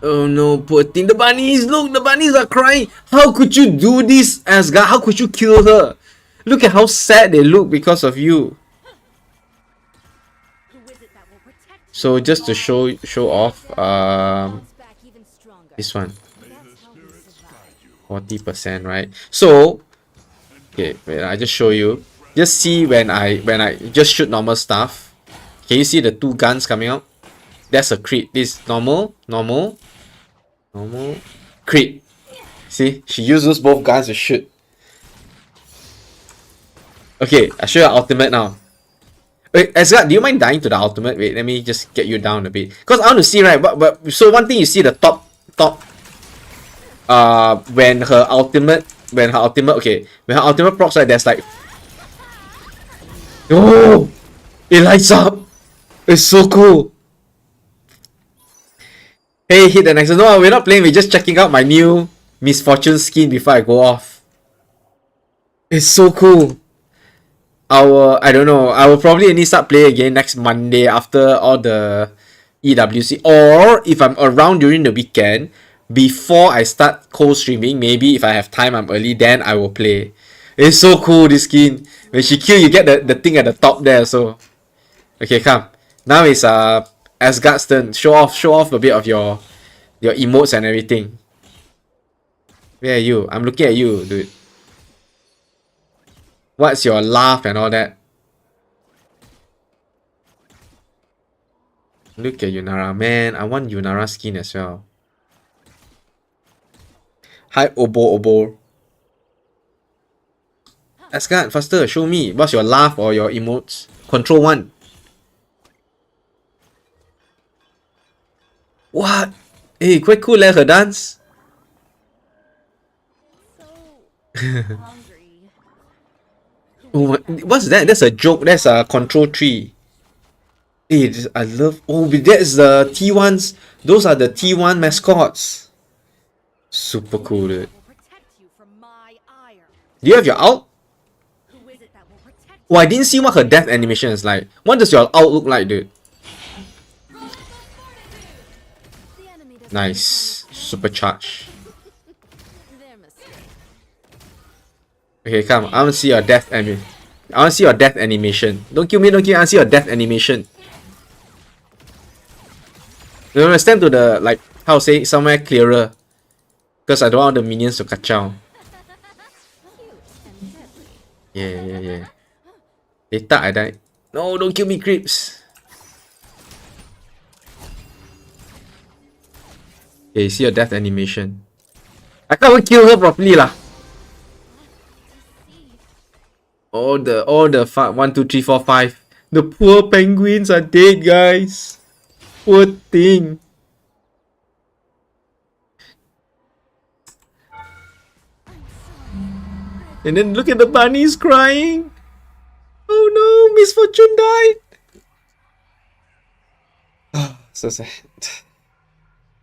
Oh no, poor thing. The bunnies, look, the bunnies are crying. How could you do this, Asgard? How could you kill her? Look at how sad they look because of you. So just to show off, this one, 40%, right? So, okay, wait, I just show you. Just see when I just shoot normal stuff. Can you see the two guns coming out? That's a crit. This normal, crit. See, she uses both guns to shoot. Okay, I'll show you ultimate now. Wait, Asgard, do you mind dying to the ultimate? Wait, let me just get you down a bit. Because I want to see, right? But so one thing you see the top. When her ultimate procs, right? There's like, oh, it lights up. It's so cool. Hey, hit the next one. No, we're not playing. We're just checking out my new Misfortune skin before I go off. It's so cool. I don't know. I will probably only start playing again next Monday after all the EWC. Or if I'm around during the weekend, before I start co-streaming, maybe if I have time, I'm early, then I will play. It's so cool, this skin. When she kills, you get the thing at the top there. So, okay, come. Now it's Asgard's turn. Show off a bit of your emotes and everything. Where are you? I'm looking at you, dude. What's your laugh and all that? Look at Yunara. Man, I want Yunara skin as well. Hi, Obo. Asgard, faster, show me. What's your laugh or your emotes? Control 1. What? Hey, quite cool, her dance. Oh my, what's that? That's a joke. That's a control 3. Hey, I love. Oh, that's the T1s. Those are the T1 mascots. Super cool, dude. Do you have your ult? Oh, I didn't see what her death animation is like. What does your ult look like, dude? Nice. Supercharge. Okay, come. I want to see your death animation. Don't kill me. I want to see your death animation. You want to stand to the, like, how to say, somewhere clearer. Because I don't want the minions to kacau. Yeah. Later I died. No, don't kill me, creeps. Okay, see your death animation. I can't even kill her properly lah. All the 1, 2, 3, 4, 5. The poor penguins are dead, guys. Poor thing. And then look at the bunnies crying. Oh no, Misfortune died. So sad.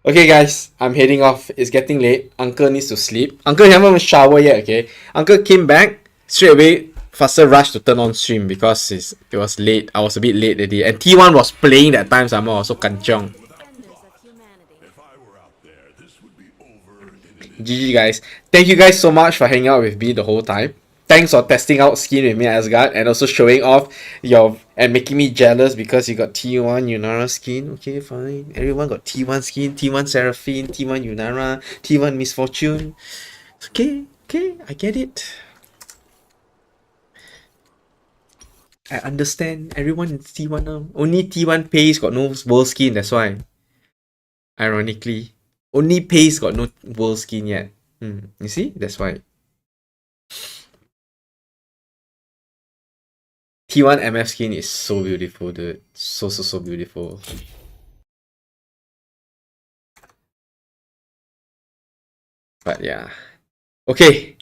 Okay guys, I'm heading off. It's getting late. Uncle needs to sleep. Uncle haven't even showered yet, okay? Uncle came back straight away, faster rush to turn on stream because it was late. I was a bit late already. And T1 was playing that time, so I was so kanchong. GG guys. Thank you guys so much for hanging out with me the whole time. Thanks for testing out skin with me, Asgard, and also showing off and making me jealous because you got T1 Yunara skin. Okay, fine. Everyone got T1 skin, T1 Seraphine, T1 Yunara, T1 Misfortune. Okay, I get it. I understand. Everyone is T1 now. Only T1 Pace got no world skin, that's why. Ironically. Only Pace got no world skin yet. You see? That's why. T1 MF skin is so beautiful, dude. So beautiful. But yeah. Okay.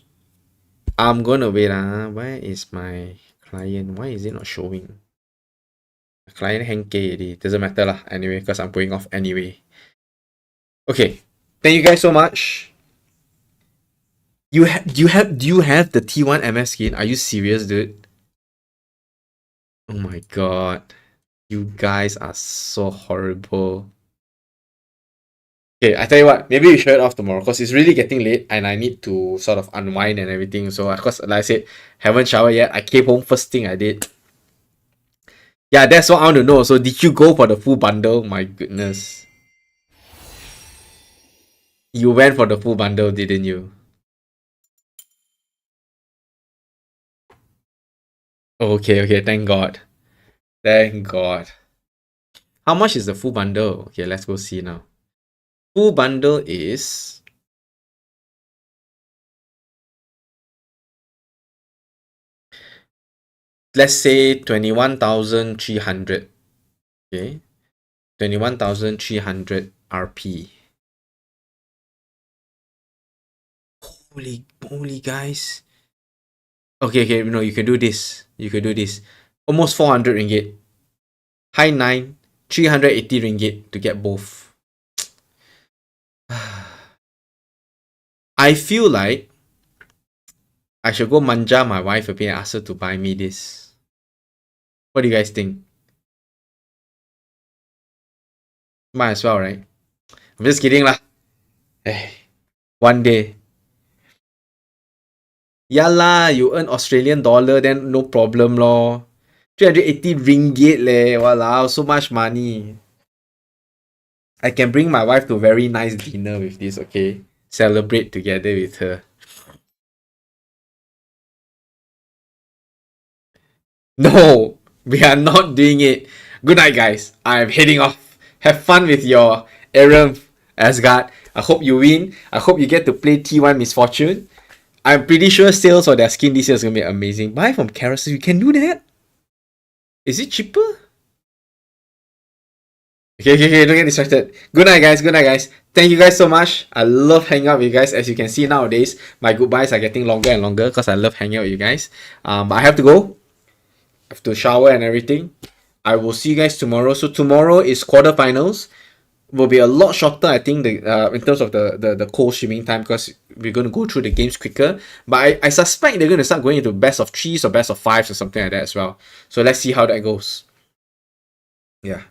I'm gonna wait. Where is my client? Why is it not showing? My client hang already. Doesn't matter lah. Anyway, because I'm going off anyway. Okay. Thank you guys so much. Do you have the T1 MF skin? Are you serious, dude? Oh my god. You guys are so horrible. Okay, I tell you what, maybe we should head off tomorrow because it's really getting late and I need to sort of unwind and everything. So, of course, like I said, haven't showered yet. I came home, first thing I did. Yeah, that's what I want to know. So, did you go for the full bundle? My goodness. You went for the full bundle, didn't you? Okay, thank God. Thank God. How much is the full bundle? Okay, let's go see now. Full bundle is... let's say 21,300. Okay. 21,300 RP. Holy moly, guys. Okay, no, you can do this. Almost 400 ringgit. High 9, 380 ringgit to get both. I feel like I should go manja my wife a bit and ask her to buy me this. What do you guys think? Might as well, right? I'm just kidding lah. Hey, one day. Yeah lah, you earn Australian dollar, then no problem lor. 380 ringgit leh, walao, so much money. I can bring my wife to a very nice dinner with this, okay? Celebrate together with her. No, we are not doing it. Good night, guys. I'm heading off. Have fun with your errand, Asgard. I hope you win. I hope you get to play T1 Misfortune. I'm pretty sure sales for their skin this year is going to be amazing. Buy from Carousel. You can do that? Is it cheaper? Okay, don't get distracted. Good night, guys. Thank you guys so much. I love hanging out with you guys. As you can see nowadays, my goodbyes are getting longer and longer because I love hanging out with you guys. But I have to go. I have to shower and everything. I will see you guys tomorrow. So tomorrow is quarterfinals. Will be a lot shorter, I think, in terms of the cold streaming time because we're going to go through the games quicker. But I suspect they're going to start going into best of 3s or best of 5s or something like that as well. So let's see how that goes. Yeah.